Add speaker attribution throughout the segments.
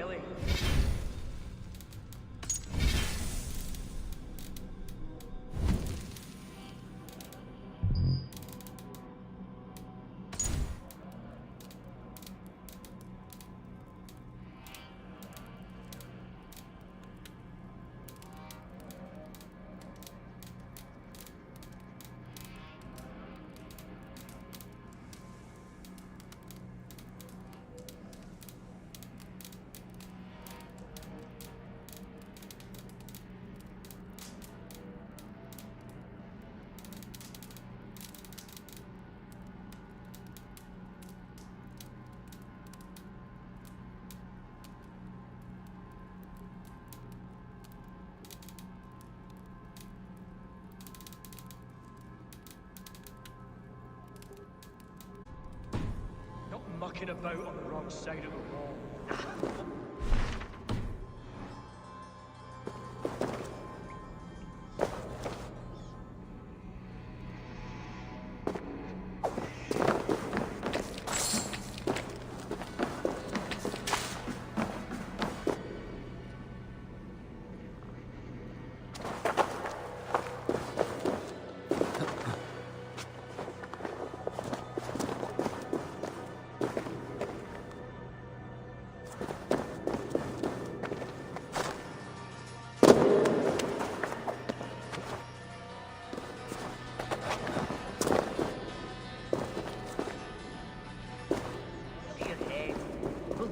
Speaker 1: belly. Mucking about on the wrong side of the wall.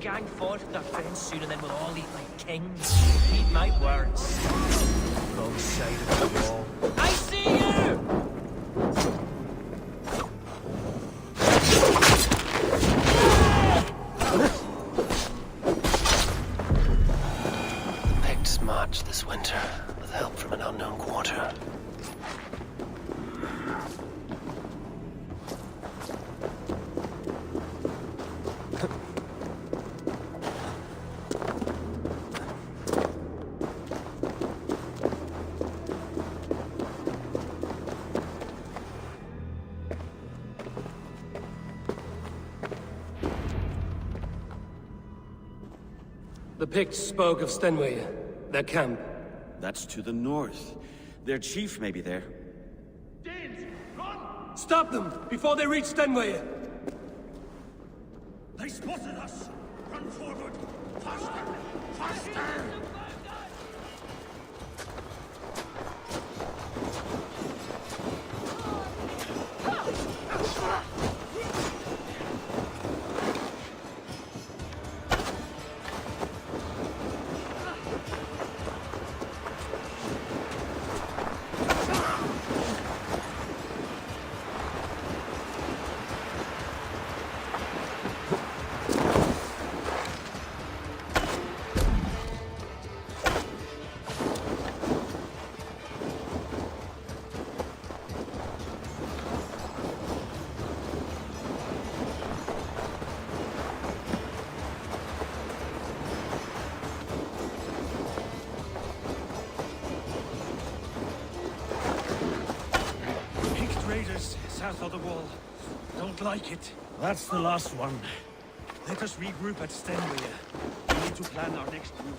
Speaker 1: Gang forth with their friends soon and then we'll all eat like kings. Eat my words. Wrong side of the wall. I see you!
Speaker 2: Picts march this winter with help from an unknown quarter.
Speaker 3: The Picts spoke of Stenway, their camp.
Speaker 4: That's to the north. Their chief may be there.
Speaker 3: Danes, run! Stop them, before they reach Stenway!
Speaker 5: They spotted us! Run forward! Faster! Faster! South of the wall. Don't like it.
Speaker 4: That's the last one.
Speaker 5: Let us regroup at Stenway. We need to plan our next move.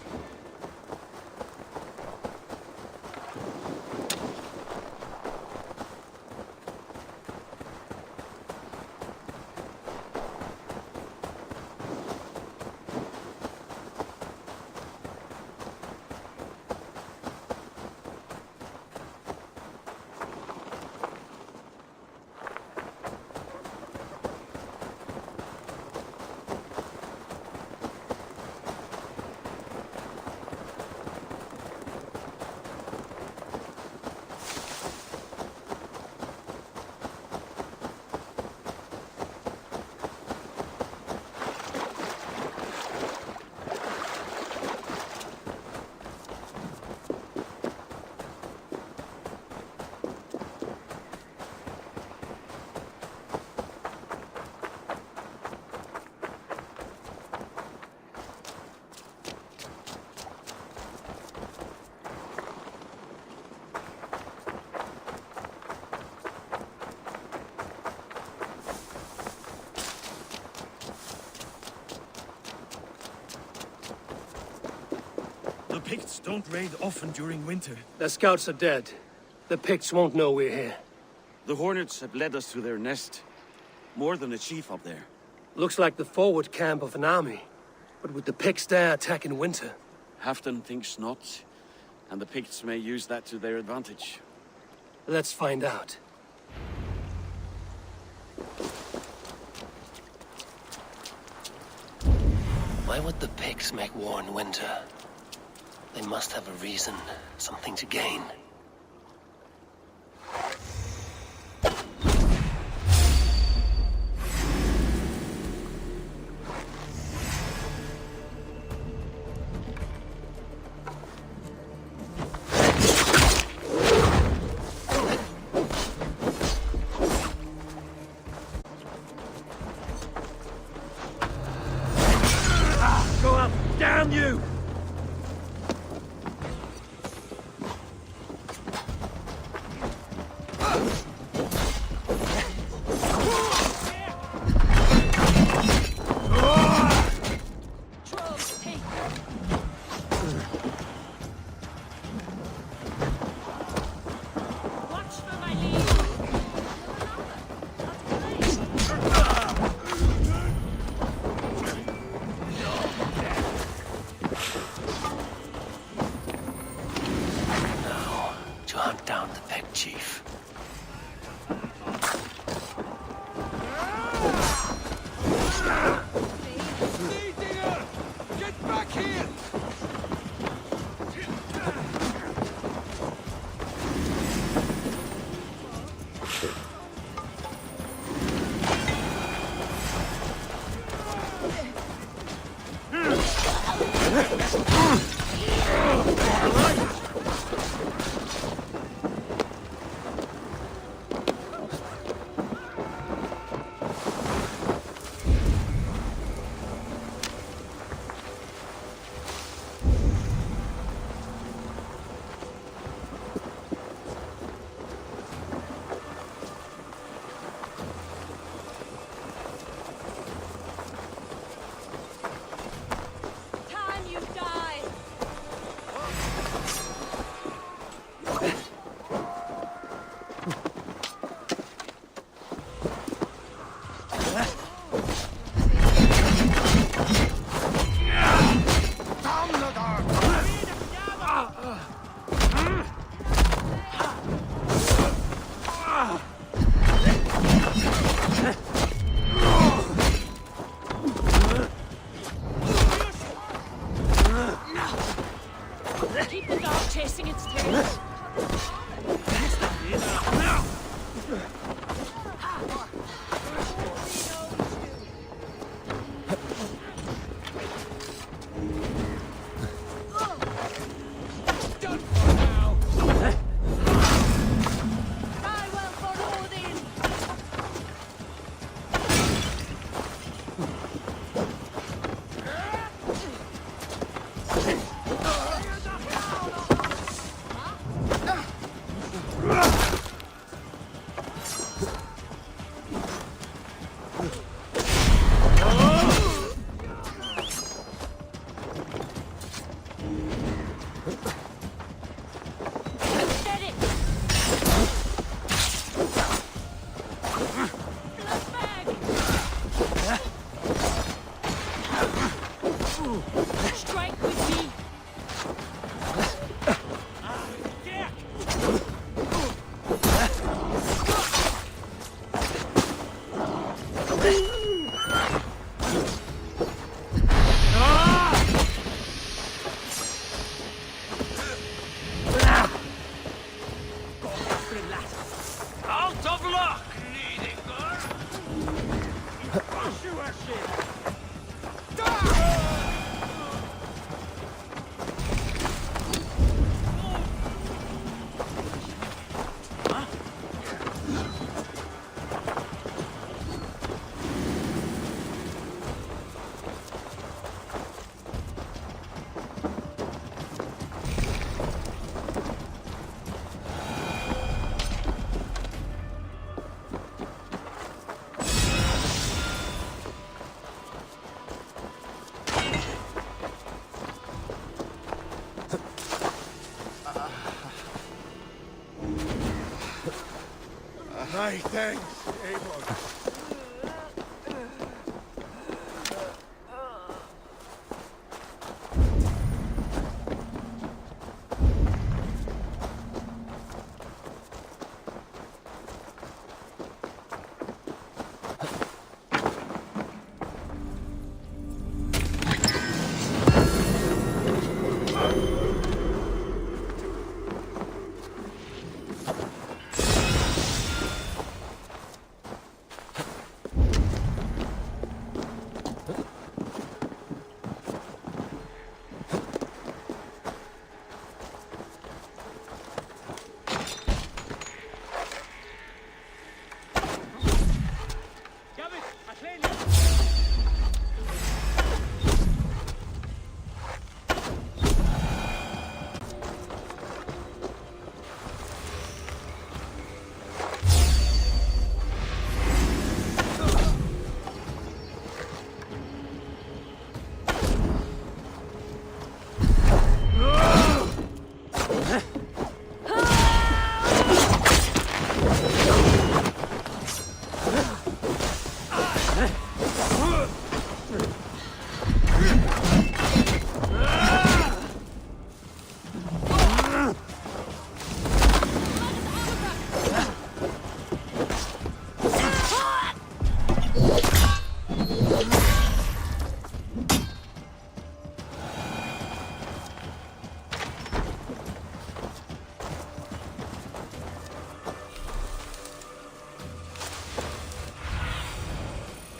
Speaker 6: The Picts don't raid often during winter.
Speaker 3: The scouts are dead. The Picts won't know we're here.
Speaker 4: The Hornets have led us to their nest. More than a chief up there.
Speaker 3: Looks like the forward camp of an army. But with the Picts there attack in winter?
Speaker 4: Halfton thinks not, and the Picts may use that to their advantage.
Speaker 3: Let's find out.
Speaker 2: Why would the Picts make war in winter? They must have a reason, something to gain.
Speaker 3: Go up! Damn you!
Speaker 2: To hunt down the Peg Chief.
Speaker 3: Get back here!
Speaker 7: Keep the dog chasing its tail.
Speaker 3: My thanks, Avon.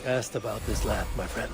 Speaker 2: Asked about this lad, my friend.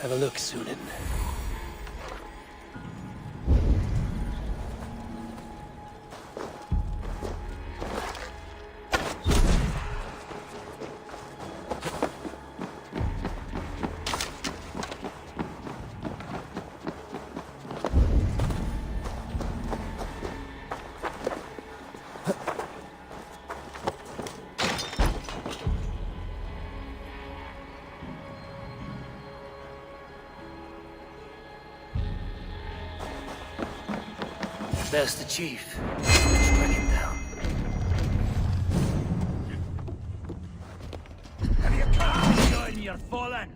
Speaker 2: Have a look, Sunan. There's the chief. Strike him down.
Speaker 5: Have you come? Join your fallen.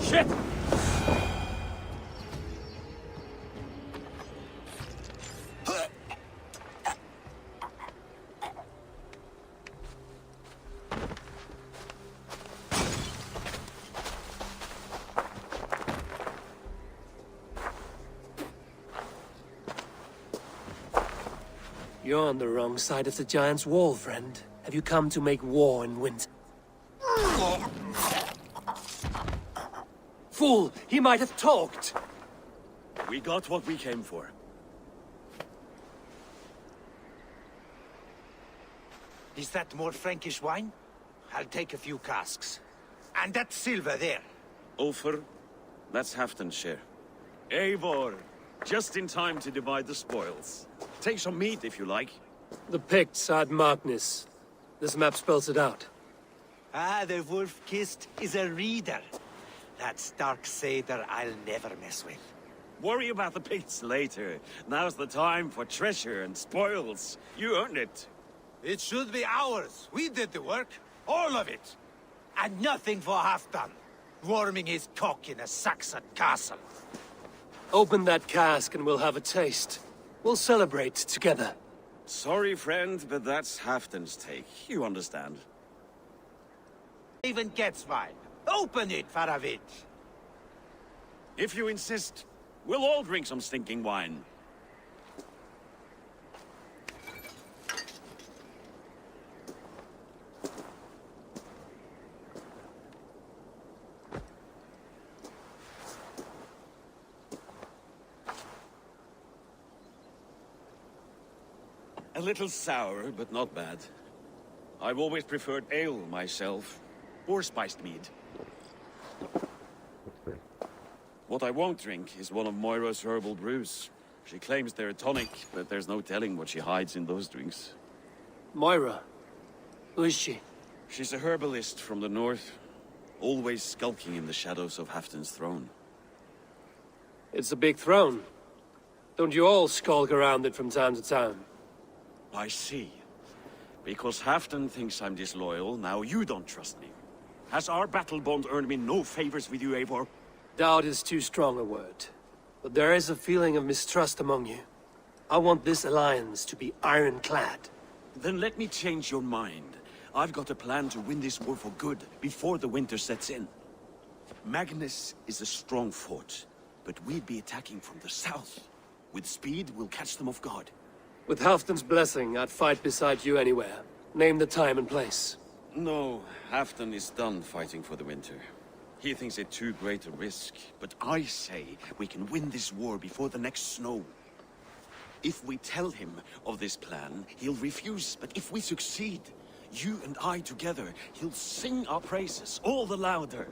Speaker 5: Shit!
Speaker 2: You're on the wrong side of the giant's wall, friend. Have you come to make war in winter? Fool! He might have talked!
Speaker 4: We got what we came for.
Speaker 5: Is that more Frankish wine? I'll take a few casks. And that silver there.
Speaker 4: Ulfr, that's Halfdan's share. Eivor, just in time to divide the spoils. Take some meat if you like.
Speaker 3: The Picts had Magnus. This map spells it out.
Speaker 5: Ah, the wolf-kissed is a reader. That stark satyr I'll never mess with.
Speaker 4: Worry about the Picts later. Now's the time for treasure and spoils. You earned it.
Speaker 5: It should be ours. We did the work. All of it. And nothing for Halfdan. Warming his cock in a Saxon castle.
Speaker 3: Open that cask and we'll have a taste. We'll celebrate together.
Speaker 4: Sorry, friend, but that's Halfdan's take. You understand.
Speaker 5: Even gets mine. Open it, Faravit.
Speaker 4: If you insist, we'll all drink some stinking wine. A little sour, but not bad. I've always preferred ale myself, or spiced mead. What I won't drink is one of Moira's herbal brews. She claims they're a tonic, but there's no telling what she hides in those drinks.
Speaker 3: Moira? Who is she?
Speaker 4: She's a herbalist from the north, always skulking in the shadows of Halfdan's throne.
Speaker 3: It's a big throne. Don't you all skulk around it from time to time?
Speaker 4: I see. Because Halfdan thinks I'm disloyal, now you don't trust me. Has our battle bond earned me no favors with you, Eivor?
Speaker 3: Doubt is too strong a word. But there is a feeling of mistrust among you. I want this alliance to be ironclad.
Speaker 4: Then let me change your mind. I've got a plan to win this war for good, before the winter sets in. Magnus is a strong fort, but we'd be attacking from the south. With speed, we'll catch them off guard.
Speaker 3: With Halfdan's blessing, I'd fight beside you anywhere. Name the time and place.
Speaker 4: No, Halfdan is done fighting for the winter. He thinks it too great a risk, but I say we can win this war before the next snow. If we tell him of this plan, he'll refuse, but if we succeed, you and I together, he'll sing our praises all the louder.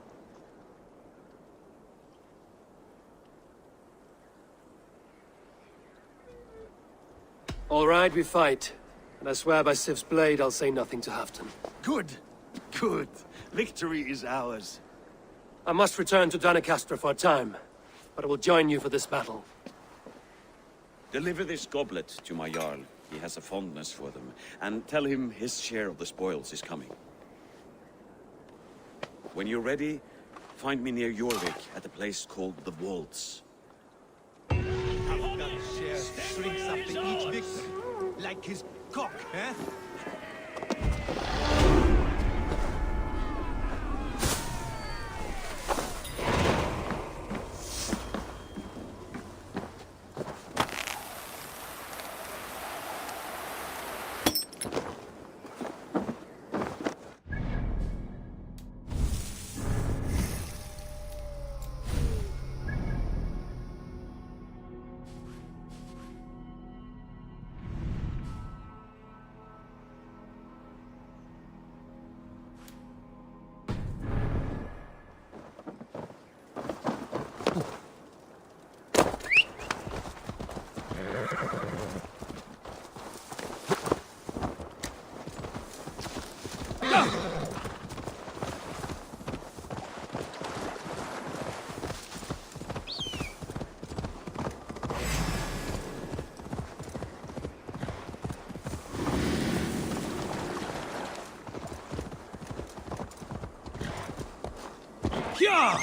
Speaker 3: All right, we fight. And I swear by Sif's blade, I'll say nothing to Halfdan.
Speaker 4: Good, good. Victory is ours.
Speaker 3: I must return to Doncaster for a time, but I will join you for this battle.
Speaker 4: Deliver this goblet to my Jarl. He has a fondness for them. And tell him his share of the spoils is coming. When you're ready, find me near Jorvik at a place called the Waltz.
Speaker 5: Halfdan shares shrinks after each victory. Like his cock, eh?
Speaker 3: Yeah!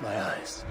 Speaker 2: my eyes.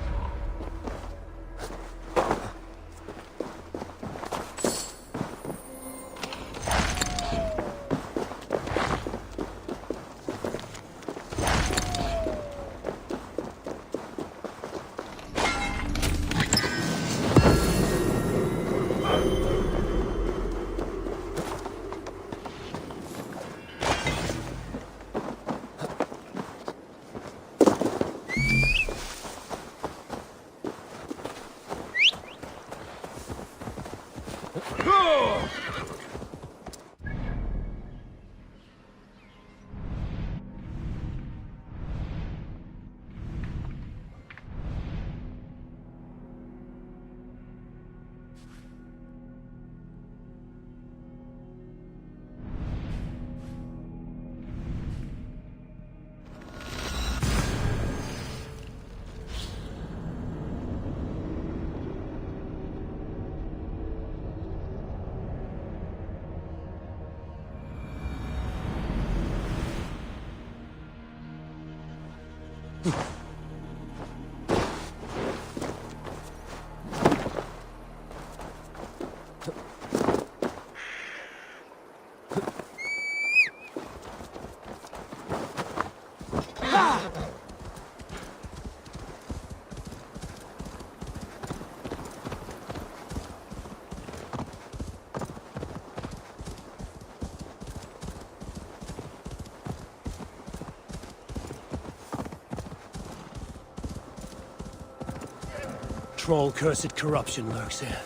Speaker 3: Troll-cursed corruption lurks here.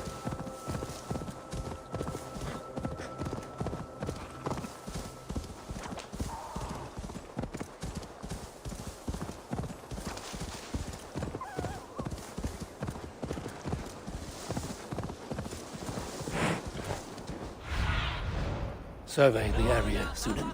Speaker 2: Survey the area, Sudan.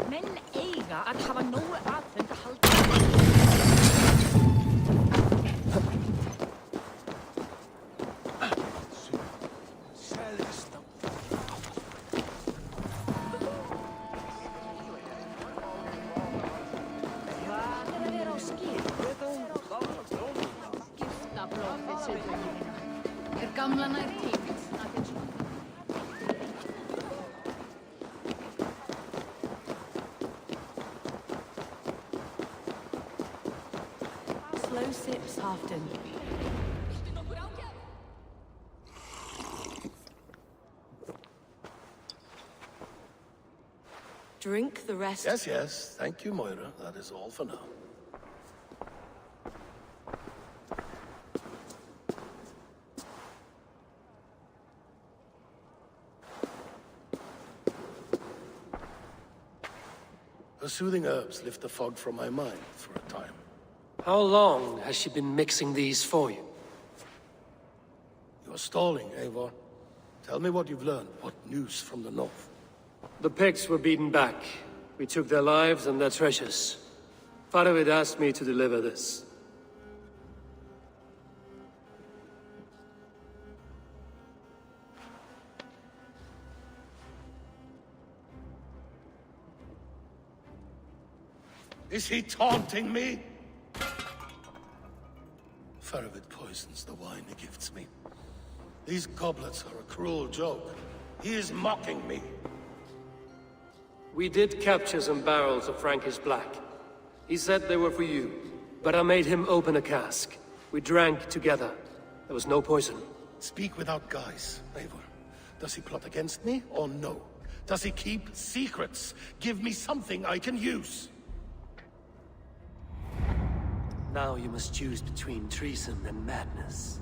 Speaker 7: Menn eiga að hafa nógu aðfund að halda. Hvað er að vera á skip? Skipta blóð við Zebronic. Er gamla nær tímið að þeim svona. Slow sips, Halfdan. Drink the rest.
Speaker 2: Yes, yes. Thank you, Moira. That is all for now. The soothing herbs lift the fog from my mind for a time.
Speaker 3: How long has she been mixing these for you?
Speaker 2: You're stalling, Eivor. Tell me what you've learned. What news from the north?
Speaker 3: The Picts were beaten back. We took their lives and their treasures. Faravid asked me to deliver this.
Speaker 2: Is he taunting me? Faravid poisons the wine he gifts me. These goblets are a cruel joke. He is mocking me.
Speaker 3: We did capture some barrels of Frankish Black. He said they were for you, but I made him open a cask. We drank together. There was no poison.
Speaker 2: Speak without guise, Eivor. Does he plot against me or no? Does he keep secrets? Give me something I can use.
Speaker 3: Now you must choose between treason and madness.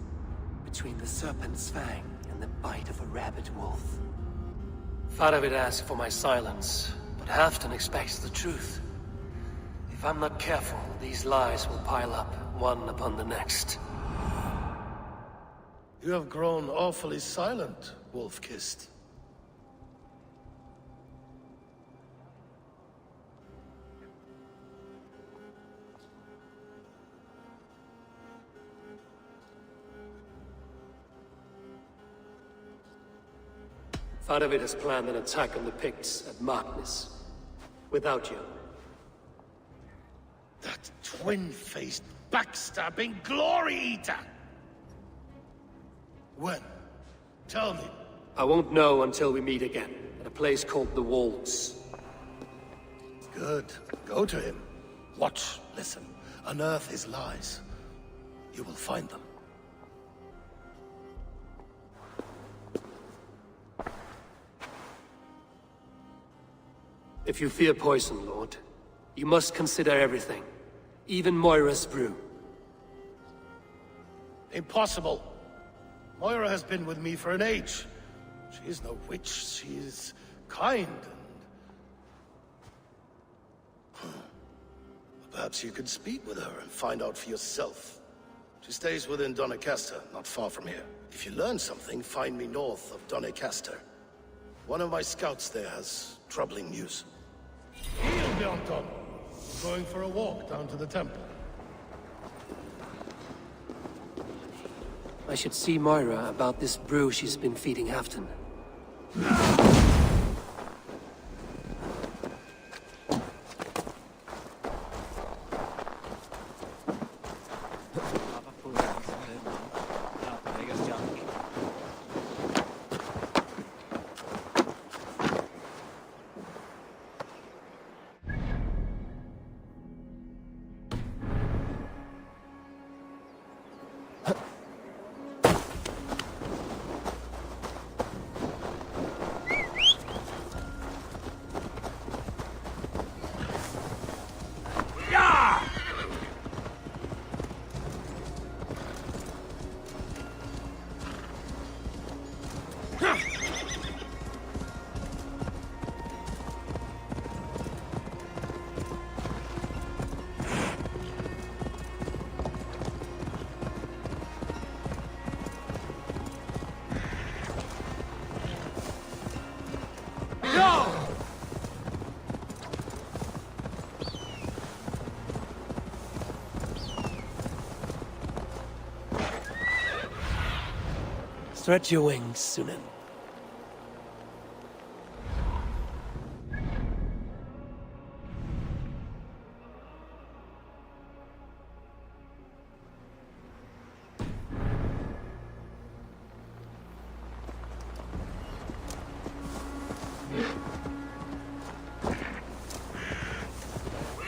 Speaker 8: between the serpent's fang and the bite of a rabid wolf.
Speaker 3: Faravid asked for my silence, but Halfton expects the truth. If I'm not careful, these lies will pile up, one upon the next.
Speaker 2: You have grown awfully silent, Wolf-Kissed.
Speaker 3: Faravid has planned an attack on the Picts at Magnus. Without you.
Speaker 2: That twin-faced, backstabbing glory eater! When? Tell me.
Speaker 3: I won't know until we meet again, at a place called the Walls.
Speaker 2: Good. Go to him. Watch, listen. Unearth his lies. You will find them.
Speaker 3: If you fear poison, Lord, you must consider everything. Even Moira's brew.
Speaker 2: Impossible. Moira has been with me for an age. She is no witch. She is kind and... Perhaps you could speak with her and find out for yourself. She stays within Doncaster, not far from here. If you learn something, find me north of Doncaster. One of my scouts there has troubling news. Heal, Bjornton. Going for a walk down to the temple.
Speaker 3: I should see Moira about this brew she's been feeding Halfton. Stretch your wings, Sunan.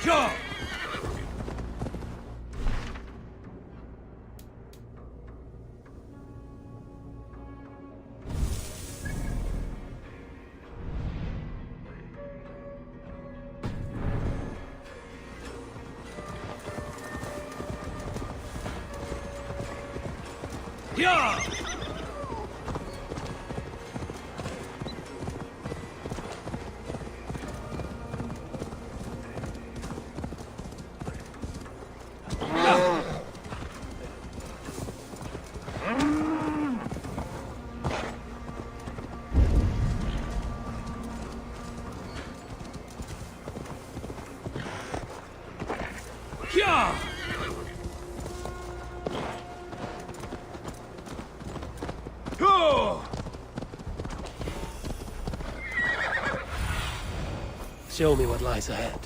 Speaker 2: Jump!
Speaker 5: Yeah! Yeah!
Speaker 3: Show me what lies ahead.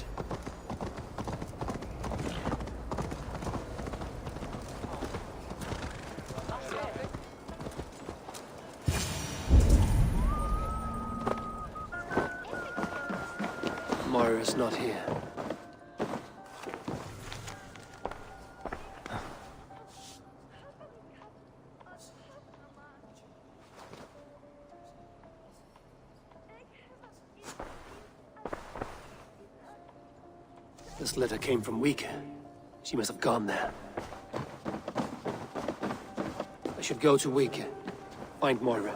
Speaker 3: Moira's not here. This letter came from Wika. She must have gone there. I should go to Wiki. Find Moira.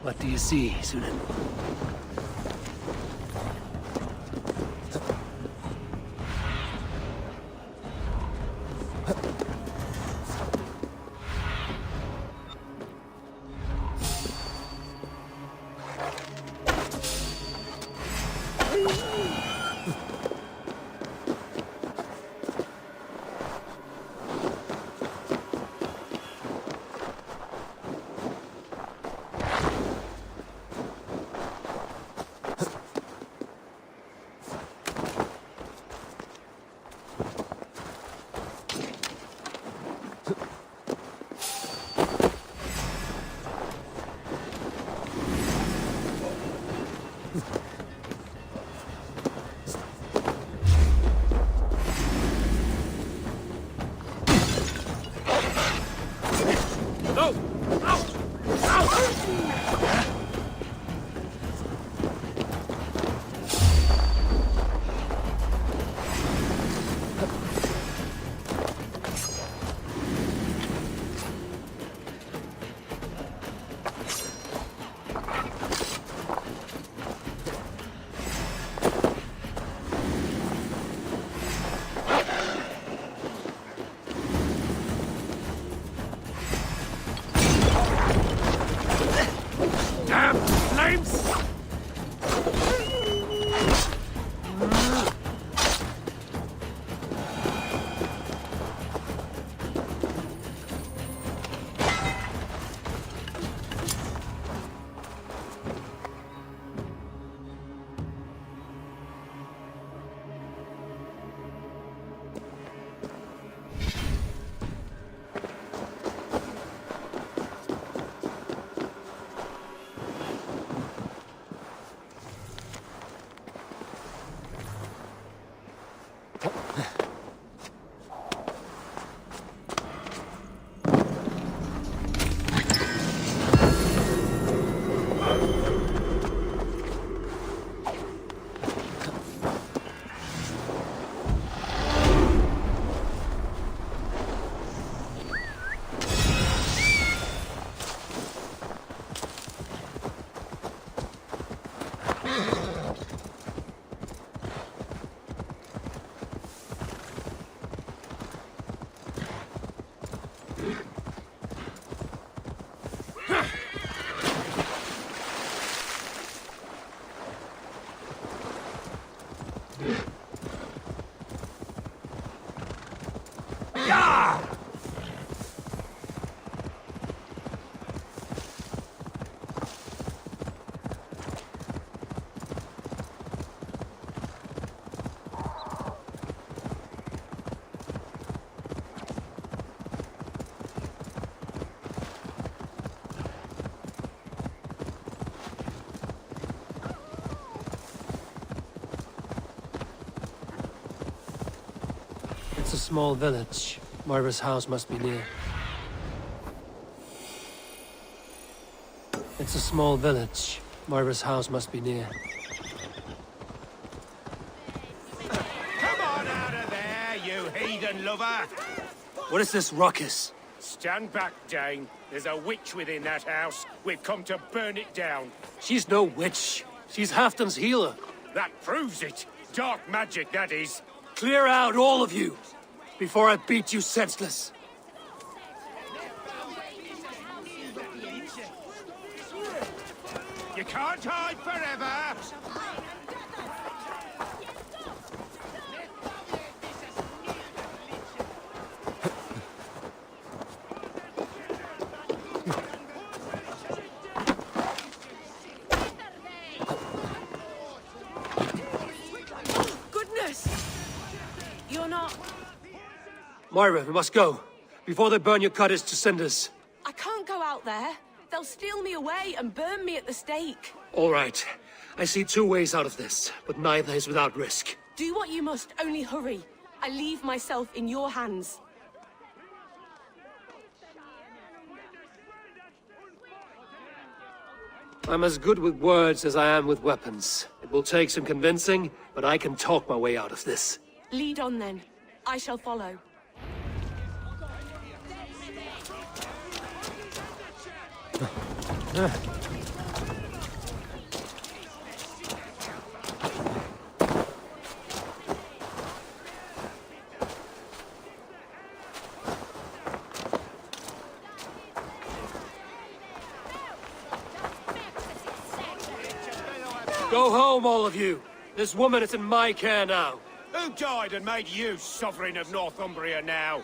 Speaker 8: What do you see, Sunan?
Speaker 3: small village. Moira's house must be near. It's a small village. Moira's house must be near.
Speaker 5: Come on out of there, you heathen lover!
Speaker 3: What is this ruckus?
Speaker 9: Stand back, Dane. There's a witch within that house. We've come to burn it down.
Speaker 3: She's no witch. She's Halfton's healer.
Speaker 9: That proves it. Dark magic, that is.
Speaker 3: Clear out, all of you, before I beat you senseless.
Speaker 5: You can't hide forever!
Speaker 10: You're not...
Speaker 3: Moira, we must go, before they burn your cutters to cinders.
Speaker 10: I can't go out there. They'll steal me away and burn me at the stake.
Speaker 3: All right. I see two ways out of this, but neither is without risk.
Speaker 10: Do what you must, only hurry. I leave myself in your hands.
Speaker 3: I'm as good with words as I am with weapons. It will take some convincing, but I can talk my way out of this.
Speaker 10: Lead on then. I shall follow.
Speaker 3: Go home, all of you. This woman is in my care now.
Speaker 9: Who died and made you sovereign of Northumbria now?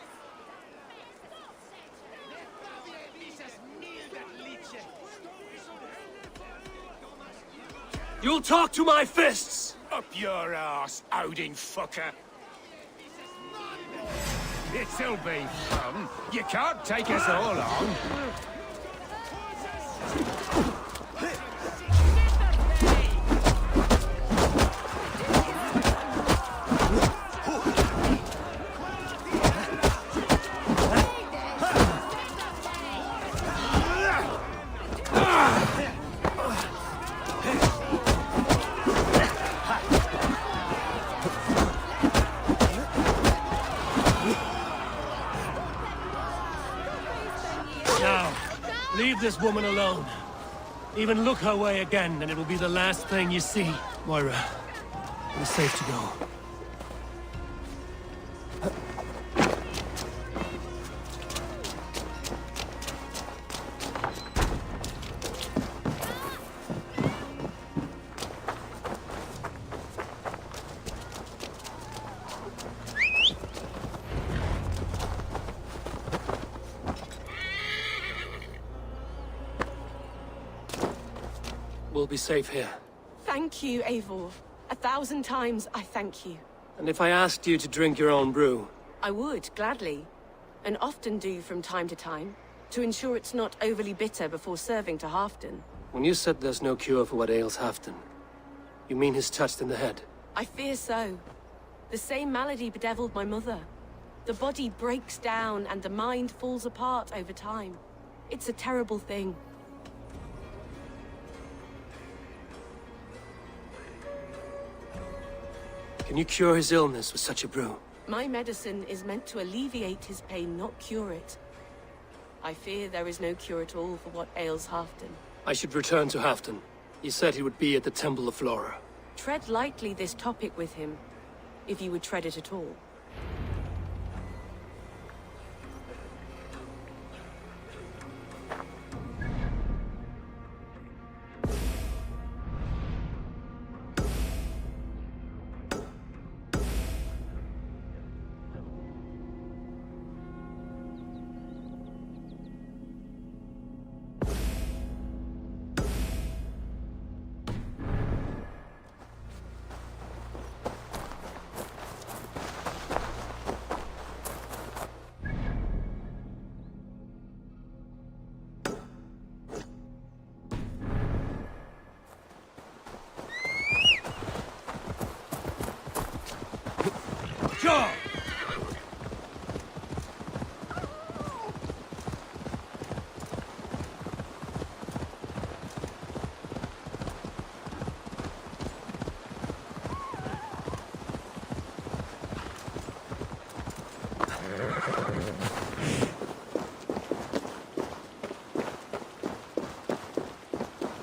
Speaker 3: You'll talk to my fists!
Speaker 9: Up your ass, Odin fucker! This'll be fun. You can't take us all on.
Speaker 3: Leave this woman alone. Even look her way again, and it will be the last thing you see. Moira, it is safe to go. We'll be safe here.
Speaker 10: Thank you, Eivor. 1,000 times I thank you.
Speaker 3: And if I asked you to drink your own brew?
Speaker 10: I would, gladly. And often do from time to time, to ensure it's not overly bitter before serving to Halfton.
Speaker 3: When you said there's no cure for what ails Halfton, you mean he's touched in the head?
Speaker 10: I fear so. The same malady bedeviled my mother. The body breaks down and the mind falls apart over time. It's a terrible thing.
Speaker 3: Can you cure his illness with such a brew?
Speaker 10: My medicine is meant to alleviate his pain, not cure it. I fear there is no cure at all for what ails Halfton.
Speaker 3: I should return to Halfton. He said he would be at the Temple of Flora.
Speaker 10: Tread lightly this topic with him, if you would tread it at all.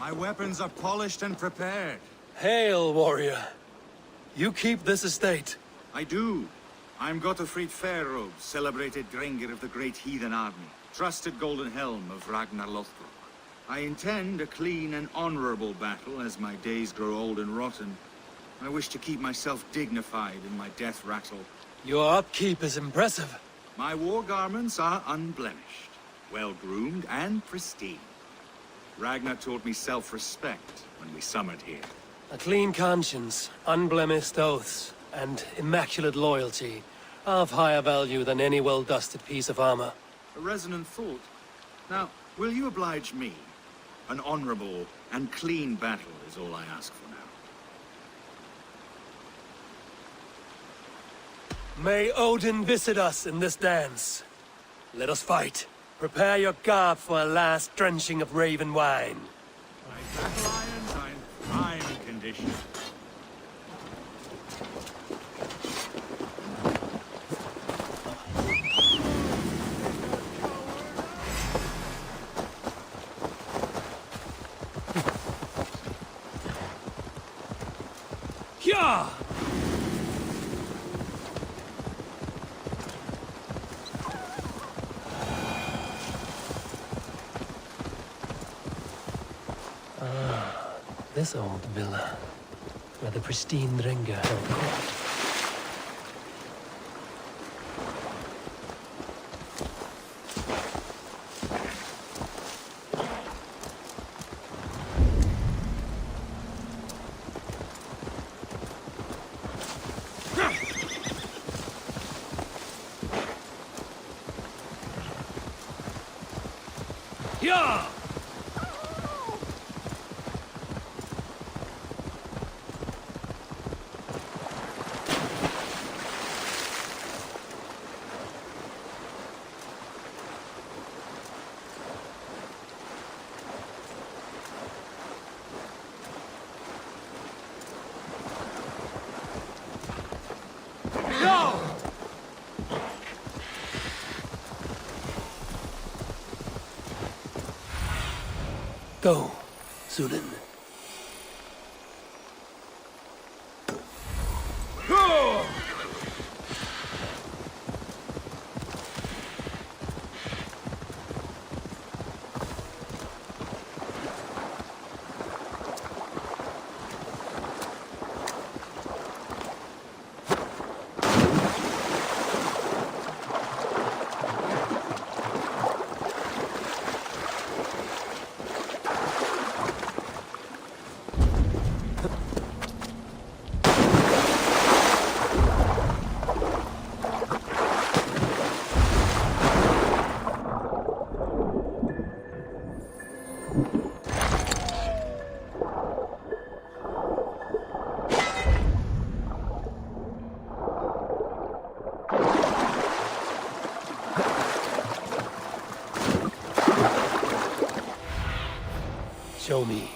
Speaker 5: My weapons are polished and prepared.
Speaker 3: Hail, warrior. You keep this estate.
Speaker 5: I do. I'm Gottfried Fairrobe, celebrated Drengr of the Great Heathen Army, trusted Golden Helm of Ragnar Lothbrok. I intend a clean and honorable battle as my days grow old and rotten. I wish to keep myself dignified in my death rattle.
Speaker 3: Your upkeep is impressive.
Speaker 5: My war garments are unblemished, well-groomed and pristine. Ragnar taught me self-respect when we summoned here.
Speaker 3: A clean conscience, unblemished oaths, and immaculate loyalty are of higher value than any well-dusted piece of armor.
Speaker 5: A resonant thought. Now, will you oblige me? An honorable and clean battle is all I ask for now.
Speaker 3: May Odin visit us in this dance. Let us fight. Prepare your garb for a last drenching of raven wine.
Speaker 5: My battle irons are in prime condition.
Speaker 3: Yeah! This old villa, where the pristine Drengr held court. Yeah! Go, Zulin. Show me.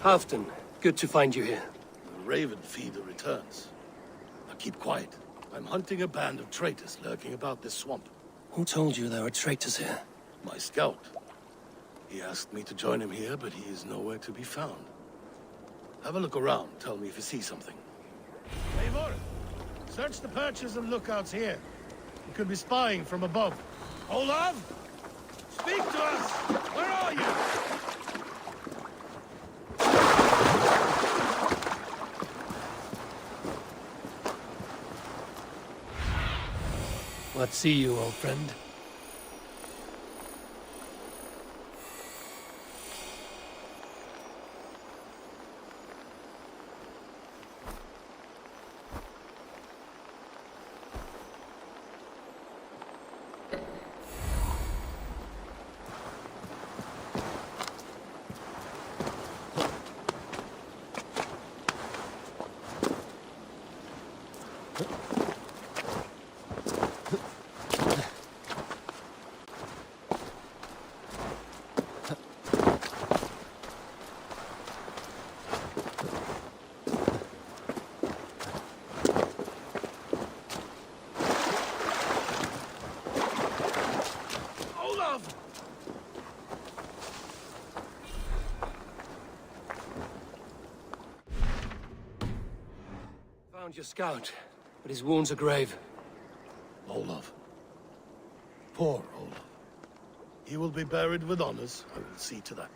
Speaker 3: Halfton, good to find you here.
Speaker 2: The Raven feeder returns. Now keep quiet. I'm hunting a band of traitors lurking about this swamp.
Speaker 8: Who told you there were traitors here?
Speaker 2: My scout. He asked me to join him here, but he is nowhere to be found. Have a look around. Tell me if you see something. Eivor, search the perches and lookouts here. He could be spying from above. Olav! Speak to us! Where are you?
Speaker 3: Let's see you, old friend. Found your scout, but his wounds are grave.
Speaker 2: Olaf. Poor Olaf. He will be buried with honors. I will see to that.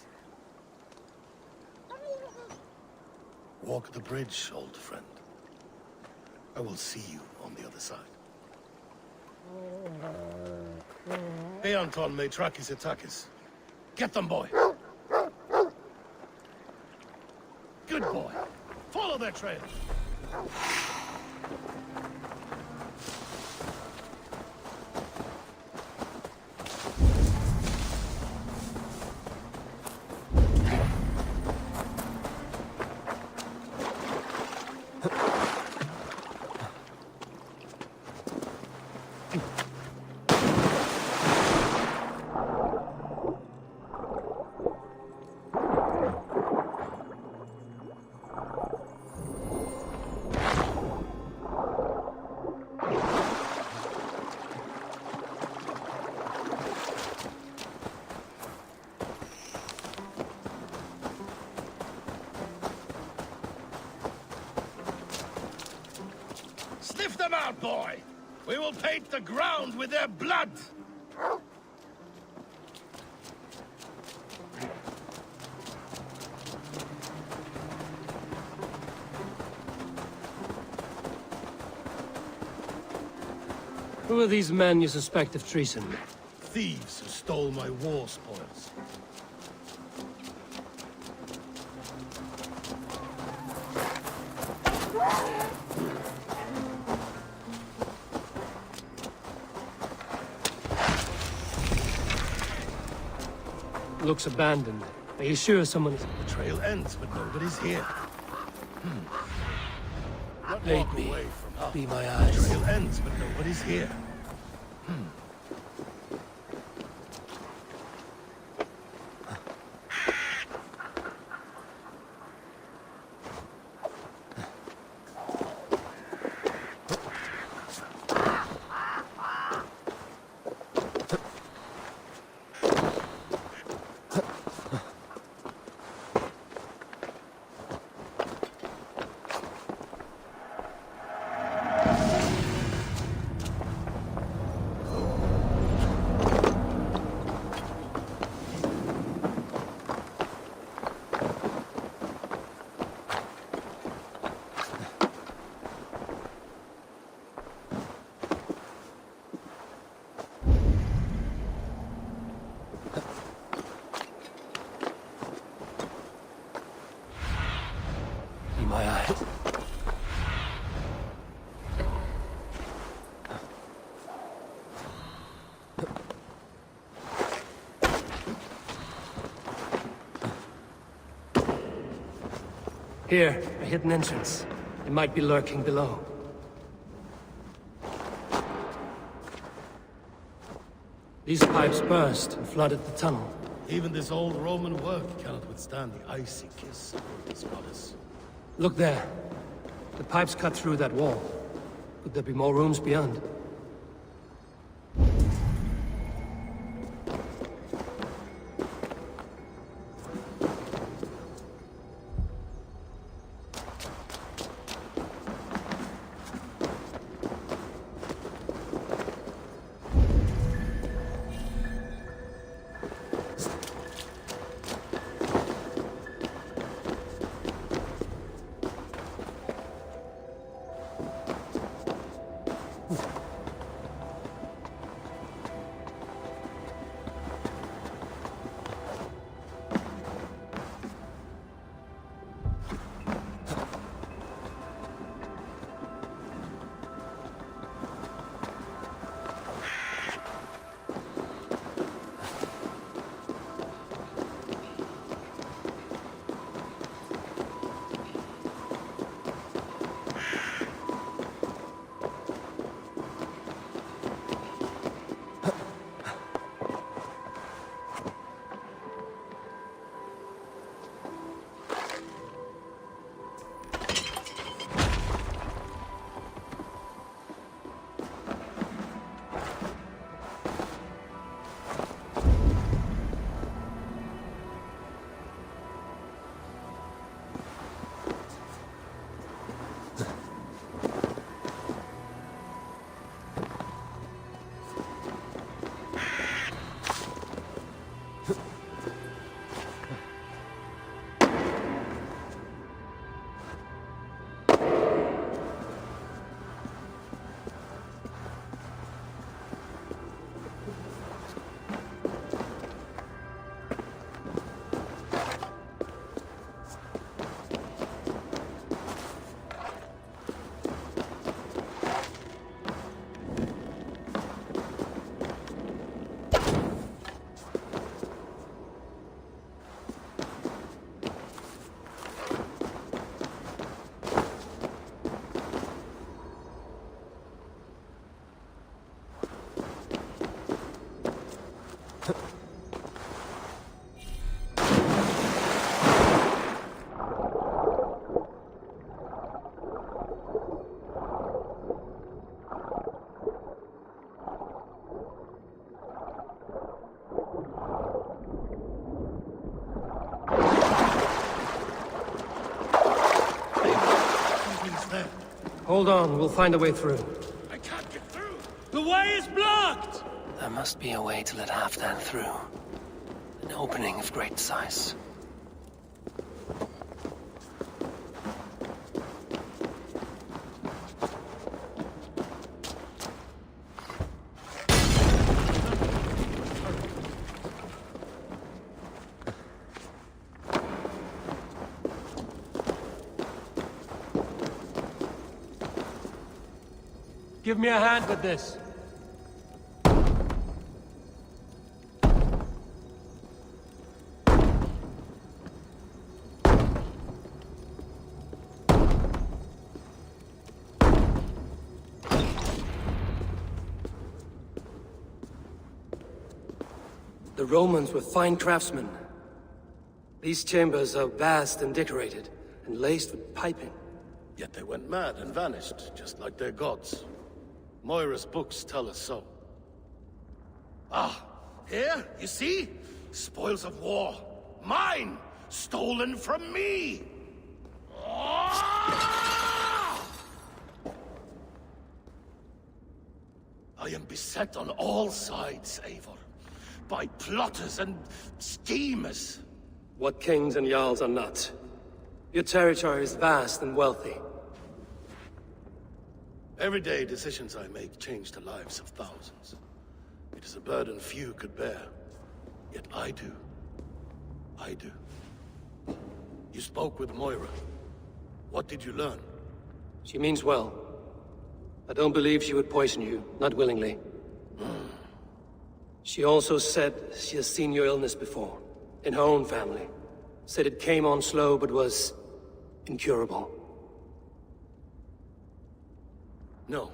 Speaker 2: Walk the bridge, old friend. I will see you on the other side. Hey, Anton, Matrakis Atakis. Get them, boy! Good boy. Follow their trail. Sniff them out, boy! We will paint the ground with their blood!
Speaker 3: Who are these men you suspect of treason?
Speaker 2: Thieves who stole my war spoils.
Speaker 3: Looks abandoned. Are you sure someone is...
Speaker 2: The trail ends, but nobody's here.
Speaker 3: Lead me. Be my eyes.
Speaker 2: The trail ends, but nobody's here.
Speaker 3: Here, a hidden entrance. It might be lurking below. These pipes burst and flooded the tunnel.
Speaker 2: Even this old Roman work cannot withstand the icy kiss of this goddess.
Speaker 3: Look there. The pipes cut through that wall. Could there be more rooms beyond? Hold on, we'll find a way through.
Speaker 9: I can't get through!
Speaker 6: The way is blocked!
Speaker 8: There must be a way to let Halfdan through. An opening of great size.
Speaker 3: Give me a hand with this. The Romans were fine craftsmen. These chambers are vast and decorated, and laced with piping.
Speaker 2: Yet they went mad and vanished, just like their gods. Moira's books tell us so. Ah, here, you see? Spoils of war. Mine! Stolen from me! Ah! I am beset on all sides, Eivor. By plotters and schemers.
Speaker 3: What kings and jarls are not. Your territory is vast and wealthy.
Speaker 2: Everyday decisions I make change the lives of thousands. It is a burden few could bear. Yet I do. I do. You spoke with Moira. What did you learn?
Speaker 3: She means well. I don't believe she would poison you, not willingly. She also said she has seen your illness before, in her own family. Said it came on slow, but was
Speaker 8: incurable?
Speaker 2: No.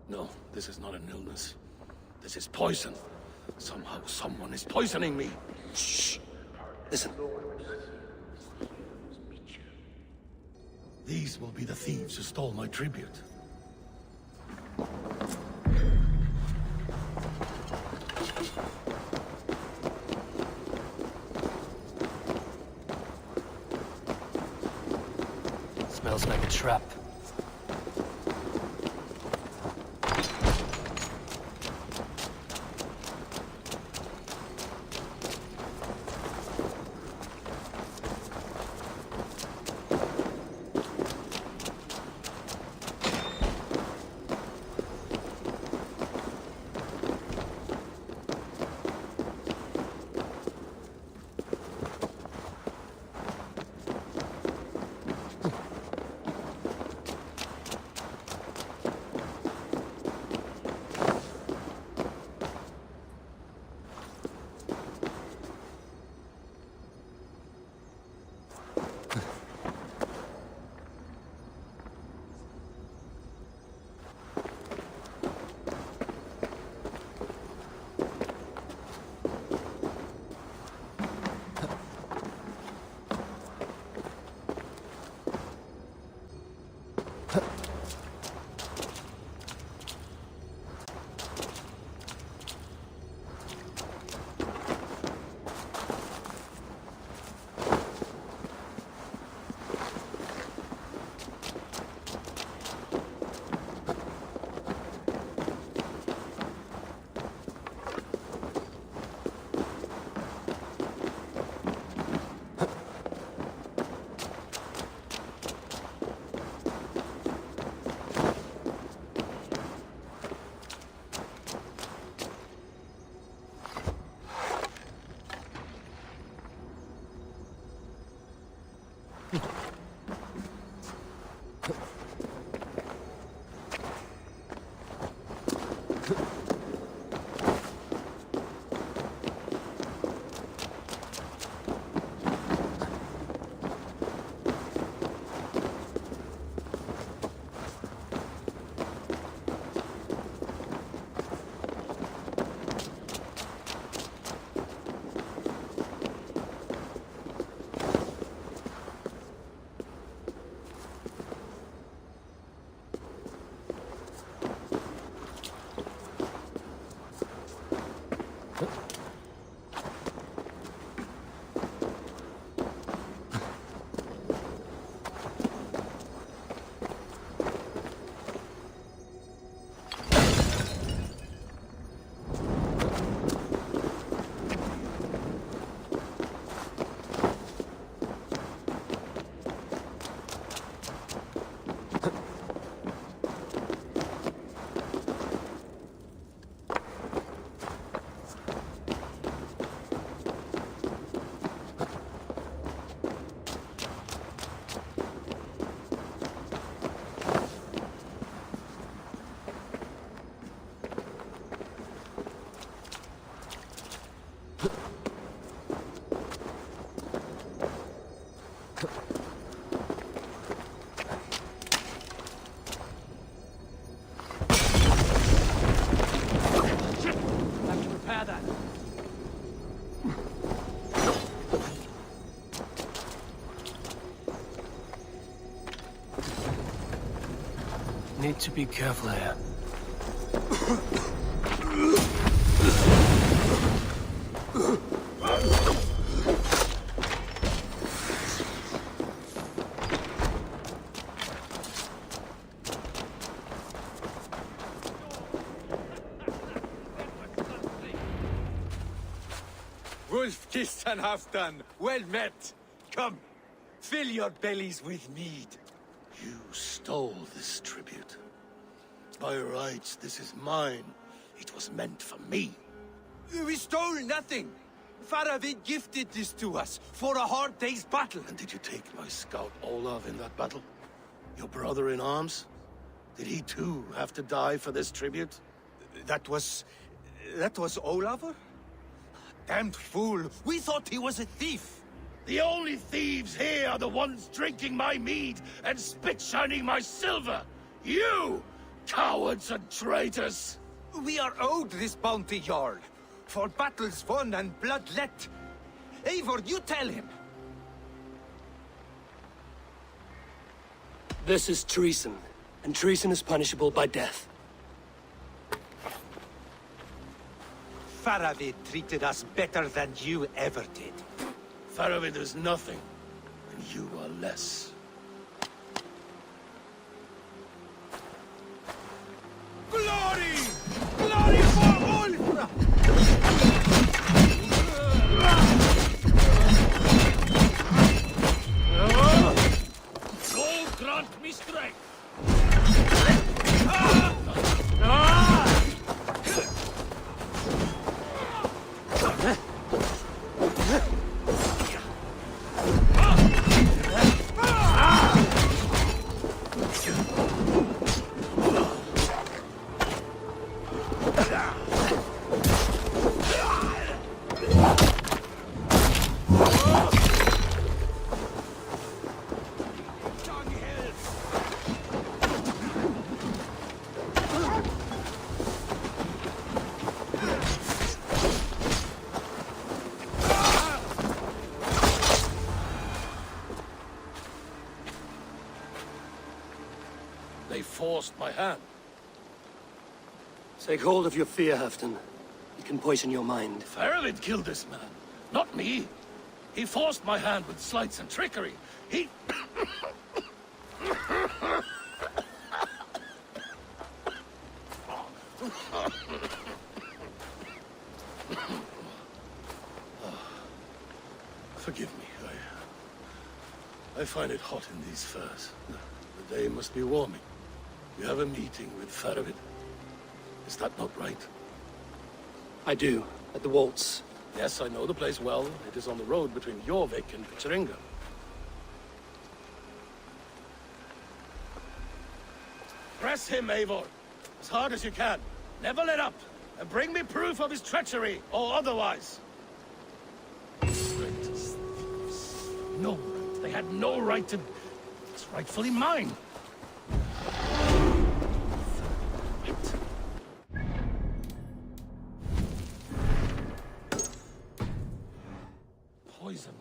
Speaker 2: No, this is not an illness. This is poison. Somehow, someone is poisoning me.
Speaker 8: Shh. Listen.
Speaker 2: These will be the thieves who stole my tribute.
Speaker 8: Smells like a trap. Need to be careful here.
Speaker 6: Wolf kissed and half done. Well met. Come, fill your bellies with mead.
Speaker 2: You stole this tribute. By rights, this is mine. It was meant for me.
Speaker 6: We stole nothing. Faravid gifted this to us for a hard day's battle.
Speaker 2: And did you take my scout Olav in that battle? Your brother in arms? Did he too have to die for this tribute?
Speaker 6: That was Olav? Damned fool. We thought he was a thief.
Speaker 2: The only thieves here are the ones drinking my mead and spit-shining my silver! You! Cowards and traitors!
Speaker 6: We are owed this bounty, Jarl, for battles won and blood let. Eivor, you tell him!
Speaker 3: This is treason, and treason is punishable by death.
Speaker 6: Faravid treated us better than you ever did.
Speaker 2: Faravid is nothing, and you are less.
Speaker 6: Glory! Glory for Ulfra!
Speaker 1: Gold grant me strength!
Speaker 2: They forced my hand.
Speaker 3: Take hold of your fear, Halfdan. It can poison your mind.
Speaker 2: Faravid killed this man, not me. He forced my hand with sleights and trickery. He... Forgive me. I find it hot in these furs. The day must be warming. You have a meeting with Faravid. Is that not right?
Speaker 3: I do, at the waltz.
Speaker 2: Yes, I know the place well. It is on the road between Jorvik and Pecheringa. Press him, Eivor. As hard as you can. Never let up. And bring me proof of his treachery, or otherwise. Traitors, thieves. No right. They had no right to... It's rightfully mine. Poison.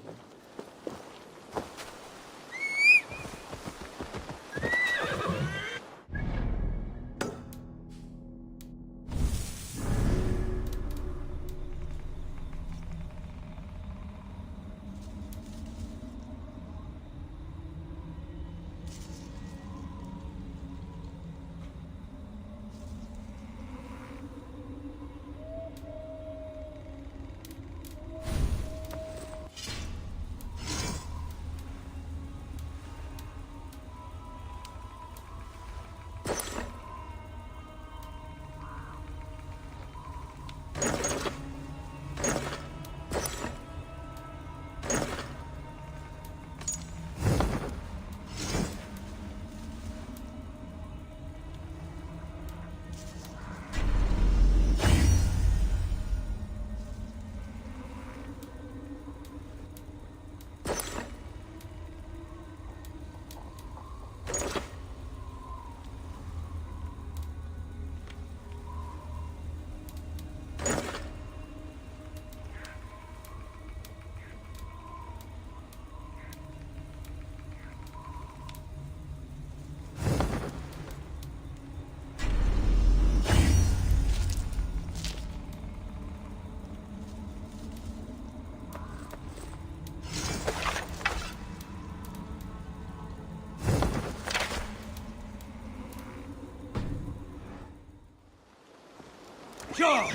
Speaker 6: Sure!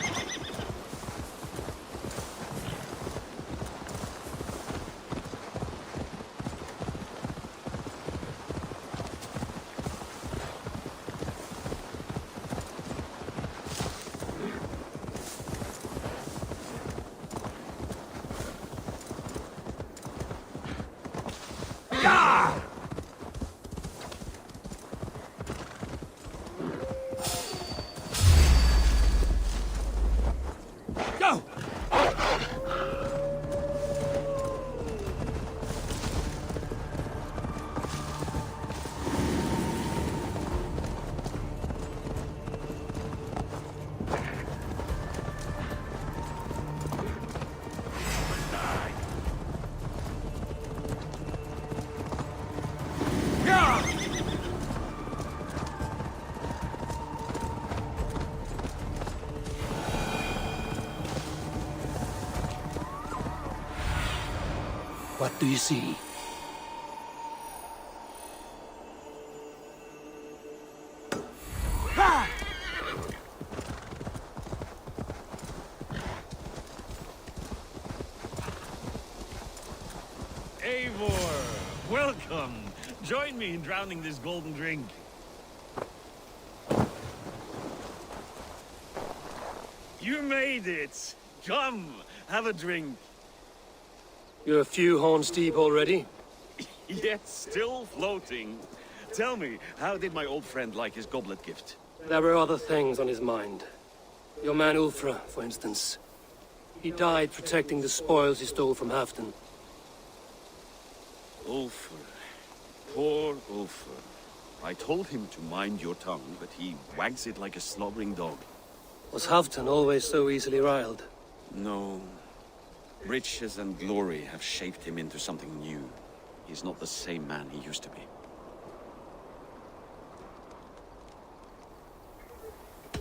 Speaker 8: What do you see?
Speaker 4: Eivor, welcome. Join me in drowning this golden drink. You made it. Come, have a drink.
Speaker 3: You're a few horns deep already?
Speaker 4: Yet still floating. Tell me, how did my old friend like his goblet gift?
Speaker 3: There were other things on his mind. Your man Ulfra, for instance. He died protecting the spoils he stole from Halfdan.
Speaker 4: Ulfr. Poor Ulfr. I told him to mind your tongue, but he wags it like a slobbering dog.
Speaker 3: Was Halfdan always so easily riled?
Speaker 4: No. Riches and glory have shaped him into something new. He's not the same man he used to be.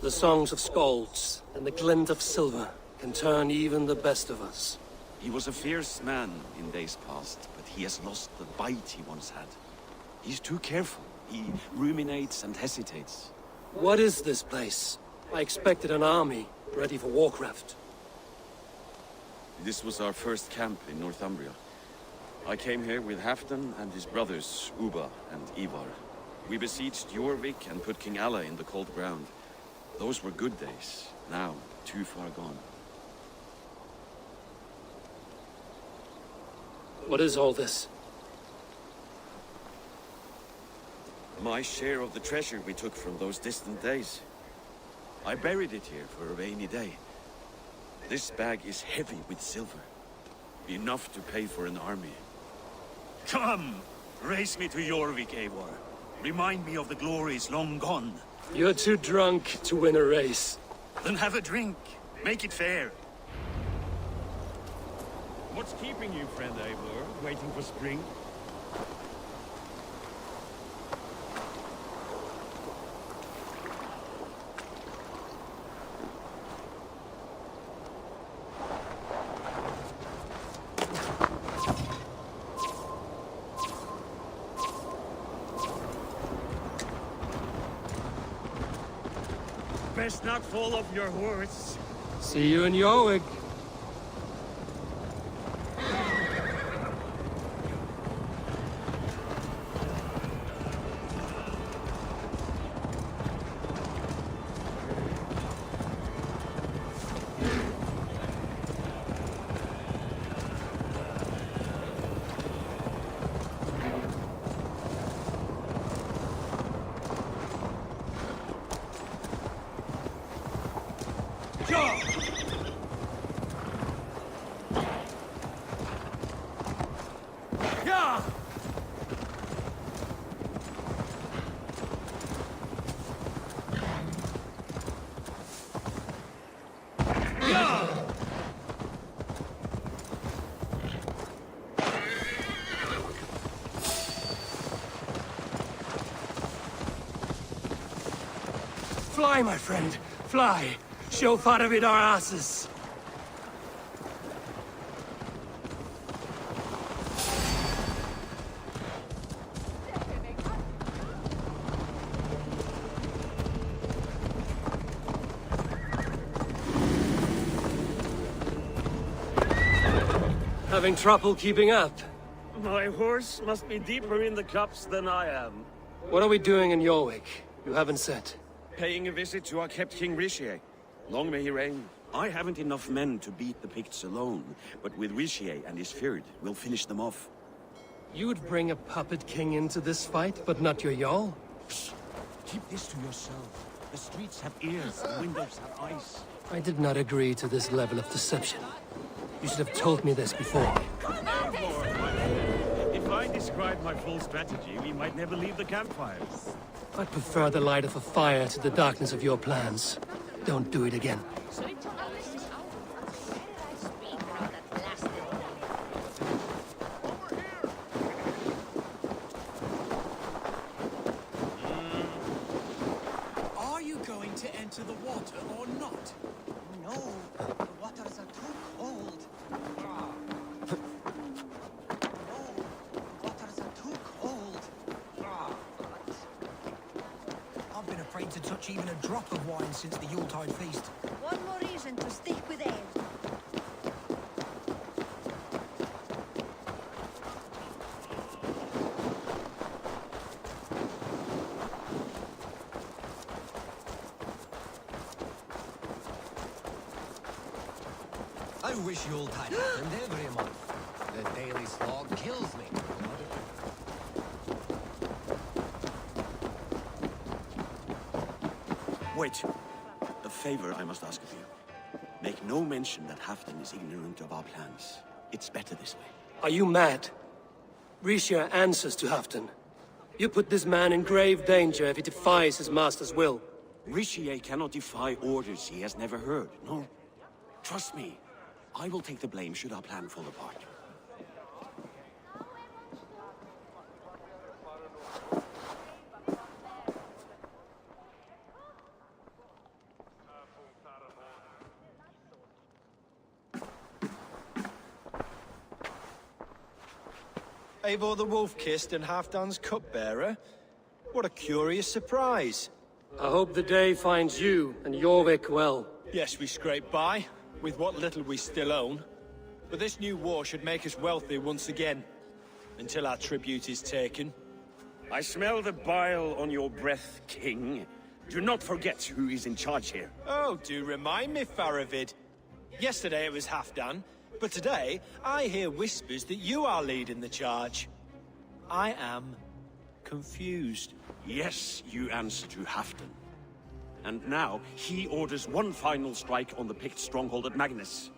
Speaker 3: The songs of skalds and the glint of silver can turn even the best of us.
Speaker 4: He was a fierce man in days past, but he has lost the bite he once had. He's too careful. He ruminates and hesitates.
Speaker 3: What is this place? I expected an army, ready for warcraft.
Speaker 4: This was our first camp in Northumbria. I came here with Halfdan and his brothers, Ubba and Ivar. We besieged Jorvik and put King Alla in the cold ground. Those were good days, now too far gone.
Speaker 3: What is all this?
Speaker 4: My share of the treasure we took from those distant days. I buried it here for a rainy day. This bag is heavy with silver. Enough to pay for an army. Come! Race me to Jorvik, Eivor. Remind me of the glories long gone.
Speaker 3: You're too drunk to win a race.
Speaker 4: Then have a drink. Make it fair. What's keeping you, friend Eivor? Waiting for spring? Best not fall off your horse.
Speaker 3: See you in Jorvik. Fly, my friend, fly. Show Faravid our asses. Having trouble keeping up?
Speaker 4: My horse must be deeper in the cups than I am.
Speaker 3: What are we doing in Jorvik? You haven't said.
Speaker 4: Paying a visit to our kept King Richier. Long may he reign. I haven't enough men to beat the Picts alone, but with Richier and his Fyrd, we'll finish them off.
Speaker 3: You would bring a puppet king into this fight, but not your Jarl?
Speaker 4: Keep this to yourself. The streets have ears, the windows have eyes.
Speaker 3: I did not agree to this level of deception. You should have told me this before.
Speaker 4: If I described my full strategy, we might never leave the campfires.
Speaker 3: I prefer the light of a fire to the darkness of your plans. Don't do it again.
Speaker 11: Are you going to enter the water or not? No, the waters are too cold. to touch even a drop of wine since the Yuletide feast.
Speaker 12: One more reason to stick with ale.
Speaker 8: I wish Yuletide happened every month. The daily slog kills me.
Speaker 4: Wait. A favor I must ask of you. Make no mention that Halfdan is ignorant of our plans. It's better this way.
Speaker 3: Are you mad? Rishia answers to Halfdan. You put this man in grave danger if he defies his master's will.
Speaker 4: Rishia cannot defy orders he has never heard, no? Trust me. I will take the blame should our plan fall apart.
Speaker 13: Eivor the Wolf-Kissed and Halfdan's cupbearer? What a curious surprise.
Speaker 3: I hope the day finds you and Jorvik well.
Speaker 13: Yes, we scrape by, with what little we still own. But this new war should make us wealthy once again, until our tribute is taken.
Speaker 4: I smell the bile on your breath, King. Do not forget who is in charge here.
Speaker 13: Oh, do remind me, Faravid. Yesterday it was Halfdan, but today I hear whispers that you are leading the charge. I am confused.
Speaker 4: Yes, you answer to Halfdan. And now, he orders one final strike on the Pict stronghold at Magnus.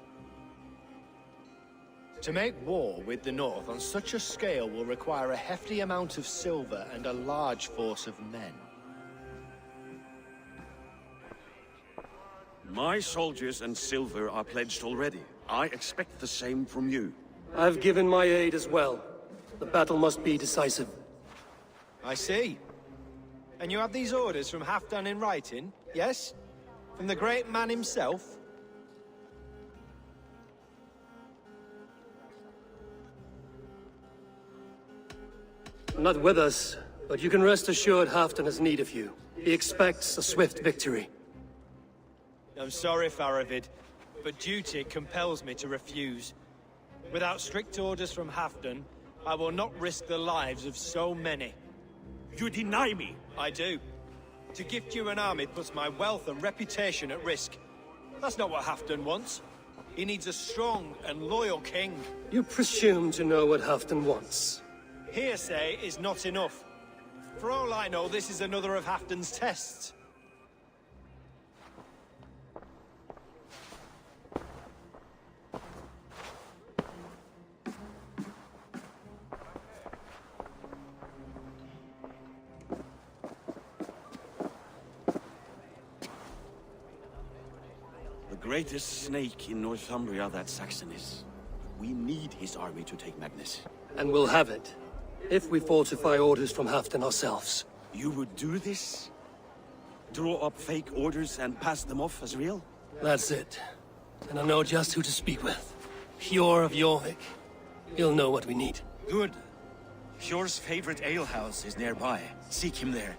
Speaker 13: To make war with the North on such a scale will require a hefty amount of silver and a large force of men.
Speaker 4: My soldiers and silver are pledged already. I expect the same from you.
Speaker 3: I've given my aid as well. The battle must be decisive.
Speaker 13: I see. And you have these orders from Halfdan in writing, yes? From the great man himself?
Speaker 3: Not with us, but you can rest assured Halfdan has need of you. He expects a swift victory.
Speaker 13: I'm sorry, Faravid, but duty compels me to refuse. Without strict orders from Halfdan, I will not risk the lives of so many.
Speaker 4: You deny me!
Speaker 13: I do. To gift you an army puts my wealth and reputation at risk. That's not what Halfdan wants. He needs a strong and loyal king.
Speaker 3: You presume to know what Halfdan wants.
Speaker 13: Hearsay is not enough. For all I know, this is another of Halfdan's tests.
Speaker 4: The greatest snake in Northumbria that Saxon is. We need his army to take Magnus.
Speaker 3: And we'll have it, if we falsify orders from Halfdan ourselves.
Speaker 4: You would do this? Draw up fake orders and pass them off as real?
Speaker 3: That's it. And I know just who to speak with. Hjor of Jorvik. He'll know what we need.
Speaker 4: Good. Hjor's favorite alehouse is nearby. Seek him there.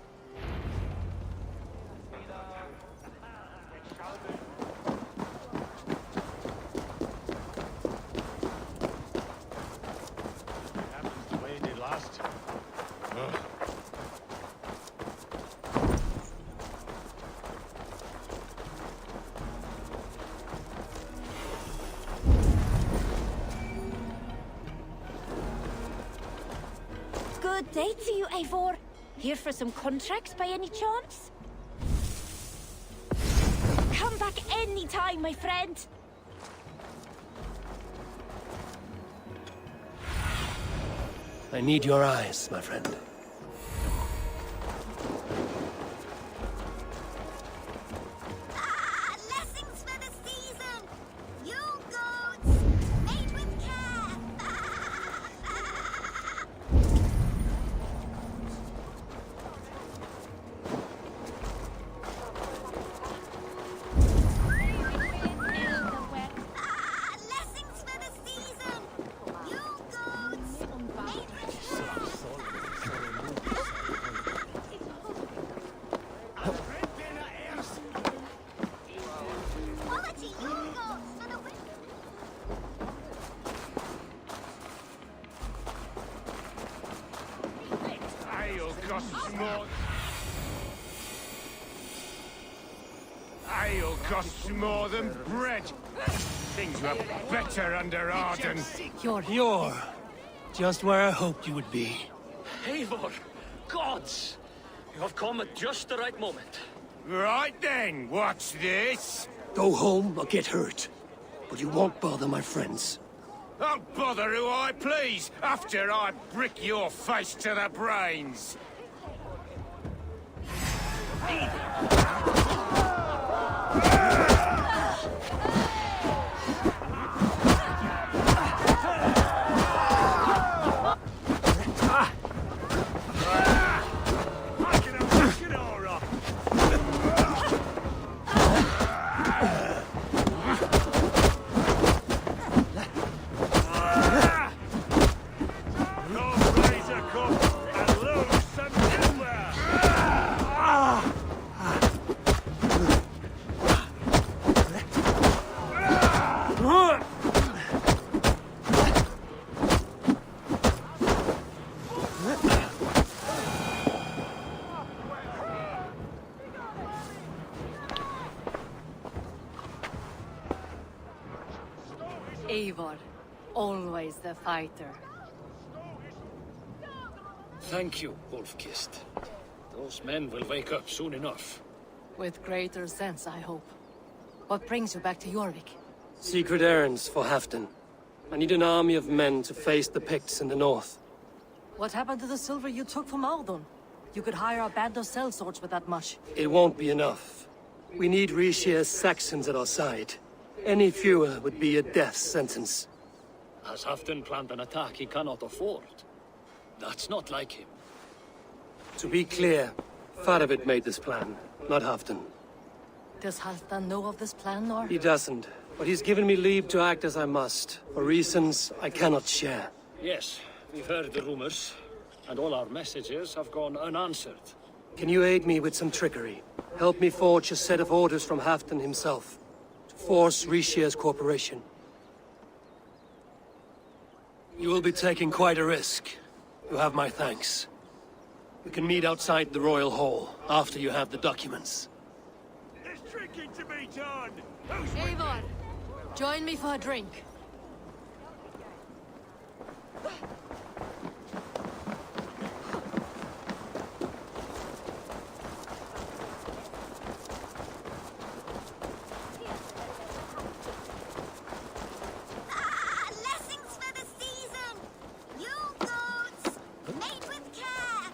Speaker 12: Good day to you, Eivor. Here for some contracts by any chance? Come back any time, my friend.
Speaker 3: I need your eyes, my friend.
Speaker 12: Blessings for the season! You goats! Made with care! Blessings for the season! You goats! Made with care!
Speaker 9: costs more. Ale costs more than bread. Things were better under Arden.
Speaker 3: You're just where I hoped you would be.
Speaker 14: Eivor, gods! You have come at just the right moment.
Speaker 9: Right then, what's this?
Speaker 3: Go home or get hurt. But you won't bother my friends.
Speaker 9: I'll bother who I please, after I brick your face to the brains.
Speaker 15: Eivor, always the fighter.
Speaker 13: Thank you, Wolf-Kissed. Those men will wake up soon enough.
Speaker 15: With greater sense, I hope. What brings you back to Jorvik?
Speaker 3: Secret errands for Halfdan. I need an army of men to face the Picts in the north.
Speaker 15: What happened to the silver you took from Aldon? You could hire a band of sellswords with that much.
Speaker 3: It won't be enough. We need Rishia's Saxons at our side. Any fewer would be a death sentence.
Speaker 13: Has Halfdan planned an attack he cannot afford? That's not like him.
Speaker 3: To be clear, Faravid made this plan, not Halfdan.
Speaker 15: Does Halfdan know of this plan, or...?
Speaker 3: He doesn't, but he's given me leave to act as I must, for reasons I cannot share.
Speaker 13: Yes, we've heard the rumors, and all our messages have gone unanswered.
Speaker 3: Can you aid me with some trickery? Help me forge a set of orders from Halfdan himself, to force Rishia's cooperation. You will be taking quite a risk. You have my thanks. We can meet outside the Royal Hall, after you have the documents.
Speaker 9: There's drinking to be done!
Speaker 15: Eivor, join me for a drink.
Speaker 12: Blessings for the season! You goats! Made with care!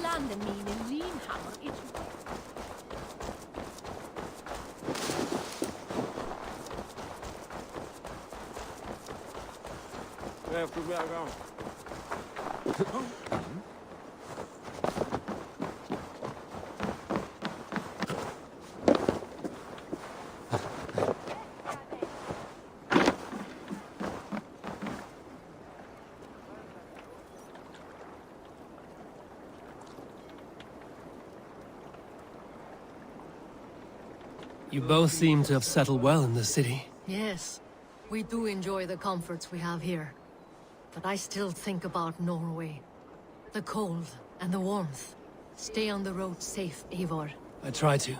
Speaker 7: Landen mine linhammer.
Speaker 3: You both seem to have settled well in the city.
Speaker 15: Yes, we do enjoy the comforts we have here. But I still think about Norway. The cold and the warmth. Stay on the road safe, Eivor.
Speaker 3: I try to.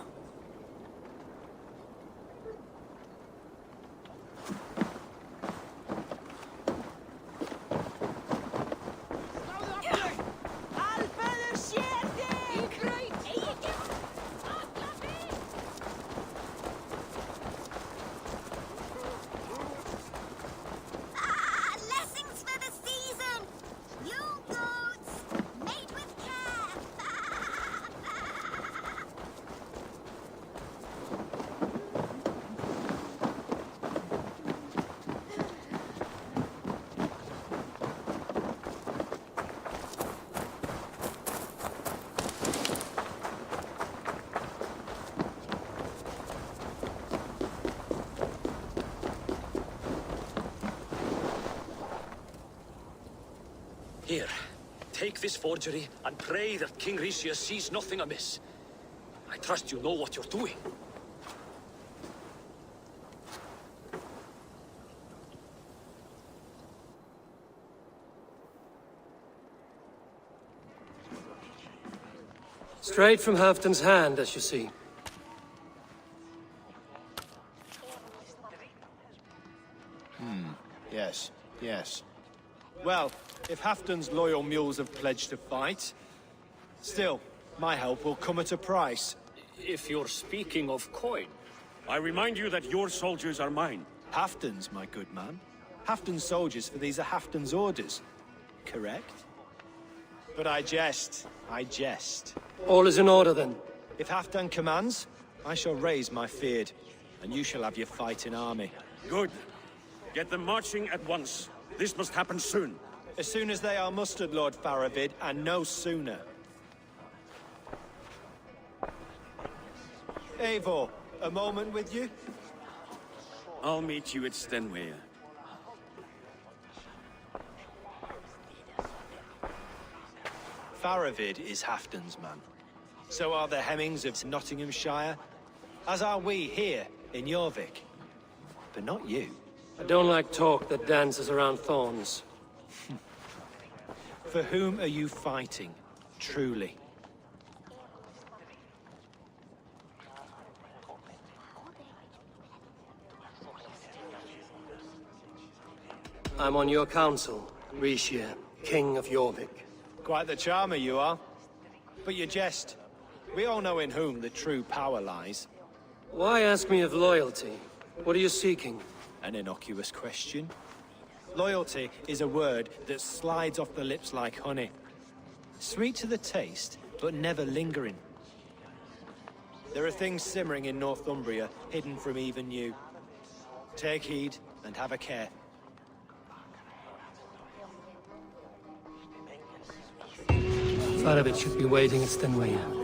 Speaker 14: Here, take this forgery and pray that King Ricius sees nothing amiss. I trust you know what you're doing.
Speaker 3: Straight from Halfdan's hand, as you see.
Speaker 13: Yes, yes. Well, if Halfdan's loyal mules have pledged to fight, still, my help will come at a price.
Speaker 14: If you're speaking of coin.
Speaker 4: I remind you that your soldiers are mine.
Speaker 13: Halfdan's, my good man. Halfdan's soldiers, for these are Halfdan's orders. Correct? But I jest. I jest.
Speaker 3: All is in order, then.
Speaker 13: If Halfdan commands, I shall raise my feared, and you shall have your fighting army.
Speaker 4: Good. Get them marching at once. This must happen soon.
Speaker 13: As soon as they are mustered, Lord Faravid, and no sooner. Eivor, a moment with you?
Speaker 4: I'll meet you at Stenway.
Speaker 13: Faravid is Halfdan's man. So are the Hemmings of Nottinghamshire, as are we here in Jorvik. But not you.
Speaker 3: I don't like talk that dances around thorns.
Speaker 13: For whom are you fighting, truly?
Speaker 3: I'm on your council, Rishia, King of Jorvik.
Speaker 13: Quite the charmer you are. But you jest. We all know in whom the true power lies.
Speaker 3: Why ask me of loyalty? What are you seeking?
Speaker 13: An innocuous question. Loyalty is a word that slides off the lips like honey. Sweet to the taste, but never lingering. There are things simmering in Northumbria, hidden from even you. Take heed, and have a care.
Speaker 3: Faravit should be waiting at Nvme.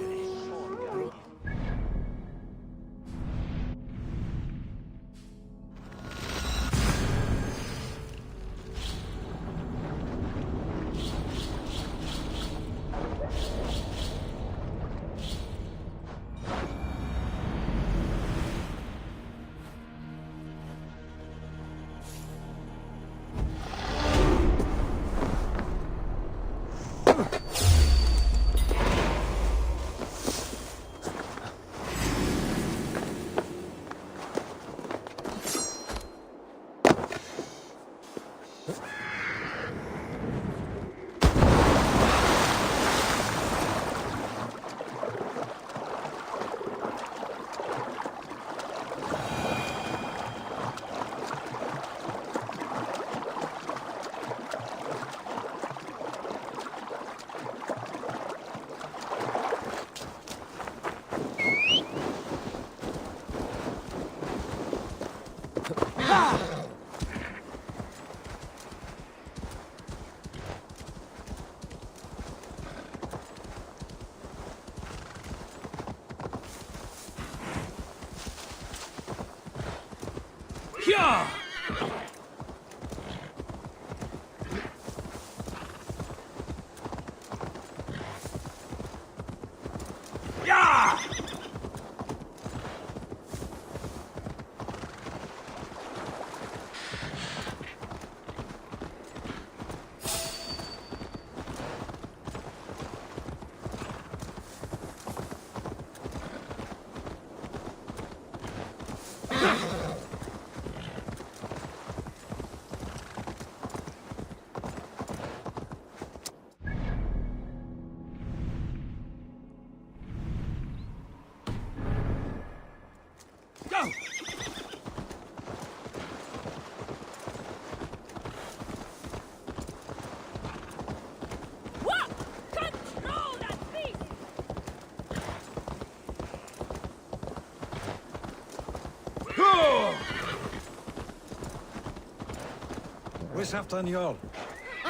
Speaker 16: Where's Halfdan Jarl?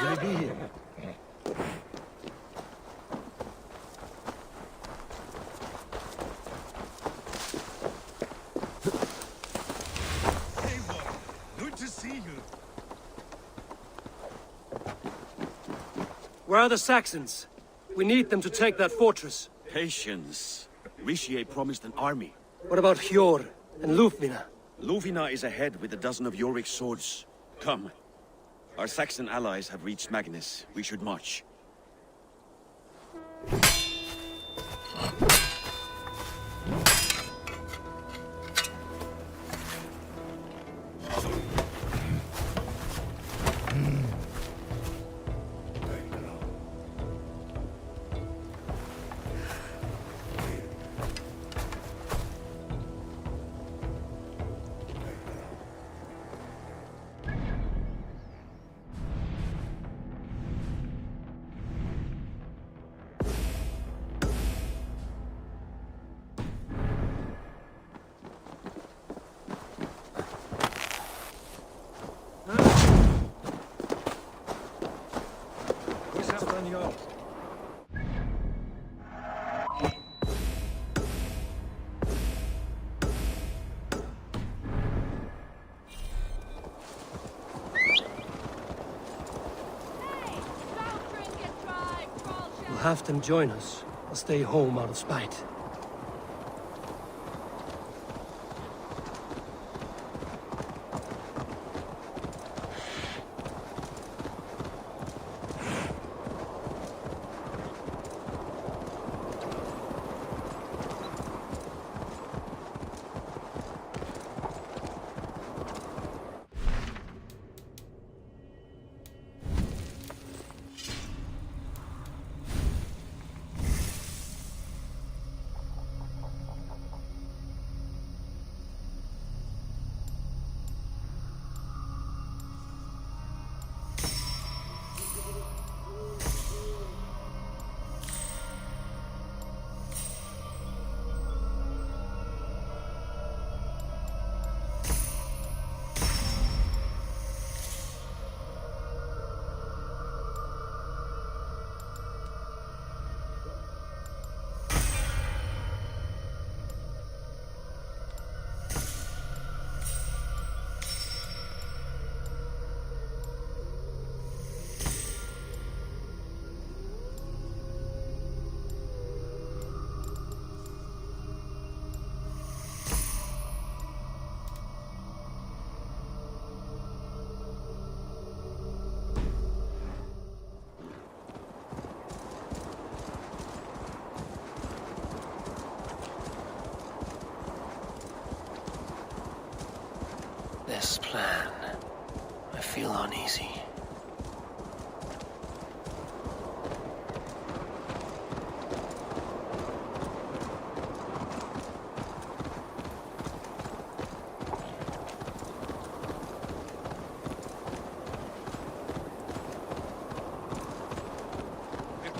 Speaker 16: Will he be here?
Speaker 17: Good to see you.
Speaker 3: Where are the Saxons? We need them to take that fortress.
Speaker 4: Patience. Richier promised an army.
Speaker 3: What about Hjor and Lufvina?
Speaker 4: Lufvina is ahead with a dozen of Jorik's swords. Come. Our Saxon allies have reached Magnus. We should march.
Speaker 3: We'll have them join us. I'll stay home out of spite.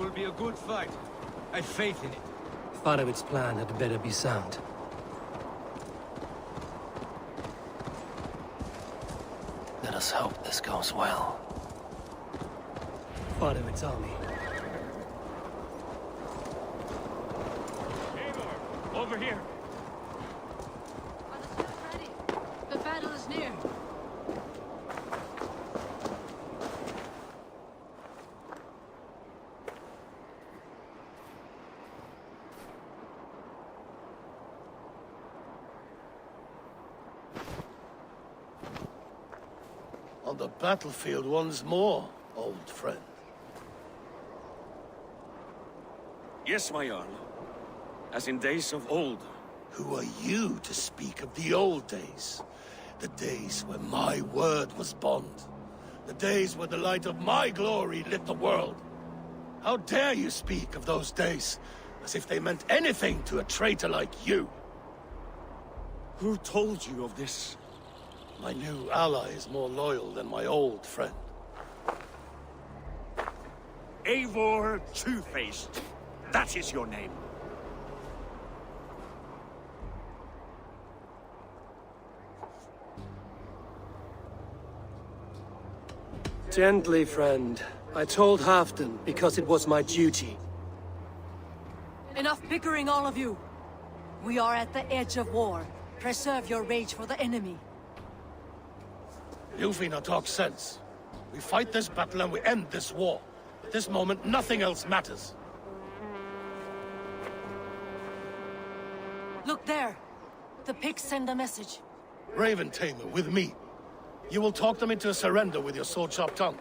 Speaker 6: will be a good fight. I've faith in it.
Speaker 3: Farovit's plan had better be sound. Let us hope this goes well. Farovit's army.
Speaker 9: Over here.
Speaker 15: The battle is near.
Speaker 2: On the battlefield once more, old friend.
Speaker 4: Yes, my Jarl. As in days of old.
Speaker 2: Who are you to speak of the old days? The days when my word was bond. The days when the light of my glory lit the world. How dare you speak of those days, as if they meant anything to a traitor like you?
Speaker 4: Who told you of this?
Speaker 2: My new ally is more loyal than my old friend.
Speaker 4: Eivor Two-Faced. That is your name.
Speaker 3: Gently, friend. I told Halfdan because it was my duty.
Speaker 15: Enough bickering, all of you. We are at the edge of war. Preserve your rage for the enemy.
Speaker 2: Nvme talk sense. We fight this battle and we end this war. At this moment, nothing else matters.
Speaker 15: Look there. The pigs send a message.
Speaker 2: Raven Tamer, with me. You will talk them into a surrender with your sword-sharp tongue.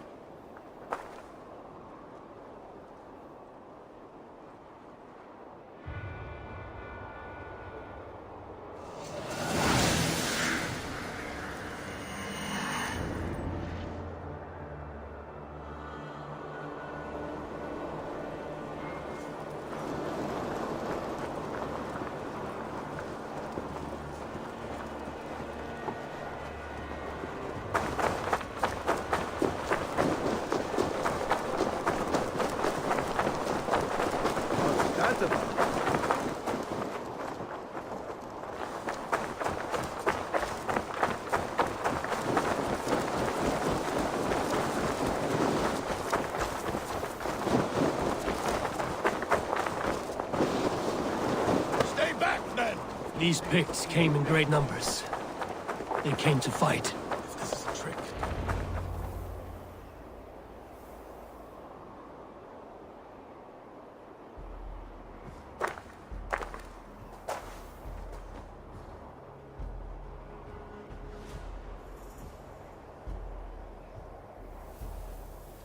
Speaker 3: These Picts came in great numbers. They came to fight.
Speaker 2: If this is a trick.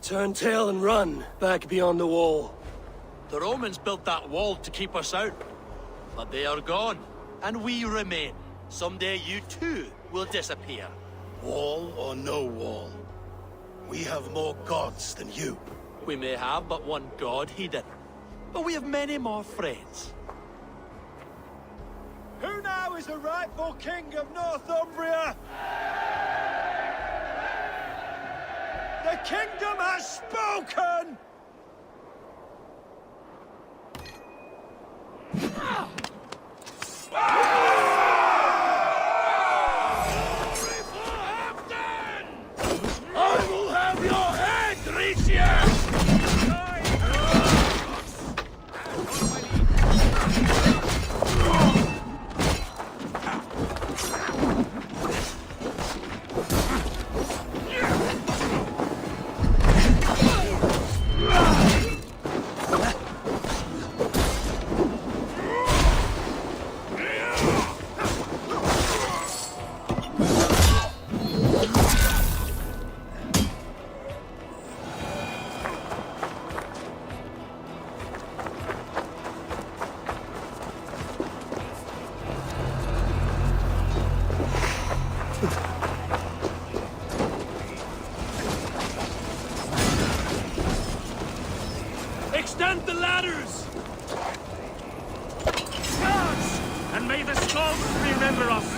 Speaker 3: Turn tail and run, back beyond the wall.
Speaker 18: The Romans built that wall to keep us out. But they are gone, and we remain. Someday you too will disappear.
Speaker 2: Wall or no wall, we have more gods than you.
Speaker 18: We may have but one god, Hedon. But we have many more friends.
Speaker 13: Who now is the rightful king of Northumbria? The kingdom has spoken!
Speaker 2: I will have your head, Ricia!
Speaker 3: Extend the ladders! Charge! And may the skulls remember us!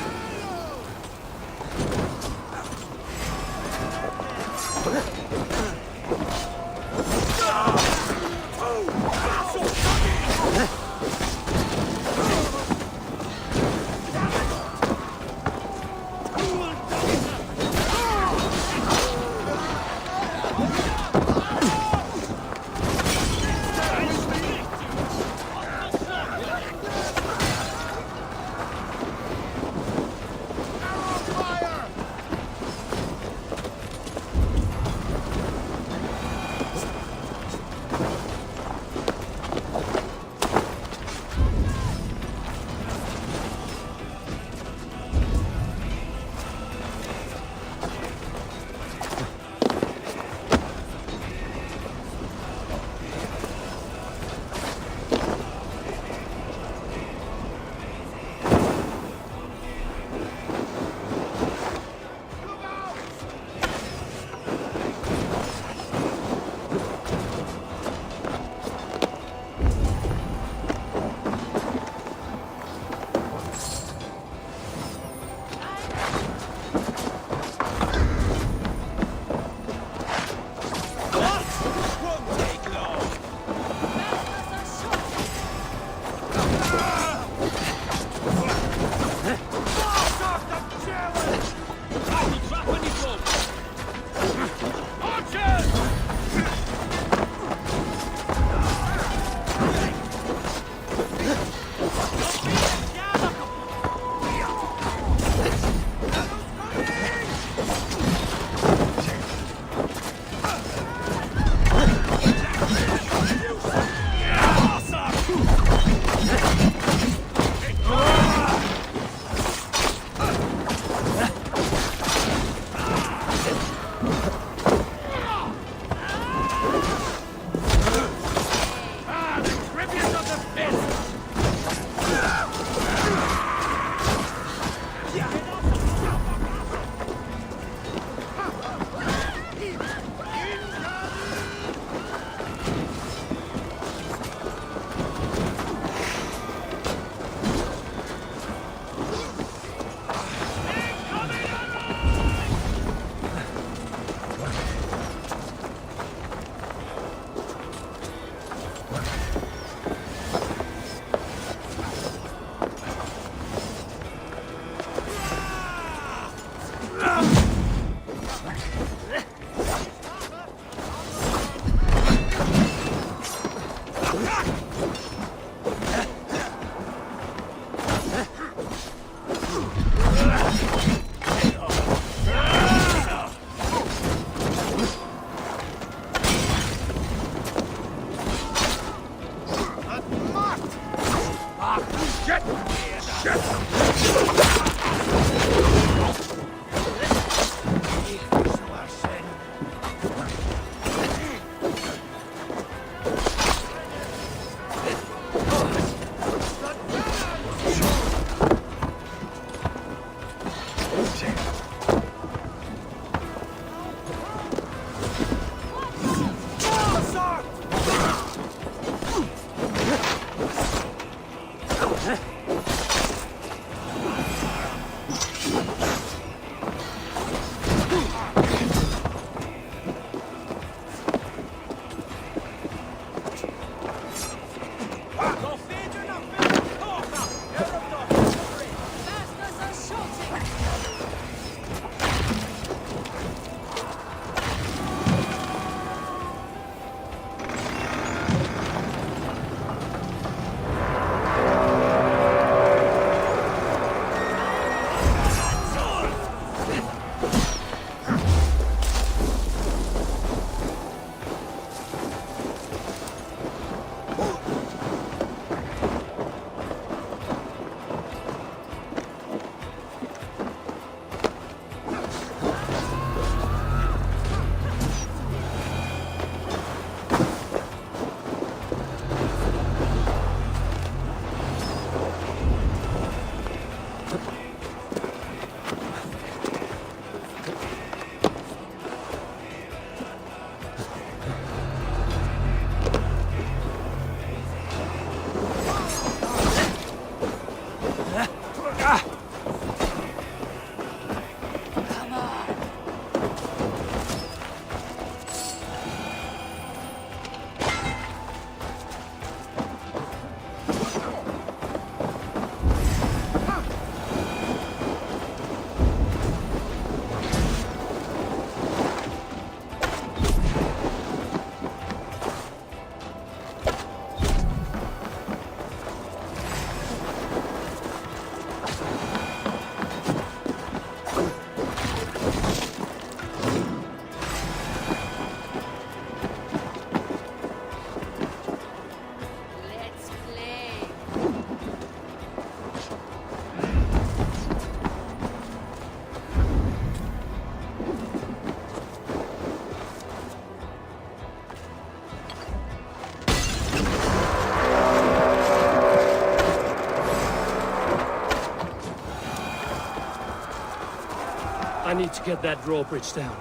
Speaker 3: need to get that drawbridge down.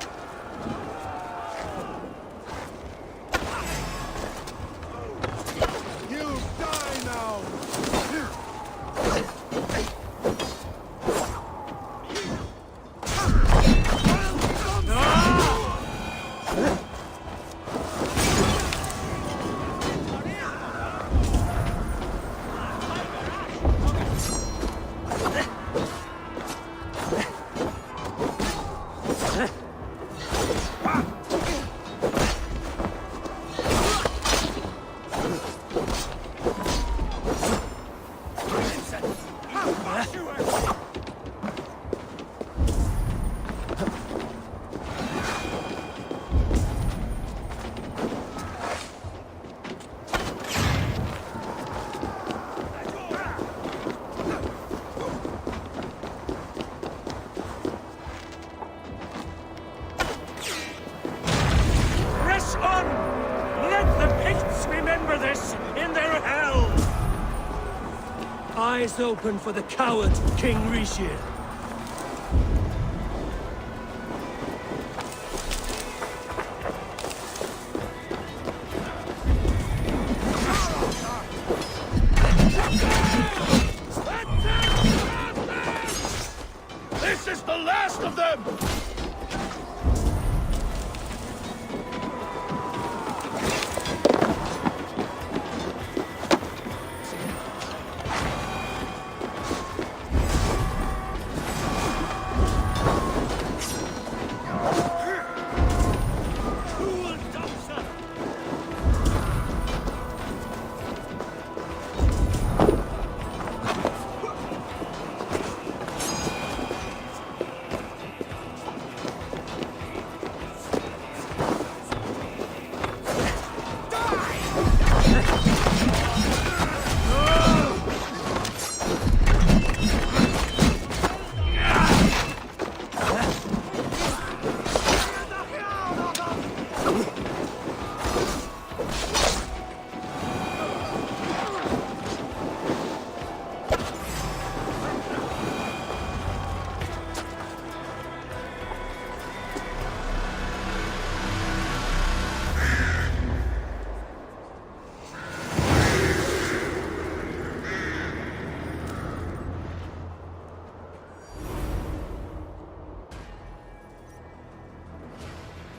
Speaker 6: You die now!
Speaker 3: Eyes open for the coward, King Rishir.
Speaker 2: This is the last of them!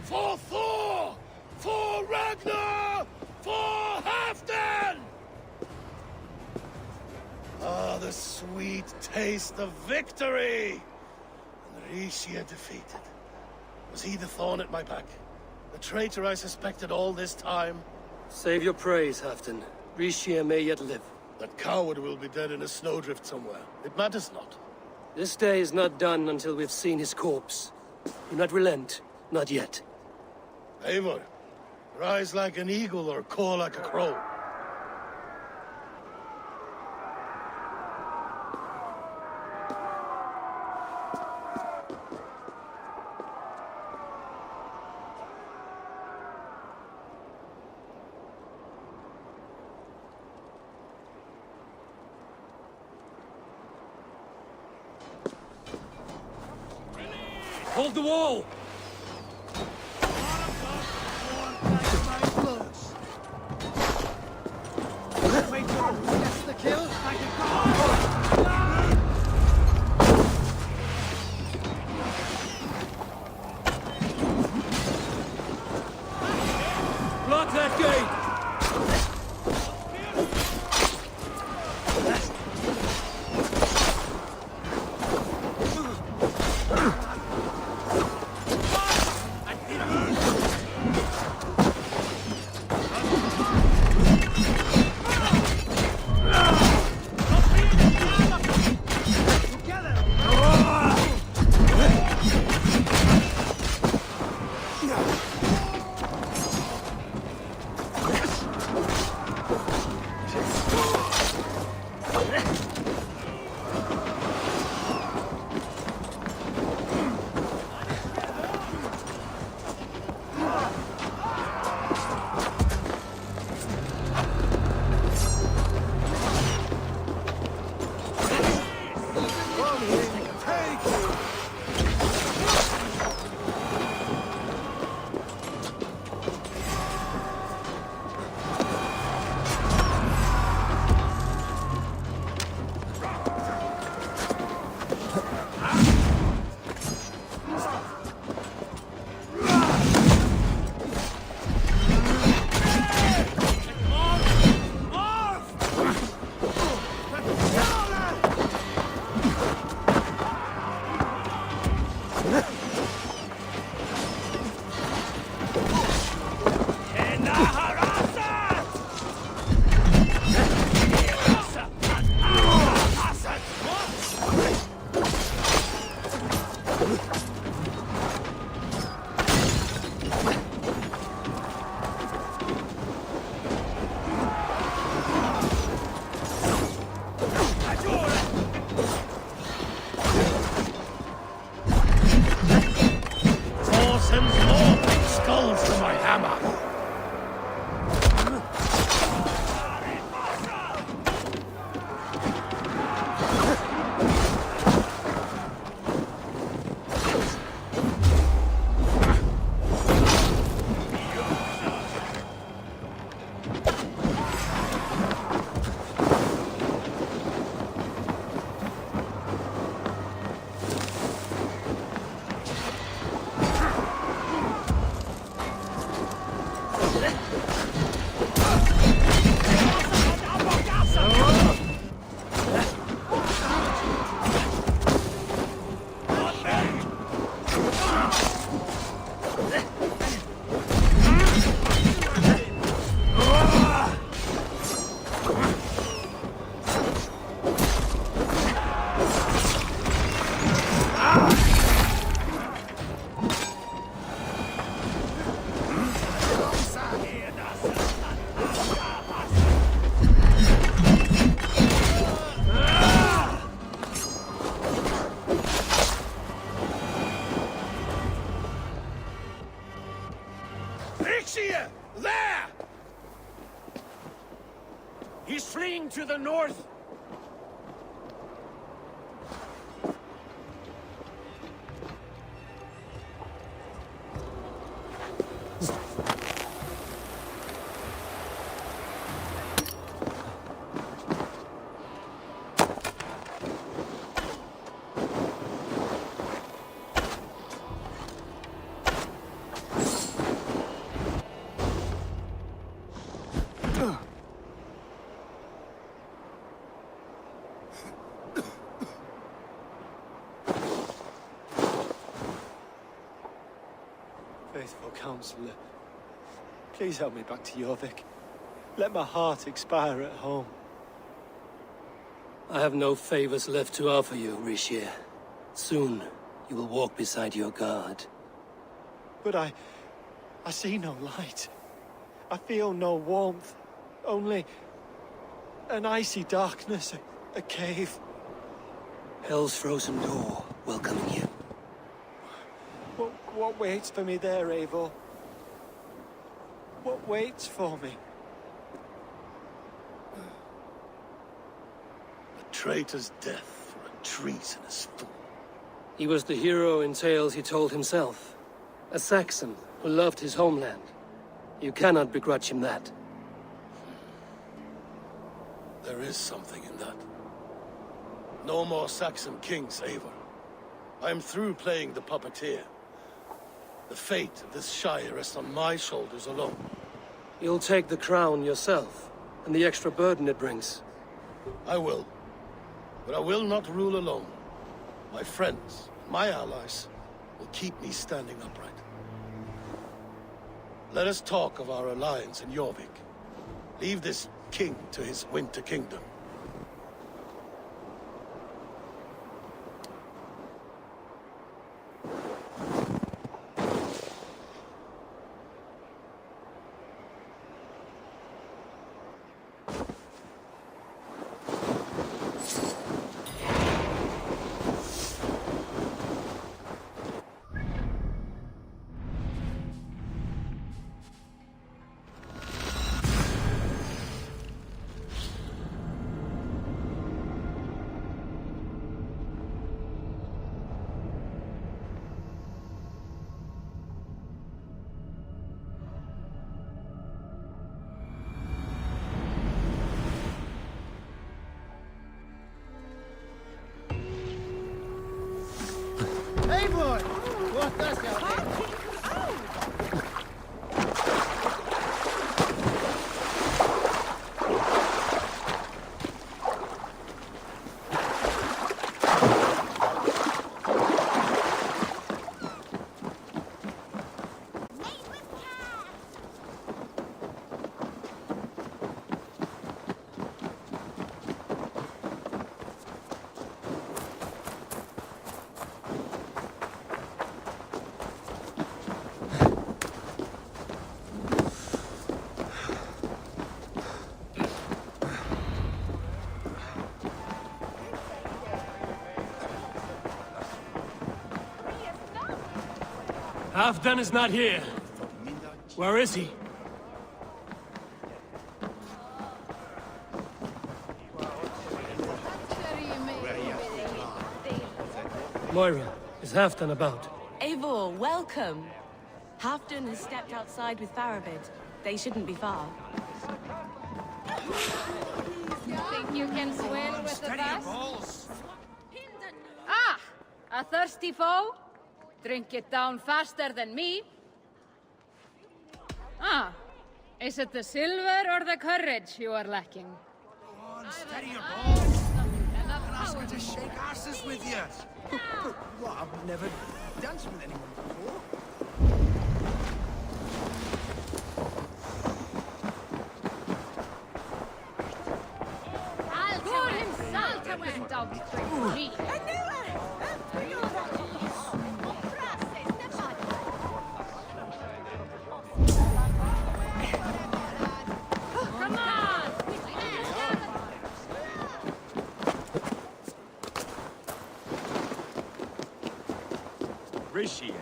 Speaker 2: For Thor! For Ragnar! For Halfdan! Ah, the sweet taste of victory! And Rishia defeated. Was he the thorn at my back? The traitor I suspected all this time?
Speaker 3: Save your praise, Halfdan. Rishia may yet live.
Speaker 2: That coward will be dead in a snowdrift somewhere. It matters not.
Speaker 3: This day is not done until we've seen his corpse. Do not relent. Not yet.
Speaker 2: Eivor, rise like an eagle or caw like a crow.
Speaker 3: Hold the wall! Block that gate!
Speaker 9: There! He's fleeing to the north.
Speaker 13: Faithful counselor, please help me back to Jorvik. Let my heart expire at home.
Speaker 3: I have no favors left to offer you, Rishir. Soon, you will walk beside your guard.
Speaker 13: But I see no light. I feel no warmth. Only an icy darkness, a cave.
Speaker 3: Hell's frozen door welcoming you.
Speaker 13: What waits for me there, Eivor? What waits for me?
Speaker 2: A traitor's death for a treasonous fool.
Speaker 3: He was the hero in tales he told himself. A Saxon who loved his homeland. You cannot begrudge him that.
Speaker 2: There is something in that. No more Saxon kings, Eivor. I am through playing the puppeteer. The fate of this Shire rests on my shoulders alone.
Speaker 3: You'll take the crown yourself, and the extra burden it brings.
Speaker 2: I will. But I will not rule alone. My friends, my allies, will keep me standing upright. Let us talk of our alliance in Jorvik. Leave this king to his winter kingdom.
Speaker 19: Eivor! What does that
Speaker 3: Halfdan is not here. Where is he? Moira, is Halfdan about?
Speaker 10: Eivor, welcome. Halfdan has stepped outside with Faravid. They shouldn't be far.
Speaker 7: Think you can swim with the best? Ah! A thirsty foe? Drink it down faster than me. Ah, Is it the silver or the courage you are lacking?
Speaker 17: Go on, steady your balls. And ask her to shake asses with you. What, I've never danced with anyone before.
Speaker 7: Altor himself went out to drink. Come on!
Speaker 20: Appreciate.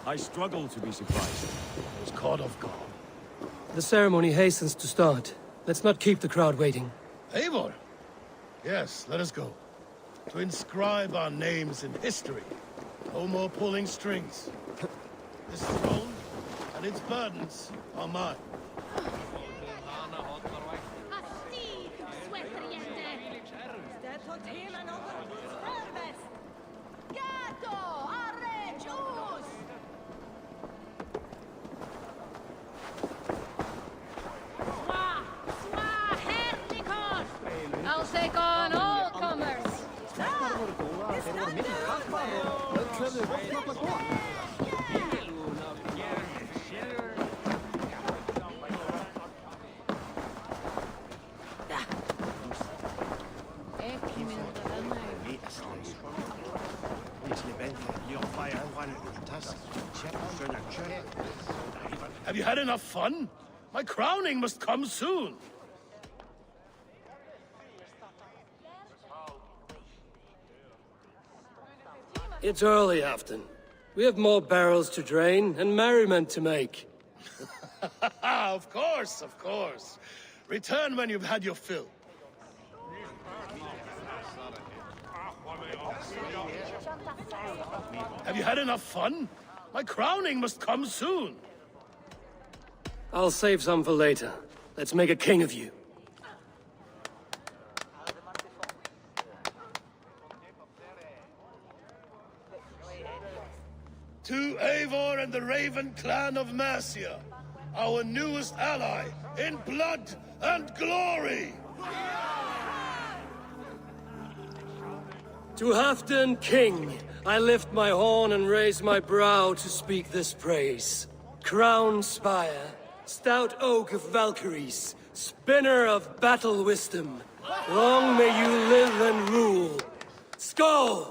Speaker 20: I struggle to be surprised.
Speaker 2: I was caught off guard.
Speaker 3: The ceremony hastens to start. Let's not keep the crowd waiting.
Speaker 2: Eivor! Yes, let us go. To inscribe our names in history. No more pulling strings. This throne and its burdens are mine.
Speaker 7: I'll take on all comers.
Speaker 2: Have you had enough fun? My crowning must come soon.
Speaker 3: It's early, Afton. We have more barrels to drain and merriment to make.
Speaker 2: Of course, of course. Return when you've had your fill. Have you had enough fun? My crowning must come soon.
Speaker 3: I'll save some for later. Let's make a king of you.
Speaker 2: To Eivor and the Raven clan of Mercia, our newest ally in blood and glory!
Speaker 3: To Halfdan King, I lift my horn and raise my brow to speak this praise. Crown spire, stout oak of Valkyries, spinner of battle wisdom, long may you live and rule. Skull!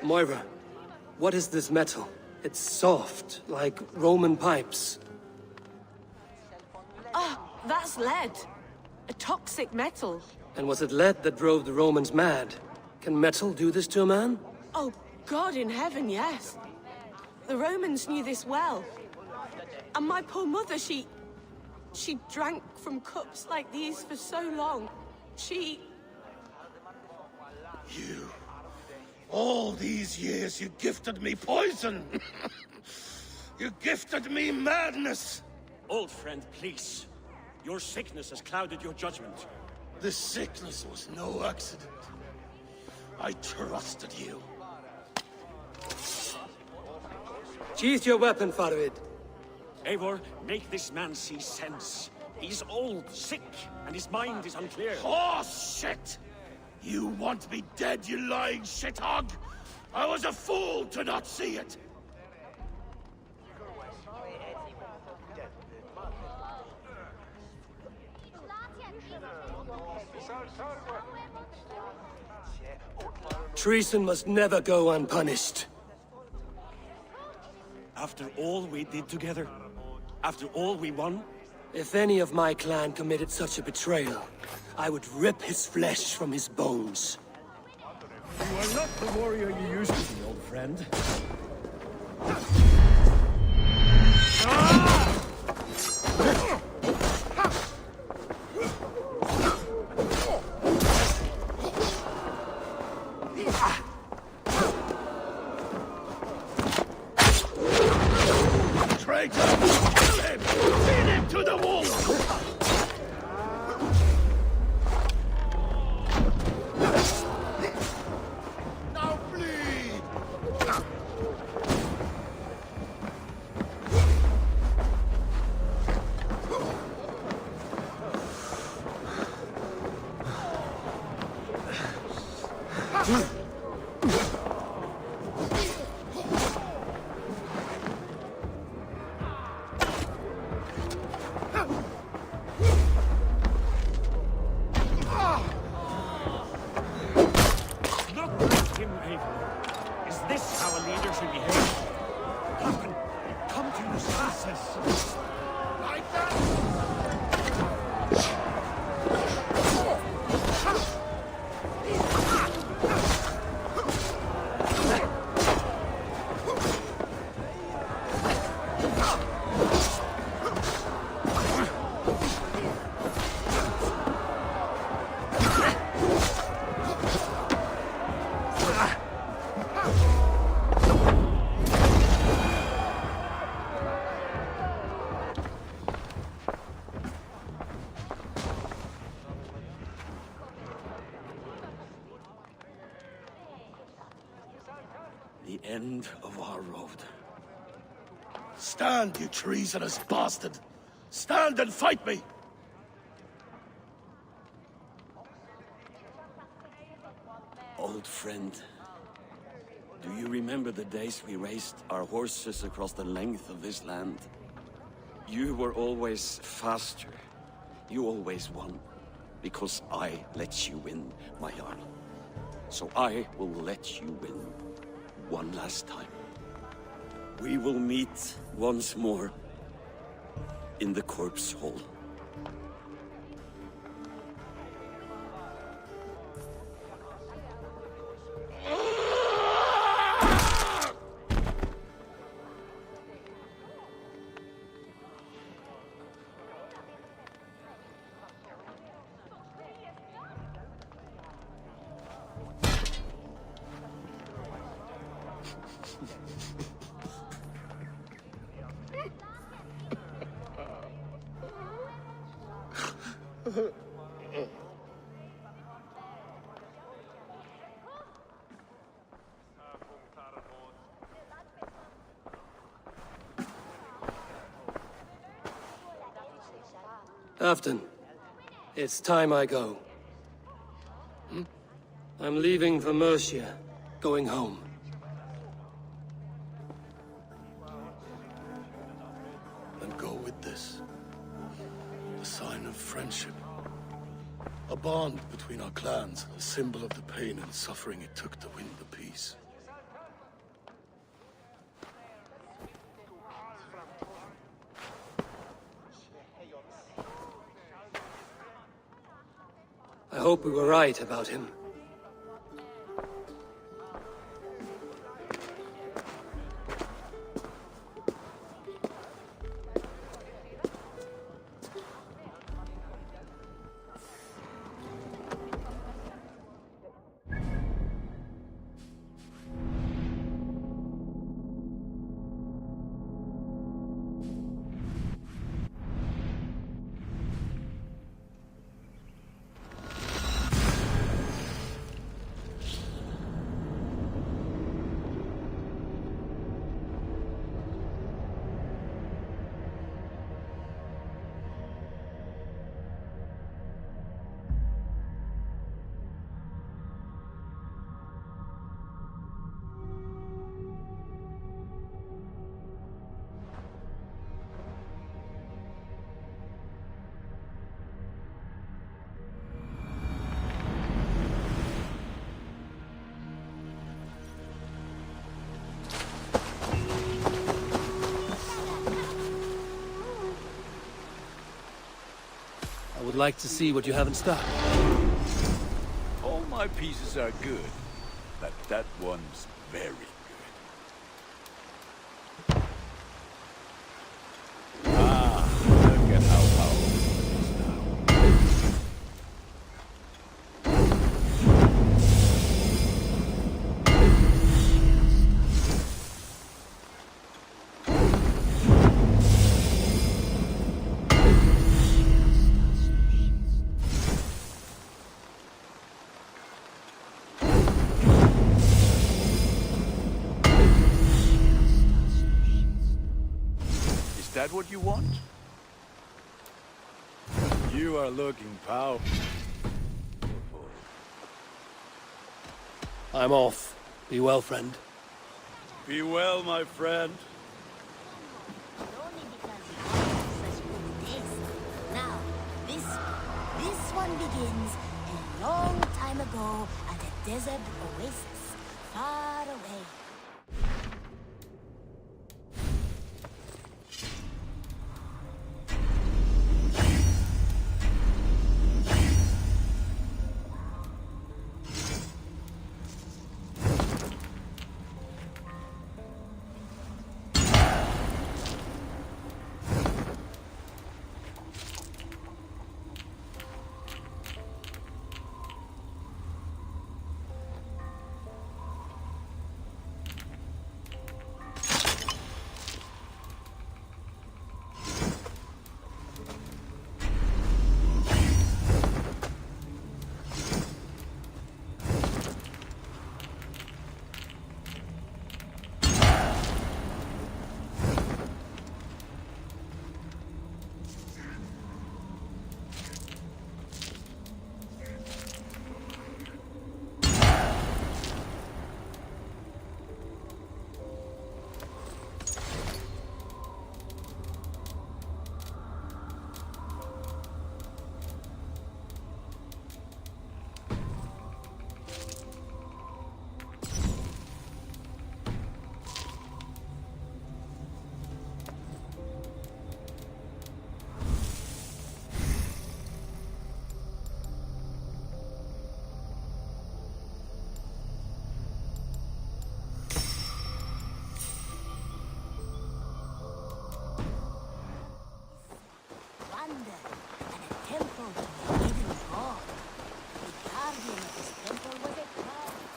Speaker 3: Moira, what is this metal? It's soft, like Roman pipes.
Speaker 10: Ah, that's lead. A toxic metal.
Speaker 3: And was it lead that drove the Romans mad? Can metal do this to a man?
Speaker 10: Oh, God in heaven, yes. The Romans knew this well. And my poor mother, she drank from cups like these for so long.
Speaker 2: You... All these years you gifted me poison! You gifted me madness!
Speaker 4: Old friend, please. Your sickness has clouded your judgment.
Speaker 2: This sickness was no accident. I trusted you.
Speaker 3: Sheath your weapon, Farid.
Speaker 4: Eivor, make this man see sense. He's old, sick, and his mind is unclear.
Speaker 2: Oh, shit! You want me dead, you lying shithog? I was a fool to not see it!
Speaker 3: Treason must never go unpunished.
Speaker 4: After all we did together? After all we won?
Speaker 3: If any of my clan committed such a betrayal, I would rip his flesh from his bones.
Speaker 20: You are not the warrior you used to be, old friend.
Speaker 2: Traitor! Kill him! Feed him to the wolves!
Speaker 6: Is this how a leader should behave? Captain, come to your senses. Like that!
Speaker 4: The end of our road.
Speaker 2: Stand, you treasonous bastard! Stand and fight me!
Speaker 4: Old friend, do you remember the days we raced our horses across the length of this land? You were always faster. You always won. Because I let you win, my Jarl. So I will let you win. One last time. We will meet once more in the corpse hall.
Speaker 3: Afton, it's time I go. I'm leaving for Mercia, going home.
Speaker 2: And go with this. A sign of friendship. A bond between our clans, a symbol of the pain and suffering it took to win the peace.
Speaker 3: I hope we were right about him. I would like to see what you have in stock.
Speaker 20: All my pieces are good, but that one's very good. Ah, look at how powerful it is now. Is that what you want? You are looking powerful.
Speaker 3: I'm off. Be well, friend.
Speaker 20: Be well, my friend.
Speaker 12: Now, this one begins a long time ago at a desert oasis far away.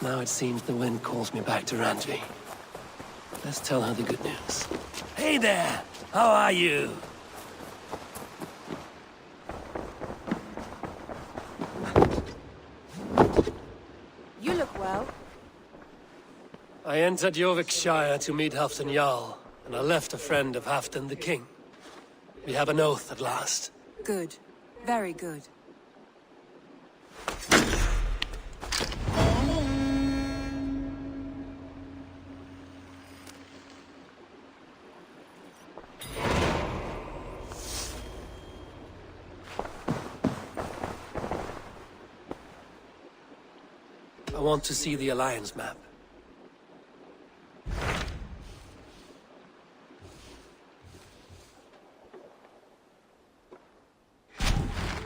Speaker 3: Now it seems the wind calls me back to Randvi. Let's tell her the good news. Hey there! How are you?
Speaker 10: You look well.
Speaker 3: I entered Jorvikshire to meet Halfdan Jarl, and I left a friend of Halfdan the King. We have an oath at last.
Speaker 10: Good. Very good.
Speaker 3: I want to see the Alliance map.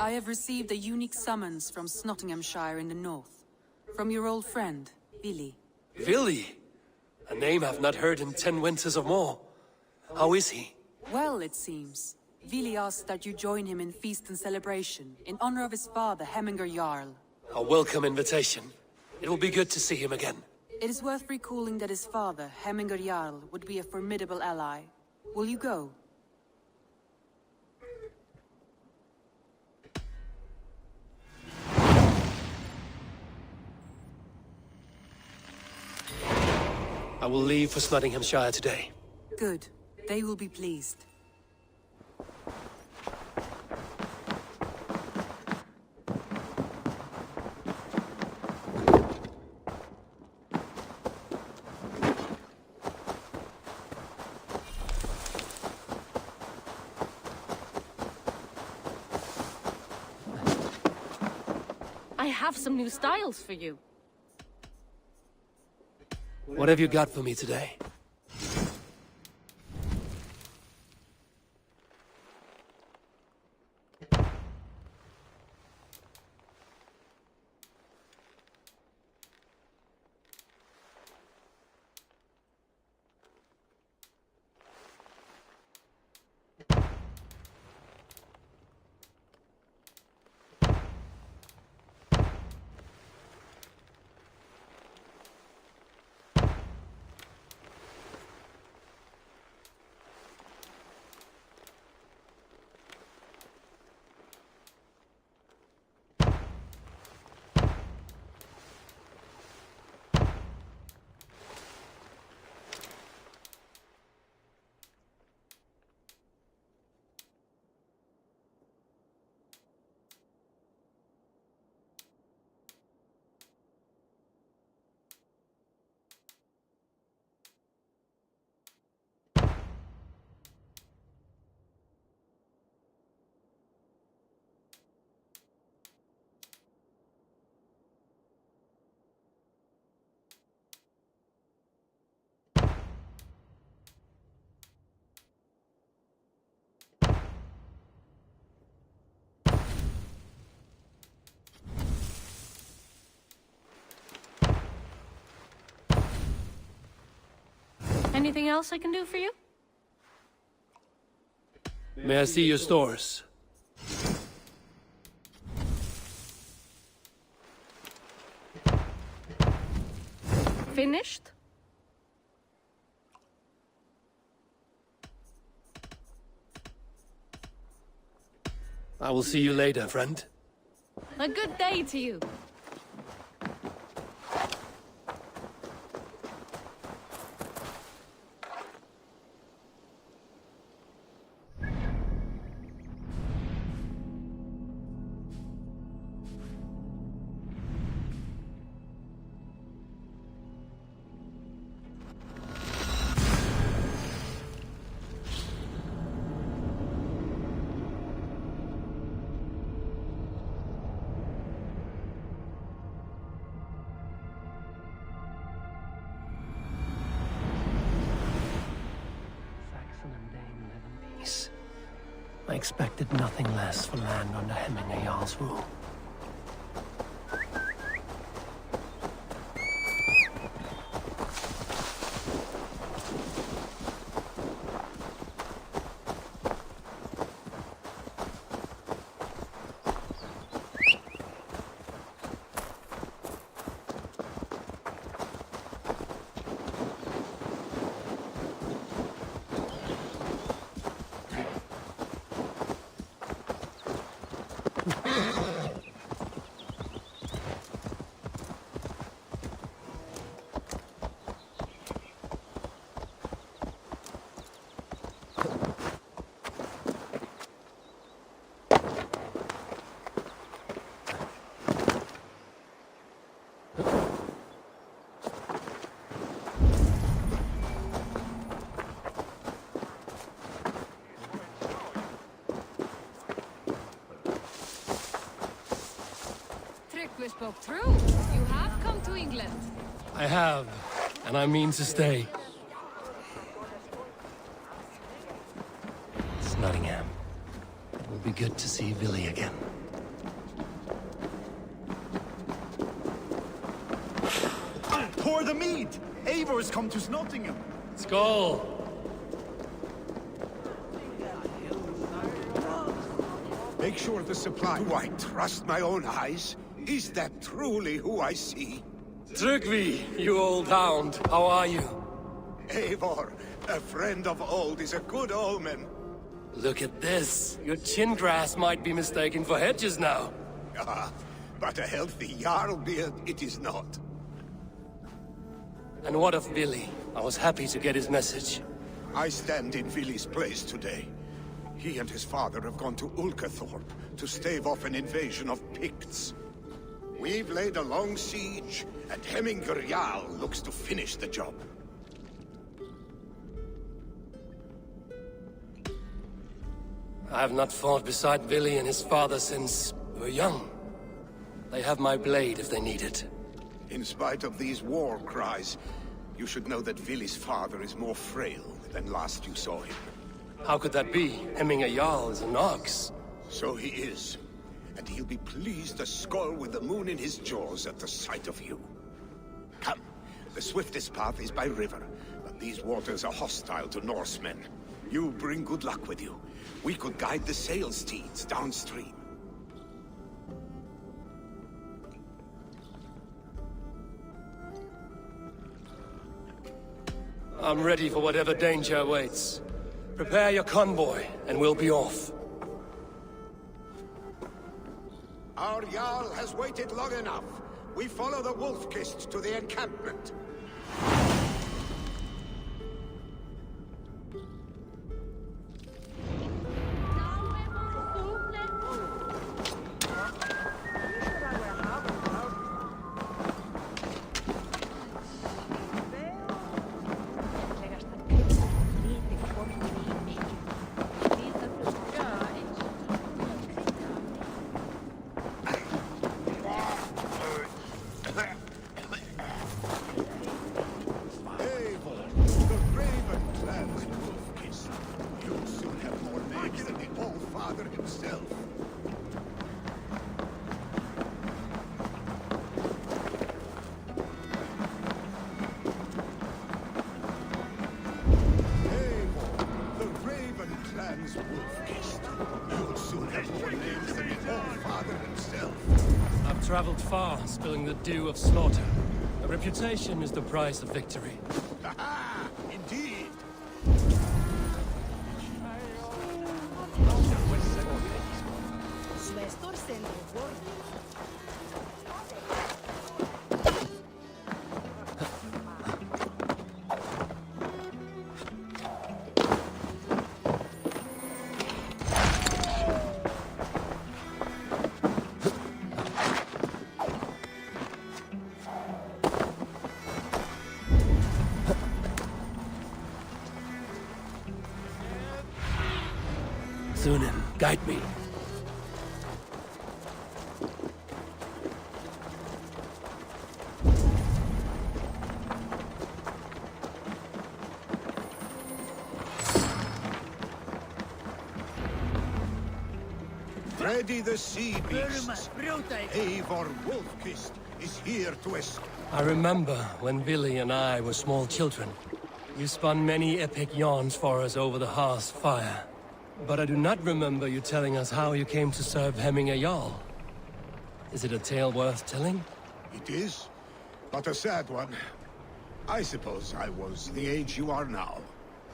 Speaker 21: I have received a unique summons from Nottinghamshire in the north. From your old friend, Vili.
Speaker 3: Vili? A name I've not heard in 10 winters or more. How is he?
Speaker 21: Well, it seems. Vili asked that you join him in feast and celebration, in honor of his father, Hemminger Jarl.
Speaker 3: A welcome invitation. It will be good to see him again.
Speaker 21: It is worth recalling that his father, Hemminger Jarl, would be a formidable ally. Will you go?
Speaker 3: I will leave for Nottinghamshire today.
Speaker 21: Good. They will be pleased.
Speaker 7: I have some new styles for you.
Speaker 3: What have you got for me today?
Speaker 7: Anything else I can do for you?
Speaker 3: May I see your stores?
Speaker 7: Finished?
Speaker 3: I will see you later, friend.
Speaker 7: A good day to you.
Speaker 3: I expected nothing less from land under Heming Jarl's rule.
Speaker 7: We spoke true. You have come to England.
Speaker 3: I have, and I mean to stay. It's Nottingham. It will be good to see Villy again.
Speaker 5: Pour the mead! Eivor has come to Nottingham.
Speaker 3: Skål!
Speaker 22: Make sure the supply... Do I trust my own eyes? Is that truly who I see?
Speaker 3: Tryggvi, you old hound, how are you?
Speaker 22: Eivor, a friend of old is a good omen.
Speaker 3: Look at this. Your chin grass might be mistaken for hedges now.
Speaker 22: Ah, but a healthy Jarl beard it is not.
Speaker 3: And what of Villy? I was happy to get his message.
Speaker 22: I stand in Villy's place today. He and his father have gone to Ulkathorpe to stave off an invasion of Picts. We've laid a long siege, and Hemingr Jarl looks to finish the job.
Speaker 3: I have not fought beside Villy and his father since we were young. They have my blade if they need it.
Speaker 22: In spite of these war cries, you should know that Villy's father is more frail than last you saw him.
Speaker 3: How could that be? Hemingr Jarl is an ox.
Speaker 22: So he is. And he'll be pleased to skull with the moon in his jaws at the sight of you. Come, the swiftest path is by river, but these waters are hostile to Norsemen. You bring good luck with you. We could guide the sail steeds downstream.
Speaker 3: I'm ready for whatever danger awaits. Prepare your convoy, and we'll be off.
Speaker 22: Our Jarl has waited long enough. We follow the Wolf-Kist to the encampment.
Speaker 3: traveled far, spilling the dew of slaughter. A reputation is the price of victory.
Speaker 22: Ha-ha! Indeed!
Speaker 3: Sunan, guide me.
Speaker 22: Ready the sea beasts. Eivor Wolf-Kissed is here to escort.
Speaker 3: I remember when Billy and I were small children. You spun many epic yarns for us over the hearth's fire. But I do not remember you telling us how you came to serve Hemming a Jarl. Is it a tale worth telling?
Speaker 22: It is, but a sad one. I suppose I was the age you are now.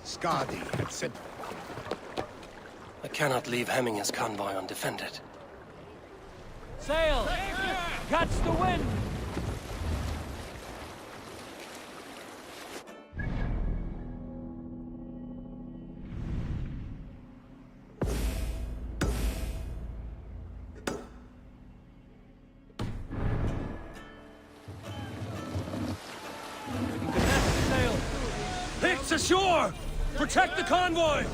Speaker 22: Skadi had said...
Speaker 3: I cannot leave Hemminger's convoy undefended.
Speaker 1: Sail! Catch the wind!
Speaker 3: Picks ashore! Protect the convoy!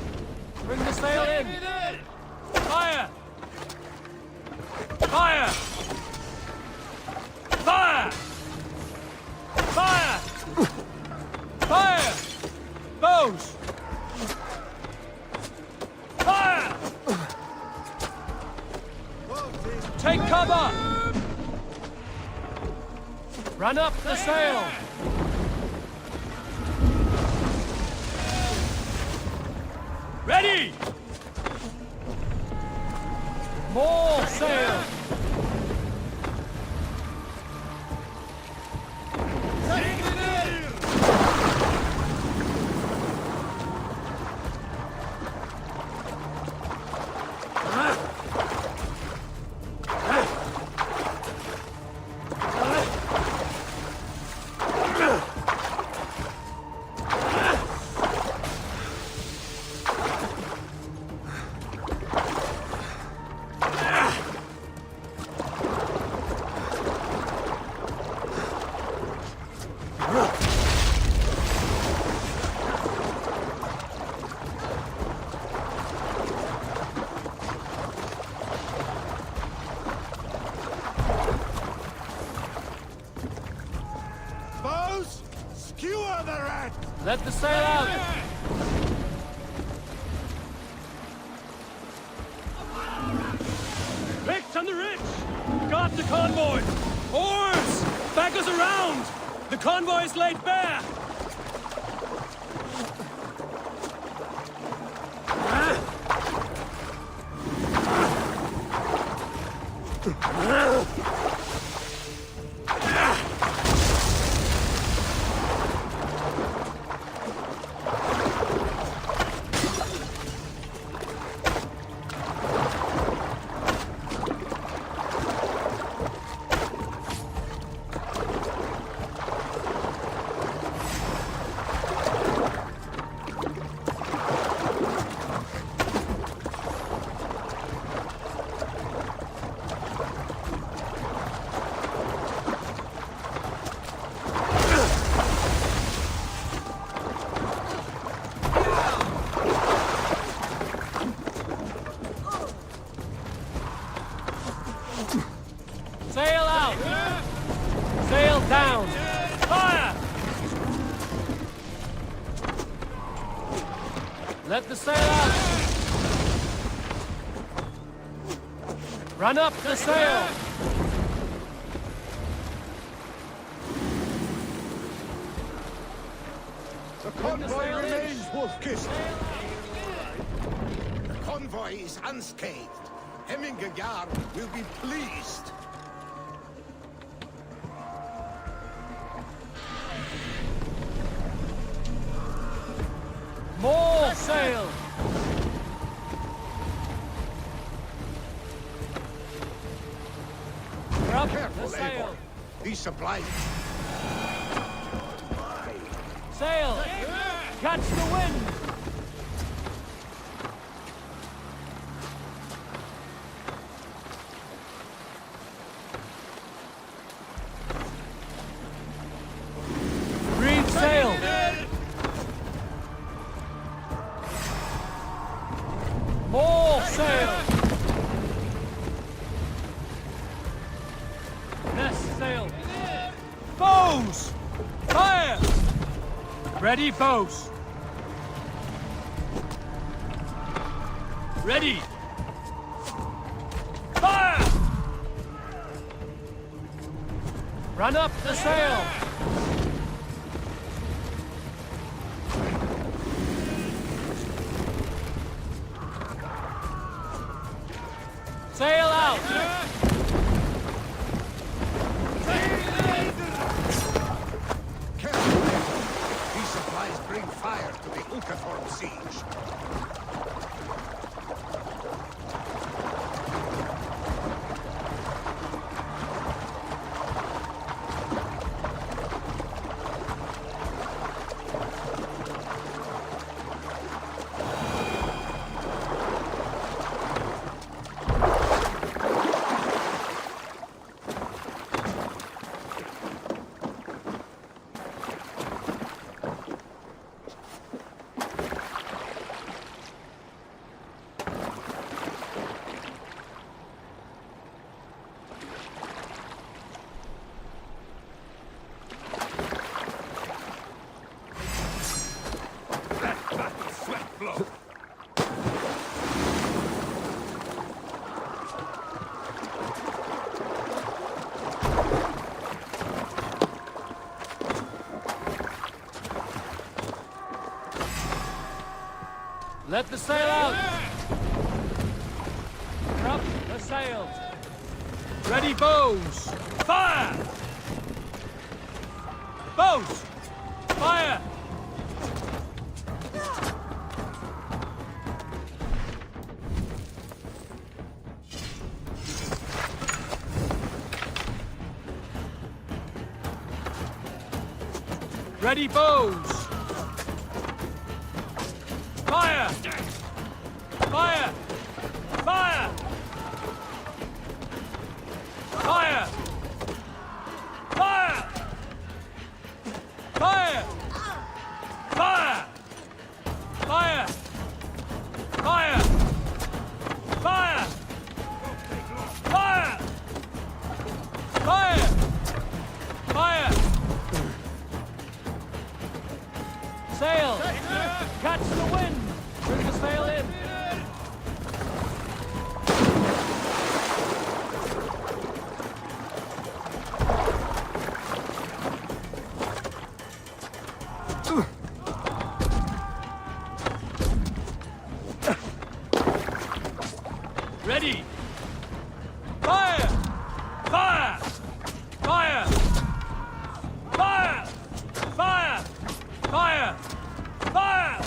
Speaker 1: Bring the sail in! Fire! Fire! Fire! Fire! Fire! Bows! Fire! Take cover! Run up the sail!
Speaker 3: Ready!
Speaker 1: More sail! Let the sail out!
Speaker 3: Picked on the ridge! Got the convoy! Oars! Back us around! The convoy is laid bare!
Speaker 1: Sail out! Sail down! Fire! Let the sail out! Run up the sail!
Speaker 22: The convoy remains wolf-kissed. The convoy is unscathed. Hemminger Jarl will be pleased.
Speaker 2: plentiful. These supplies...
Speaker 1: Sail! Catch the wind! Reef sail! More sail! Nest sail! Bows! Fire! Ready, bows! Ready! Fire! Run up the sail! Sail out!
Speaker 2: These supplies bring fire to the Ukaform siege.
Speaker 1: Let the sail out! Drop the sails! Ready, bows! Fire! Bows! Fire! Ready, bows! Fire! Fire! Fire! Fire! Fire! Fire! Fire! Fire! Fire! Fire! Fire! Fire! Fire! Sail! Catch the wind! Bring the sail in! Ready! Fire! Fire! Fire! Fire! Fire! Fire! Fire!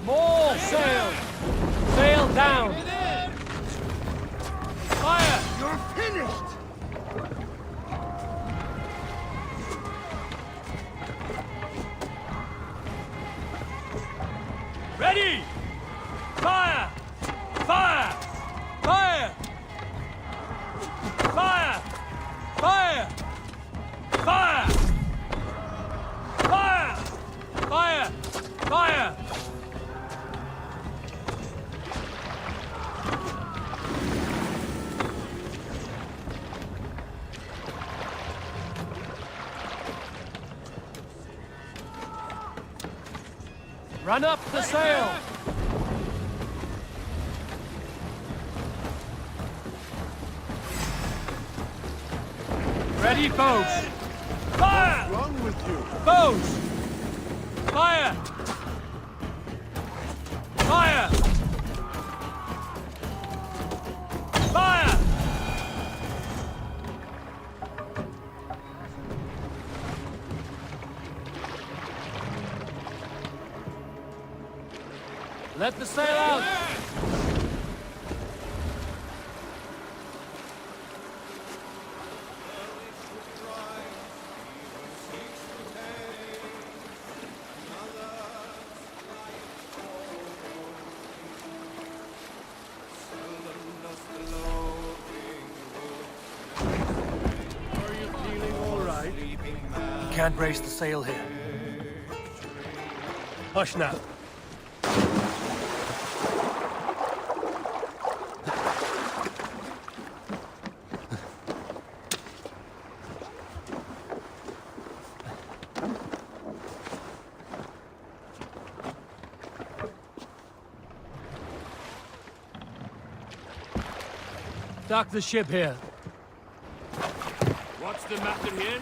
Speaker 1: More sail! Sail down! Fire!
Speaker 2: You're finished!
Speaker 1: Ready! Fire! Fire! Fire! Fire! Fire! Fire! Fire! Fire! Fire! Run up the sail! Ready, bows! Fire!
Speaker 2: What's wrong with you?
Speaker 1: Bows! Fire! Fire! Fire! Let the sail out!
Speaker 3: can't raise the sail here. Hush now.
Speaker 1: Dock the ship here.
Speaker 9: What's the matter here?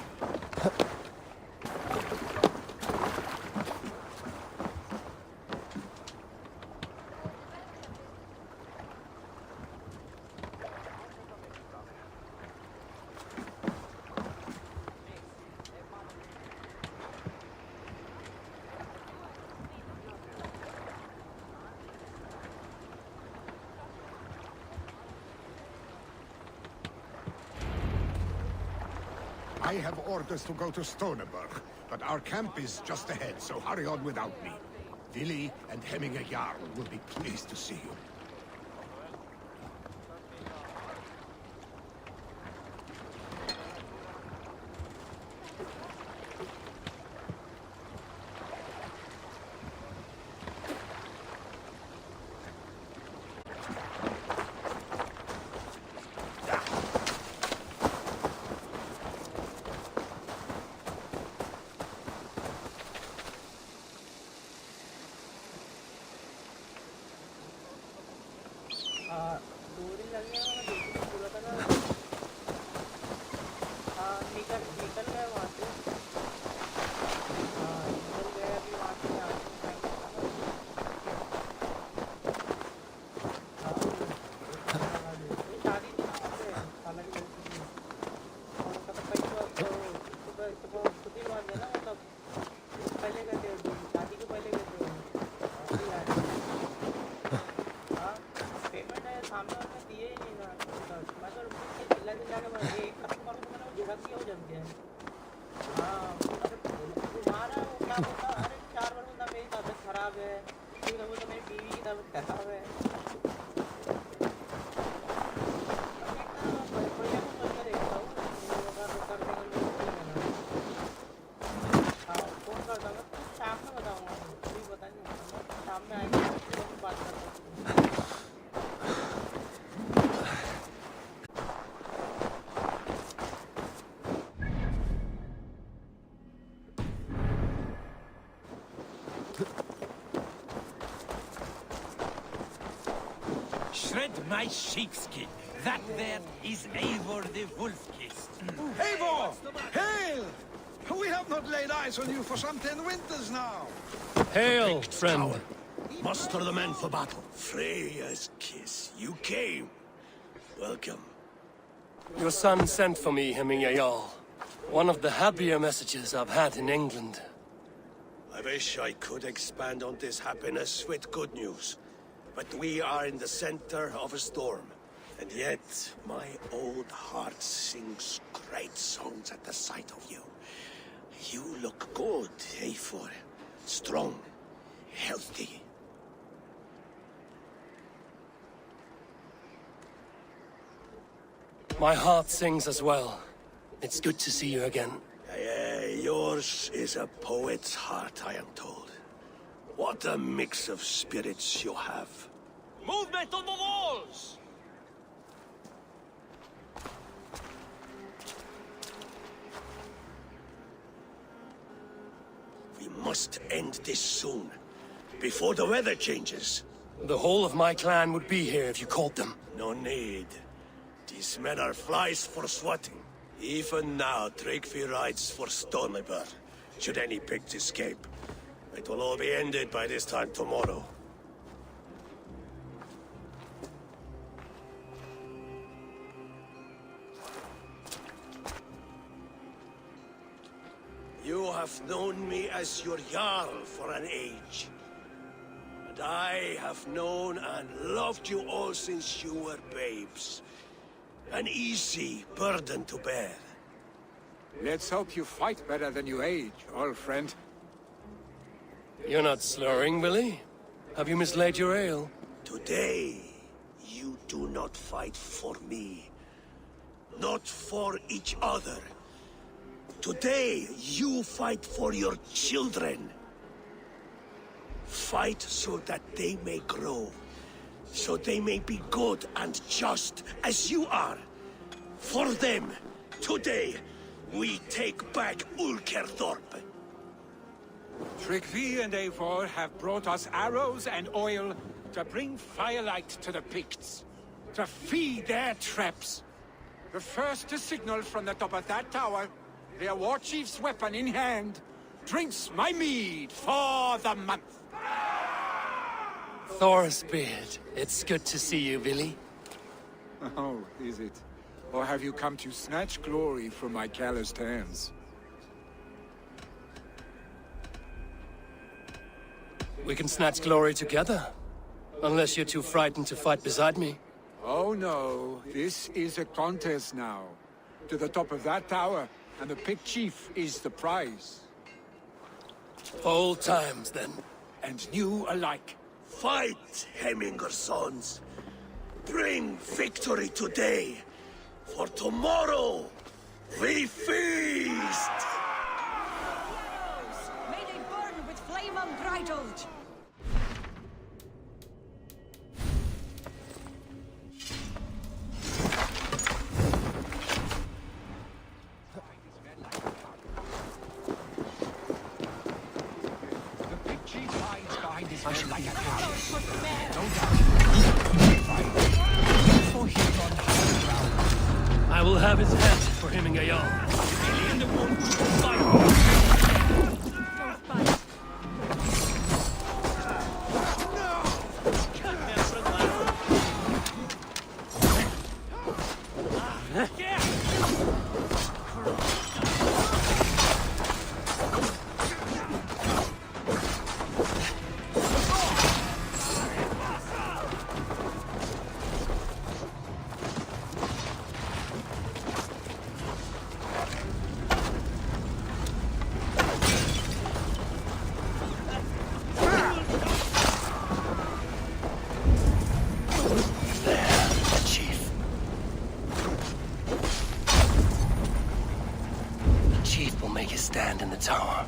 Speaker 22: I have orders to go to Stoneberg, but our camp is just ahead, so hurry on without me. Vili and Hemminge Jarl will be pleased to see you.
Speaker 17: Shred my sheepskin. That there is Eivor the Wolf-Kissed.
Speaker 16: Eivor! Hail! We have not laid eyes on you for some 10 winters now.
Speaker 3: Hail, friend.
Speaker 2: Muster the men for battle. Freya's kiss. You came. Welcome.
Speaker 3: Your son sent for me, Hemminge Jarl. One of the happier messages I've had in England.
Speaker 2: I wish I could expand on this happiness with good news. But we are in the center of a storm. And yet, my old heart sings great songs at the sight of you. You look good, Eivor. Strong, healthy.
Speaker 3: My heart sings as well. It's good to see you again.
Speaker 2: Yours is a poet's heart, I am told. What a mix of spirits you have.
Speaker 9: Movement on the walls!
Speaker 2: We must end this soon, before the weather changes.
Speaker 3: The whole of my clan would be here if you called them.
Speaker 2: No need. These men are flies for swatting. Even now, Tryggvi rides for Stoneberg, should any pigs escape. It will all be ended by this time tomorrow. You have known me as your Jarl for an age. And I have known and loved you all since you were babes. An easy burden to bear.
Speaker 8: Let's hope you fight better than you age, old friend.
Speaker 3: You're not slurring, Billy? Have you mislaid your ale?
Speaker 2: Today, you do not fight for me. Not for each other.
Speaker 11: Today, you fight for your children. Fight so that they may grow. So they may be good and just as you are. For them, today, we take back Ulkerthorpe.
Speaker 8: Tryggvi and Eivor have brought us arrows and oil to bring firelight to the Picts, to feed their traps. The first to signal from the top of that tower, their war chief's weapon in hand, drinks my mead for the month.
Speaker 3: Thorsbeard, it's good to see you, Billy.
Speaker 8: Oh, is it? Or have you come to snatch glory from my calloused hands?
Speaker 3: We can snatch glory together. Unless you're too frightened to fight beside me.
Speaker 8: Oh no, this is a contest now. To the top of that tower, and the Pict Chief is the prize.
Speaker 3: Old times, then.
Speaker 8: And new alike.
Speaker 11: Fight, Hemminger sons. Bring victory today. For tomorrow, we feast!
Speaker 12: May they burn with flame unbridled!
Speaker 3: I will have his head for hemming a yarn. Stand in the tower.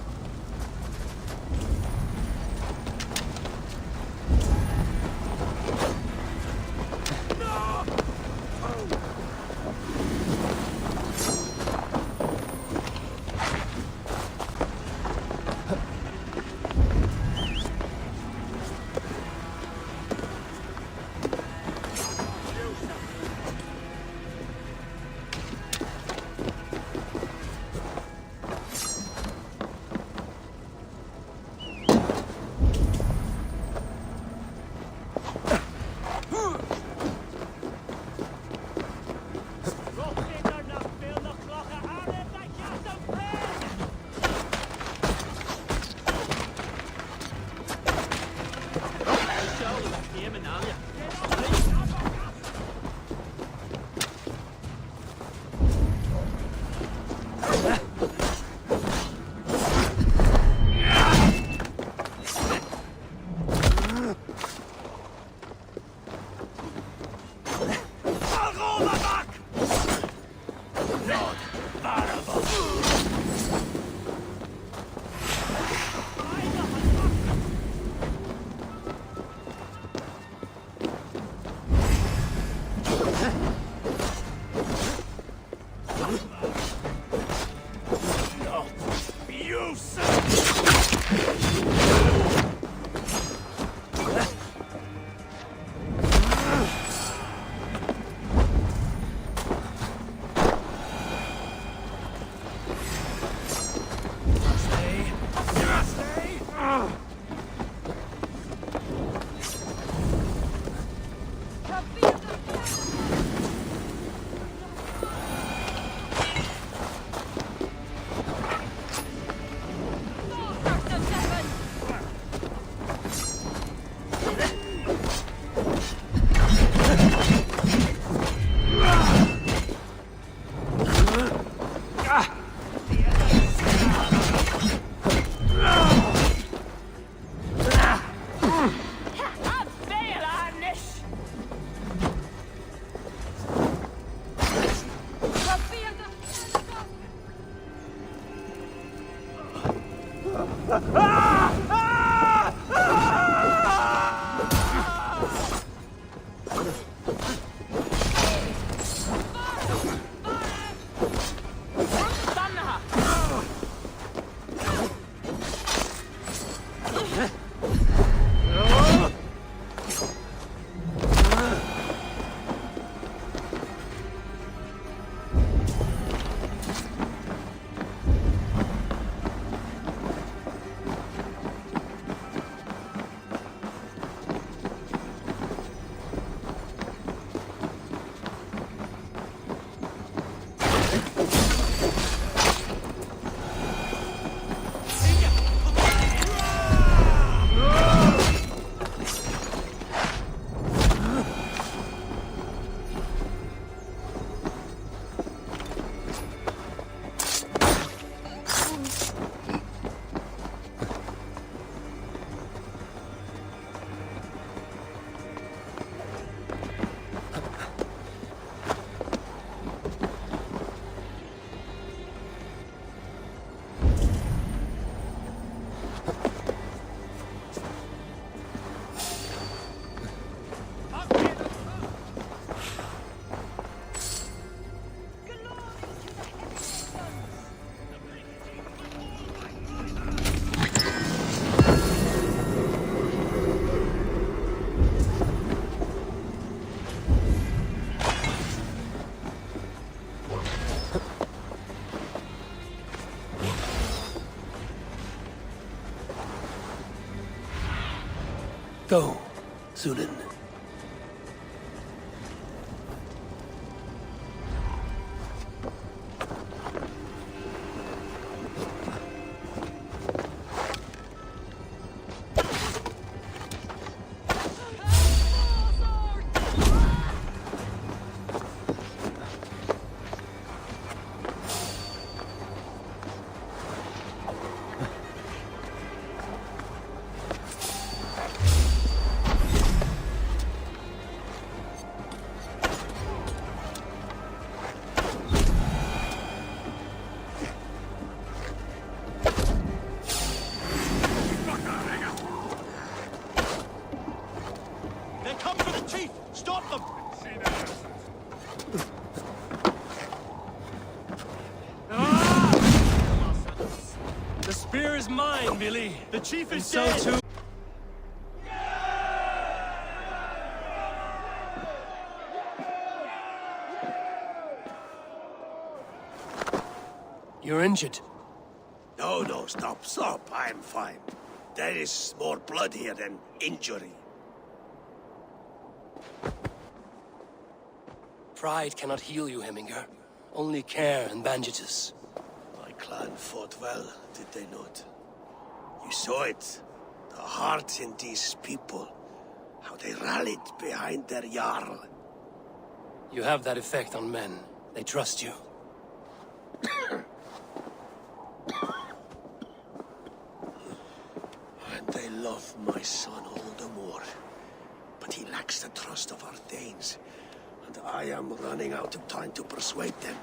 Speaker 3: Go, Sunan. Mine, Billy.
Speaker 13: The chief is
Speaker 3: and
Speaker 13: dead.
Speaker 3: So too. You're injured.
Speaker 11: No, stop. I'm fine. There is more blood here than injury.
Speaker 3: Pride cannot heal you, Heminger. Only care and bandages.
Speaker 11: My clan fought well, did they not? You saw it. The heart in these people. How they rallied behind their Jarl.
Speaker 3: You have that effect on men. They trust you.
Speaker 11: And they love my son all the more. But he lacks the trust of our Thanes. And I am running out of time to persuade them.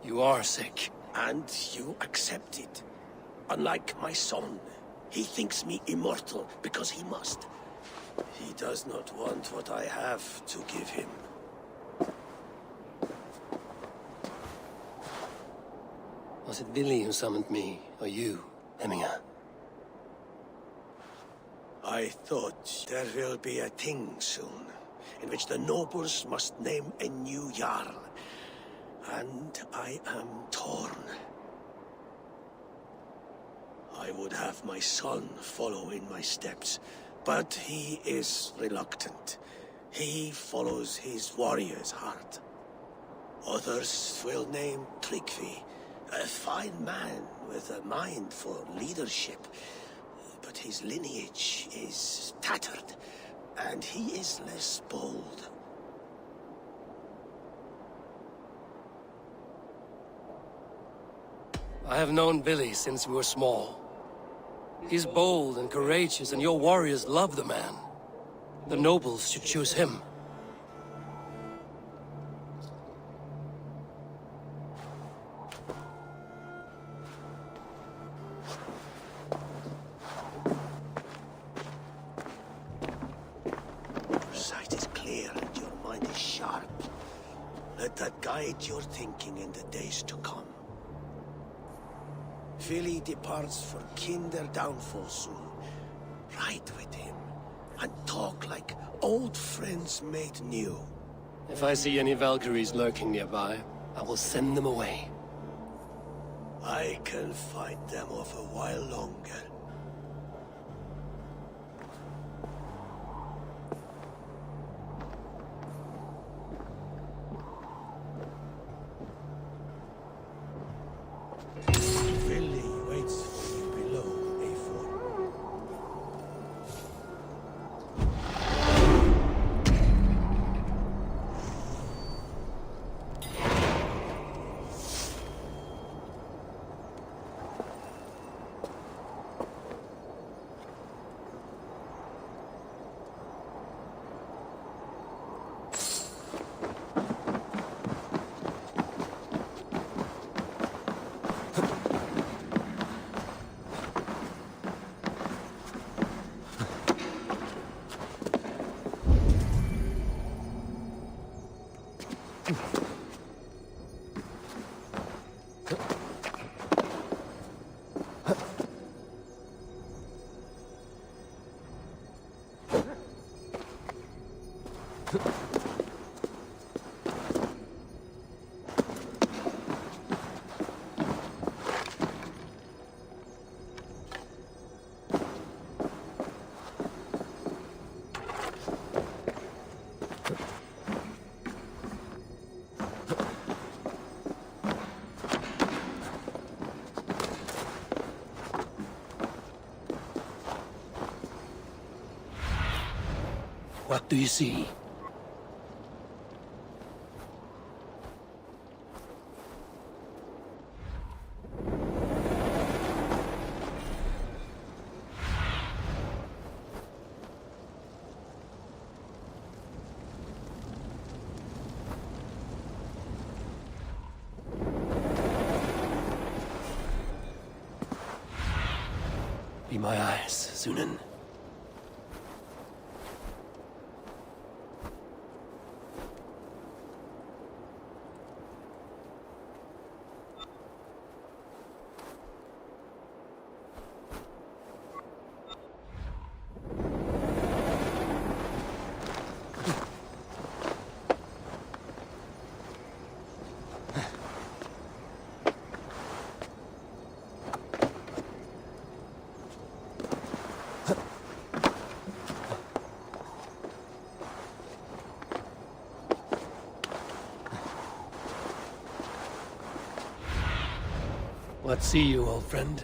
Speaker 3: You are sick.
Speaker 11: And you accept it. Unlike my son. He thinks me immortal because he must. He does not want what I have to give him.
Speaker 3: Was it Billy who summoned me, or you, Heminger?
Speaker 11: I thought there will be a thing soon, in which the nobles must name a new Jarl. And I am torn. I would have my son follow in my steps, but he is reluctant. He follows his warrior's heart. Others will name Tryggvi, a fine man with a mind for leadership. But his lineage is tattered, and he is less bold.
Speaker 3: I have known Billy since we were small. He's bold and courageous, and your warriors love the man. The nobles should choose him.
Speaker 11: Your sight is clear and your mind is sharp. Let that guide your thinking in the days to come. Vili departs for Kinder downfall soon. Ride with him, and talk like old friends made new.
Speaker 3: If I see any Valkyries lurking nearby, I will send them away.
Speaker 11: I can fight them off a while longer.
Speaker 3: do you see? Be my eyes, Sunan. What see you, old friend?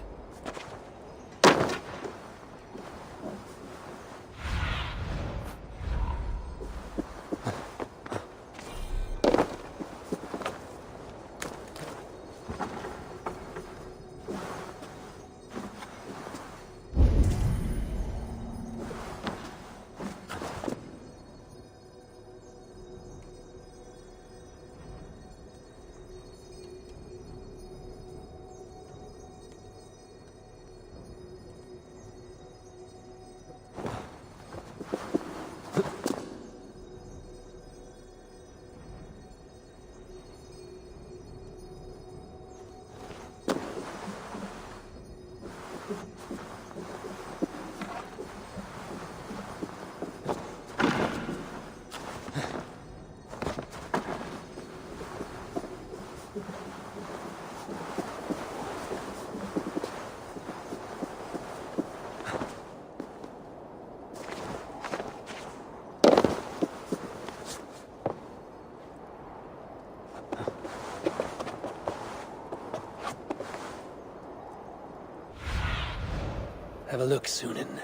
Speaker 3: Have a look, Sunan.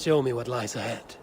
Speaker 3: Show me what lies ahead.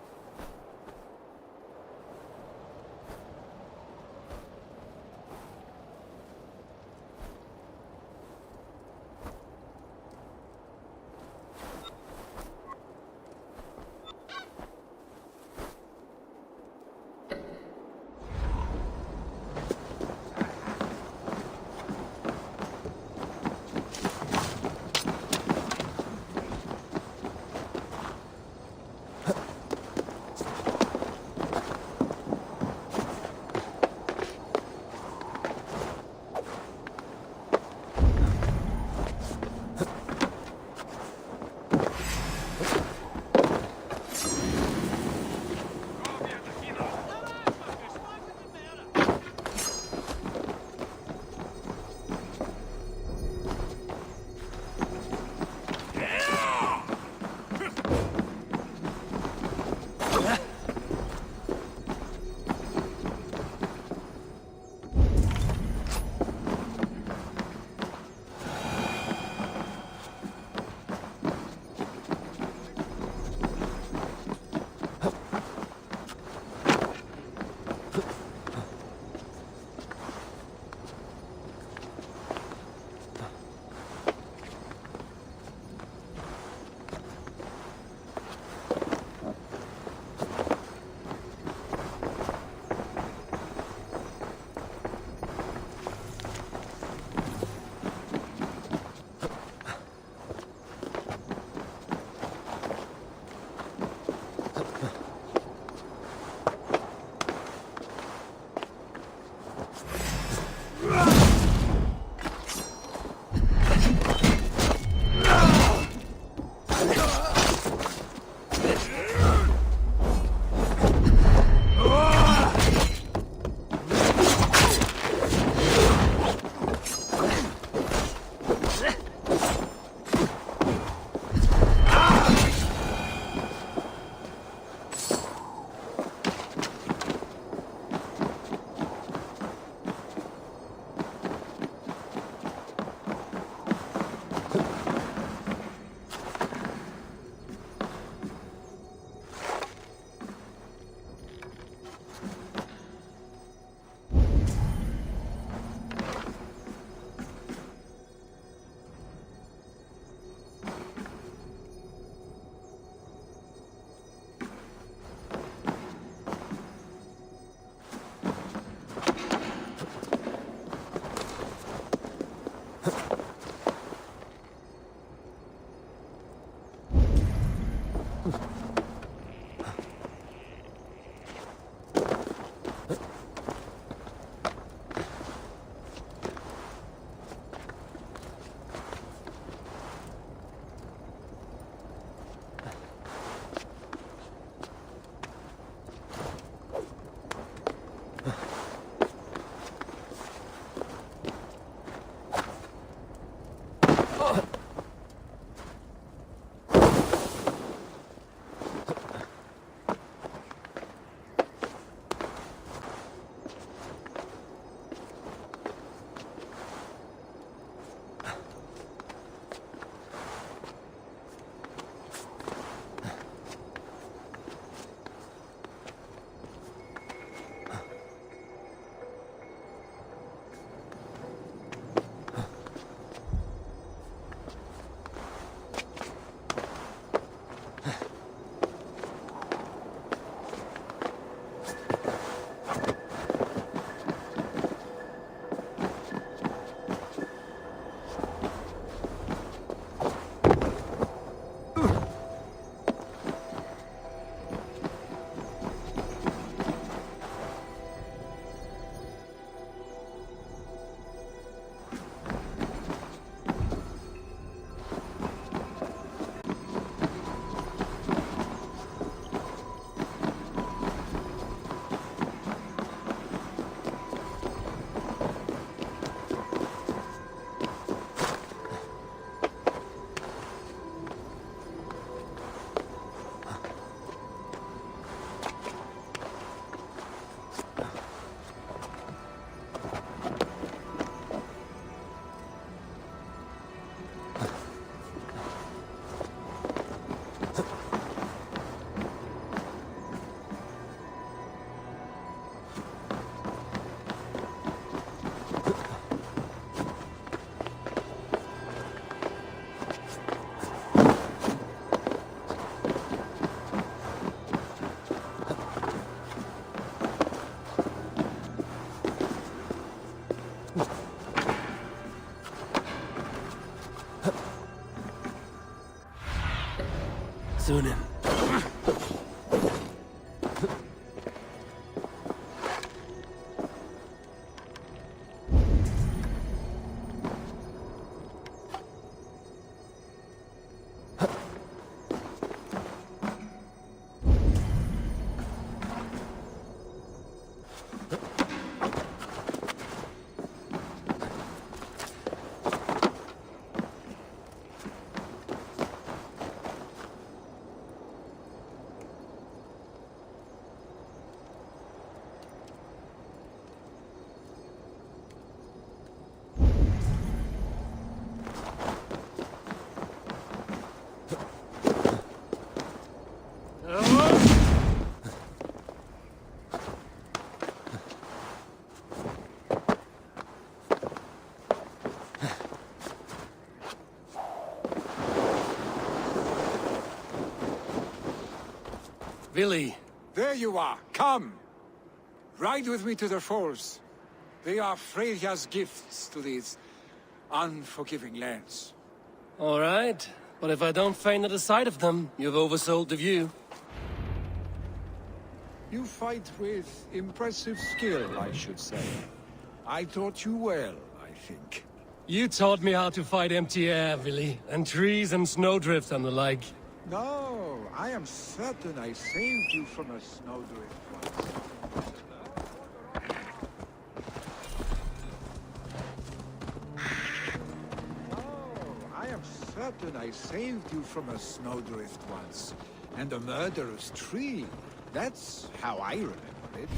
Speaker 3: mooning. Billy.
Speaker 8: There you are. Come. Ride with me to the falls. They are Freya's gifts to these unforgiving lands.
Speaker 3: All right, but if I don't faint at the sight of them, you've oversold the view.
Speaker 8: You fight with impressive skill, I should say. I taught you well, I think.
Speaker 3: You taught me how to fight empty air, Billy, and trees and snowdrift and the like.
Speaker 8: No, I am certain I saved you from a snowdrift once. I am certain I saved you from a snowdrift once. And a murderous tree. That's how I remember it.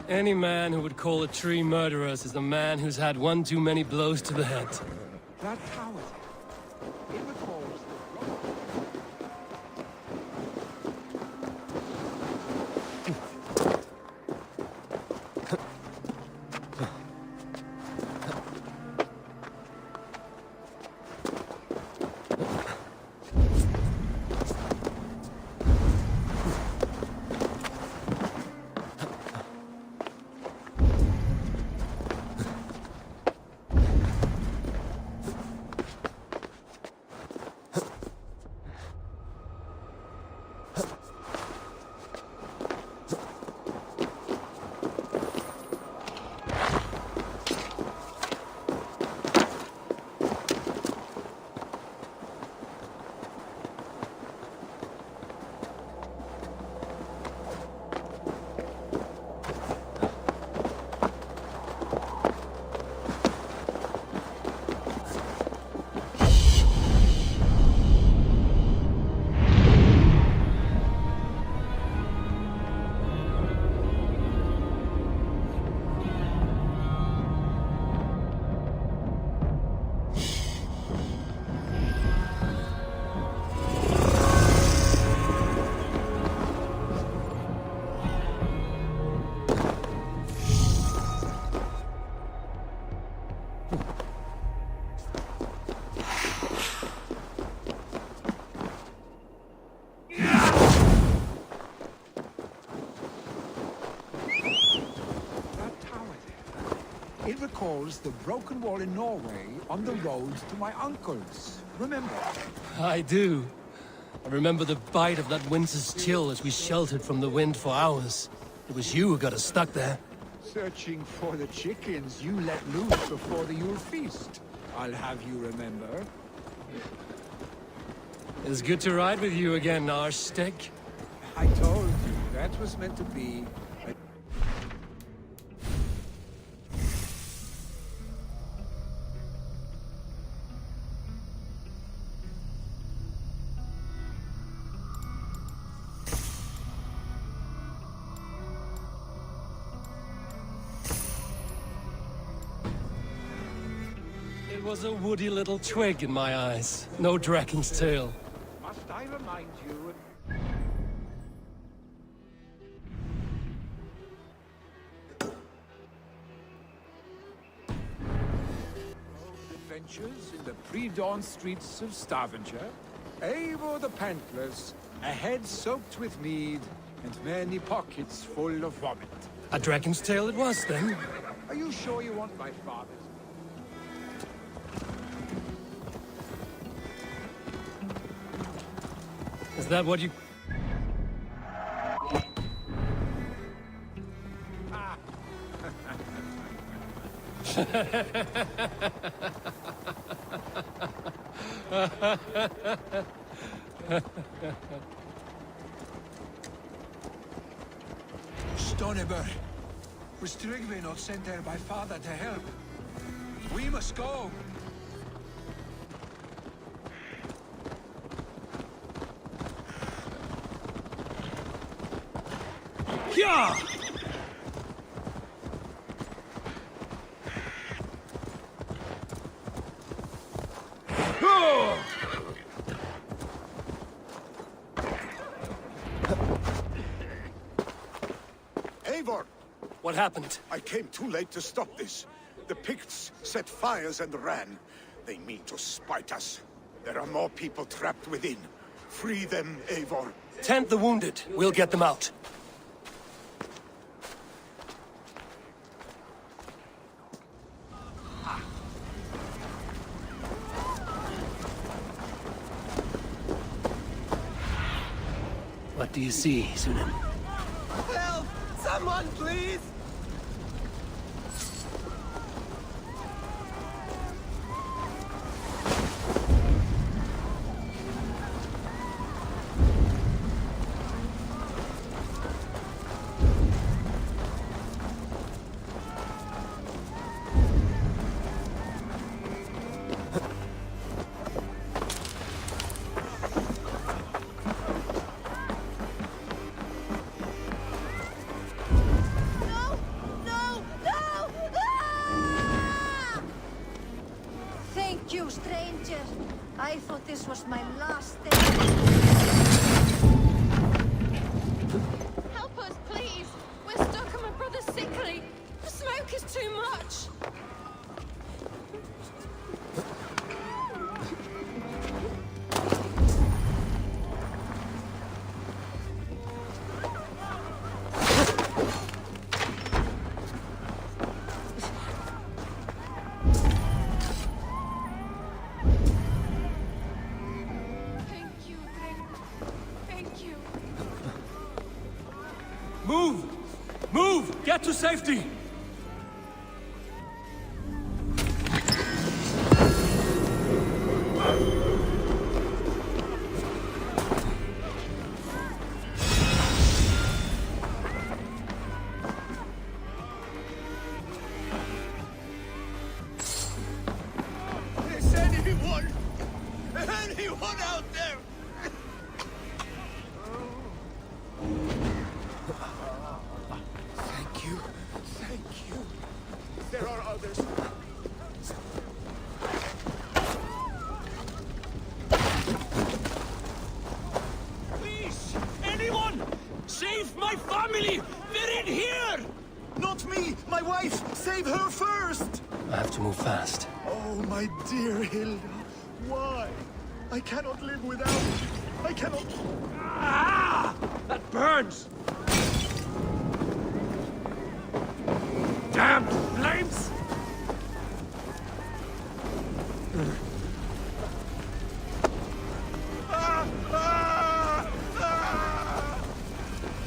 Speaker 3: Any man who would call a tree murderous is a man who's had one too many blows to the head.
Speaker 8: That tower there, it recalls It recalls the broken wall in Norway on the road to my uncle's. Remember?
Speaker 3: I do. I remember the bite of that winter's chill as we sheltered from the wind for hours. It was you who got us stuck there.
Speaker 8: Searching for the chickens you let loose before the Yule feast. I'll have you remember.
Speaker 3: It's good to ride with you again, Arstick.
Speaker 8: I told you, that was meant to be...
Speaker 3: It was a woody little twig in my eyes. No dragon's tail.
Speaker 8: Must I remind you... Adventures in the pre-dawn streets of Stavanger. Eivor the Pantless, a head soaked with mead, and many pockets full of vomit.
Speaker 3: A dragon's tail it was, then?
Speaker 8: Are you sure you want my father's?
Speaker 3: Is that what you...
Speaker 16: Stoneber, was Tryggve not sent there by father to help? We must go.
Speaker 3: Yeah!
Speaker 22: Eivor!
Speaker 3: What happened?
Speaker 22: I came too late to stop this. The Picts set fires and ran. They mean to spite us. There are more people trapped within. Free them, Eivor.
Speaker 3: Tend the wounded. We'll get them out. What do you see, Sunan?
Speaker 14: Help! Someone, please!
Speaker 12: No! was my last day.
Speaker 10: Help us, please! We're stuck and my brother's sickly. The smoke is too much.
Speaker 3: Move! Move! Get to safety!
Speaker 11: Is anyone out there? Thank you. There are others.
Speaker 3: Please! Anyone! Save my family! They're in here!
Speaker 5: Not me! My wife! Save her first!
Speaker 3: I have to move fast.
Speaker 5: Oh, my dear Hilda. Why? I cannot live without you. I cannot...
Speaker 3: Ah! That burns! Damn flames!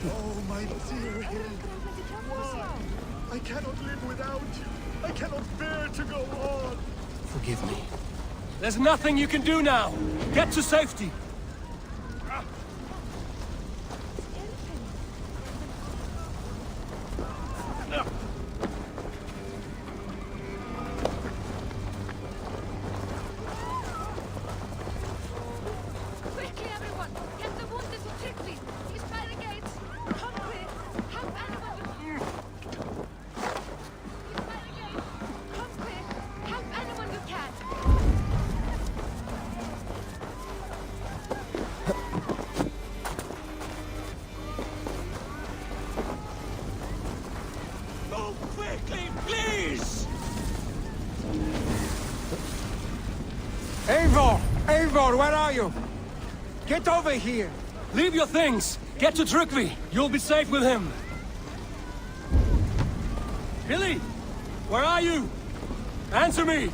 Speaker 5: Oh, my dear Hilda. Why? I cannot live without you. I cannot bear to go on.
Speaker 3: Forgive me. There's nothing you can do now. Get to safety.
Speaker 7: Quickly, everyone! Get the wounded to quickly! He's by the gates! Come quick! Help anyone you can! He's by the gates! Come quick! Help anyone you can!
Speaker 3: Go quickly, please!
Speaker 8: Eivor! Eivor, where are you? Get over here!
Speaker 3: Leave your things! Get to Tryggvi! You'll be safe with him! Billy! Where are you? Answer me!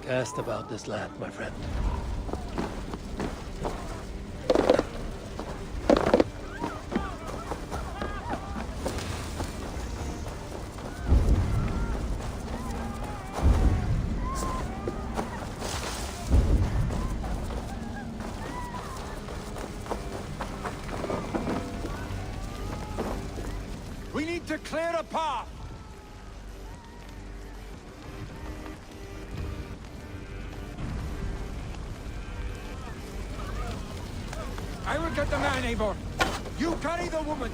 Speaker 3: Cast about this land, my friend.
Speaker 8: We need to clear a path! I will get the man, Eivor. You carry the woman.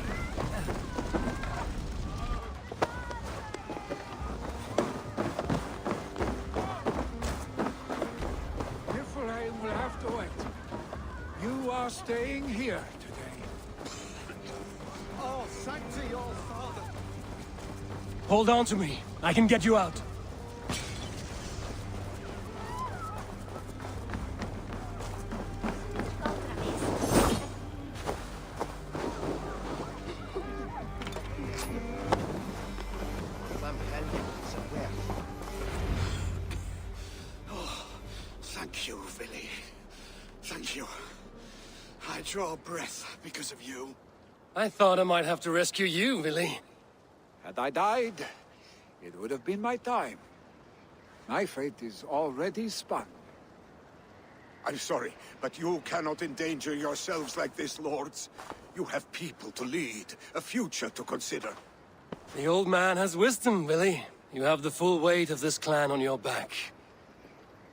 Speaker 8: Niflheim will have to wait. You are staying here today.
Speaker 5: Oh, thank thee, your father.
Speaker 3: Hold on to me. I can get you out.
Speaker 22: Thank you, Vili. Thank you. I draw breath because of you.
Speaker 3: I thought I might have to rescue you, Billy.
Speaker 8: Had I died, it would have been my time. My fate is already spun.
Speaker 22: I'm sorry, but you cannot endanger yourselves like this, lords. You have people to lead, a future to consider.
Speaker 3: The old man has wisdom, Billy. You have the full weight of this clan on your back.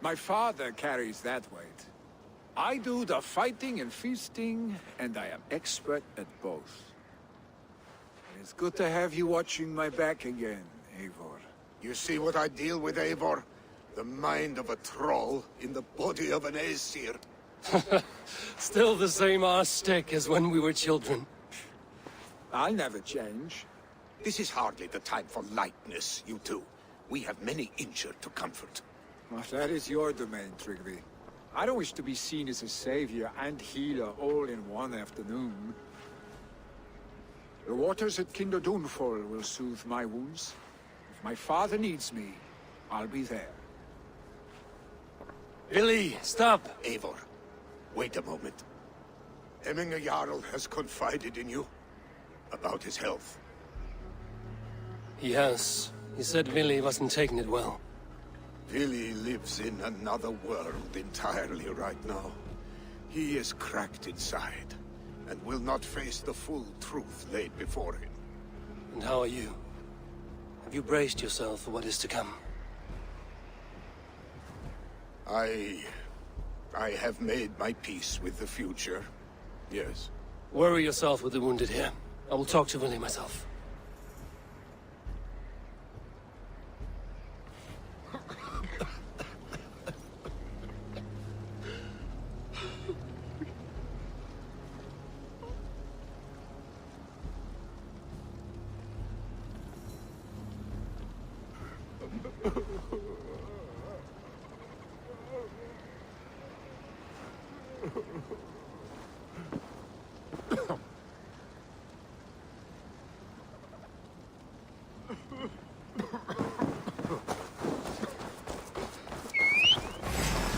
Speaker 8: My father carries that weight. I do the fighting and feasting, and I am expert at both. It's good to have you watching my back again, Eivor.
Speaker 22: You see what I deal with, Eivor? The mind of a troll in the body of an Aesir.
Speaker 3: Still the same arse stick as when we were children.
Speaker 8: I'll never change.
Speaker 22: This is hardly the time for lightness, you two. We have many injured to comfort.
Speaker 8: Well, that is your domain, Tryggvi. I don't wish to be seen as a savior and healer all in one afternoon. The waters at Kinderdunfall will soothe my wounds. If my father needs me, I'll be there.
Speaker 3: Billy, stop!
Speaker 22: Eivor, wait a moment. Hemminger Jarl has confided in you about his health.
Speaker 3: He has. He said Billy wasn't taking it well.
Speaker 22: Billy lives in another world entirely right now. He is cracked inside, and will not face the full truth laid before him.
Speaker 3: And how are you? Have you braced yourself for what is to come?
Speaker 22: I have made my peace with the future, yes.
Speaker 3: Worry yourself with the wounded here. I will talk to Willie myself.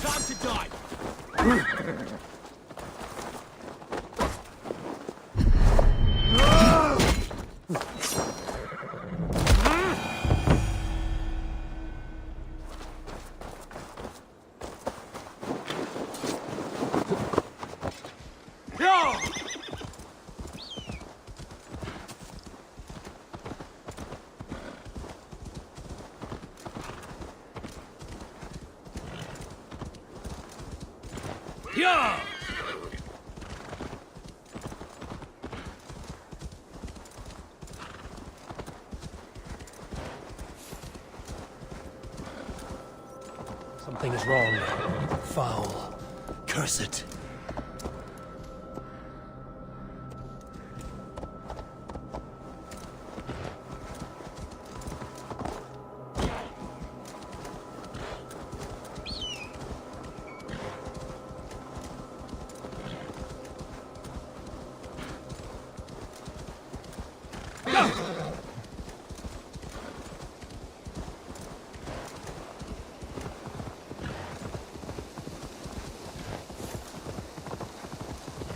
Speaker 6: Time to die!
Speaker 3: Yeah! Something is wrong. Foul. Curse it.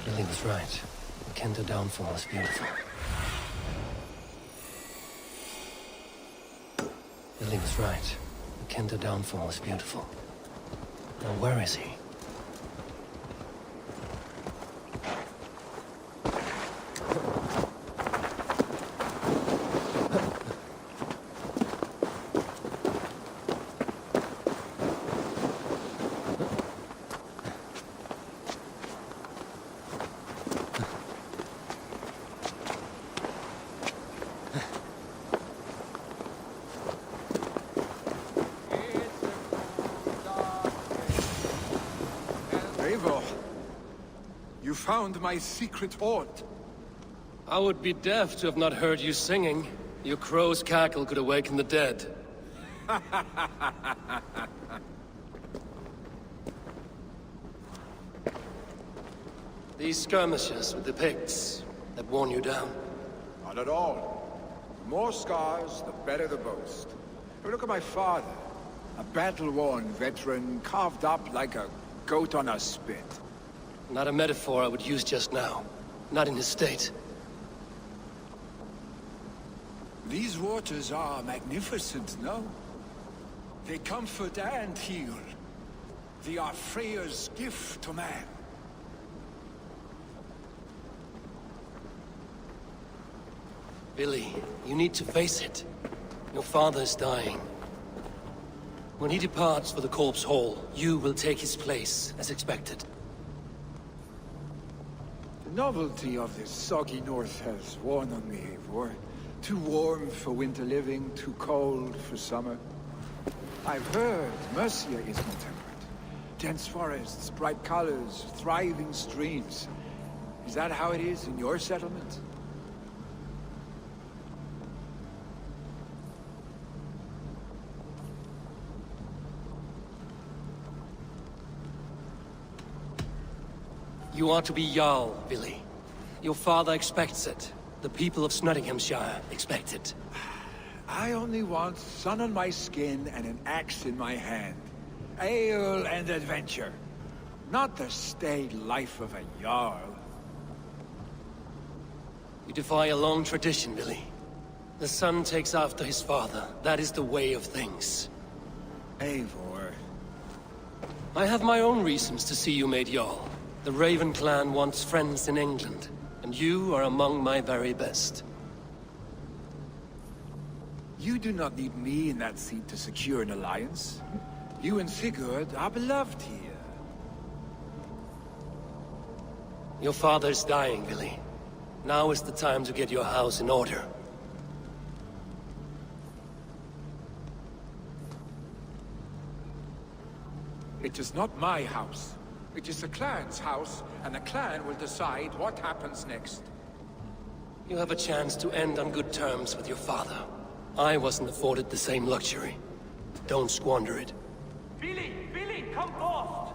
Speaker 3: Billy was right. The Kenta downfall is beautiful. Billy was right. The Kenta downfall is beautiful. Now where is he?
Speaker 8: Eivor, you found my secret hoard.
Speaker 3: I would be deaf to have not heard you singing. Your crow's cackle could awaken the dead. These skirmishes with the Picts that worn you down?
Speaker 8: Not at all. The more scars, the better the boast. But look at my father. A battle-worn veteran, carved up like a goat on a spit.
Speaker 3: Not a metaphor I would use just now. Not in his state.
Speaker 16: These waters are magnificent, no? They comfort and heal. They are Freya's gift to man.
Speaker 3: Billy, you need to face it. Your father's dying. When he departs for the Corpse Hall, you will take his place, as expected.
Speaker 16: The novelty of this soggy north has worn on me, Eivor. Too warm for winter living, too cold for summer. I've heard Mercia is more temperate. Dense forests, bright colors, thriving streams. Is that how it is in your settlement?
Speaker 3: You are to be Jarl, Billy. Your father expects it. The people of Nottinghamshire expect it.
Speaker 16: I only want sun on my skin and an axe in my hand. Ale and adventure. Not the staid life of a Jarl.
Speaker 3: You defy a long tradition, Billy. The son takes after his father. That is the way of things.
Speaker 16: Eivor.
Speaker 3: I have my own reasons to see you made Jarl. The Raven clan wants friends in England, and you are among my very best.
Speaker 16: You do not need me in that seat to secure an alliance. You and Sigurd are beloved here.
Speaker 3: Your father's dying, Billy. Now is the time to get your house in order.
Speaker 16: It is not my house. It is the clan's house, and the clan will decide what happens next.
Speaker 3: You have a chance to end on good terms with your father. I wasn't afforded the same luxury. Don't squander it.
Speaker 1: Billy! Billy, come forth!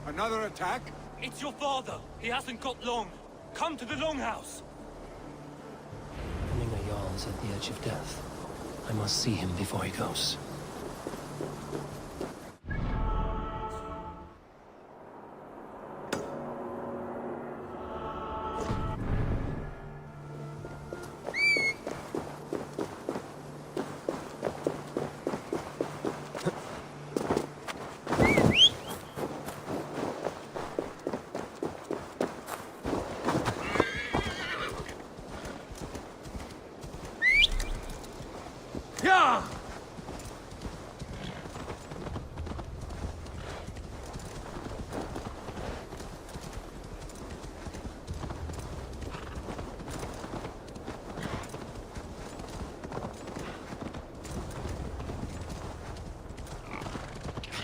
Speaker 8: Another attack?
Speaker 3: It's your father! He hasn't got long! Come to the Longhouse! Coming a Jarl is at the edge of death. I must see him before he goes.
Speaker 1: Yeah!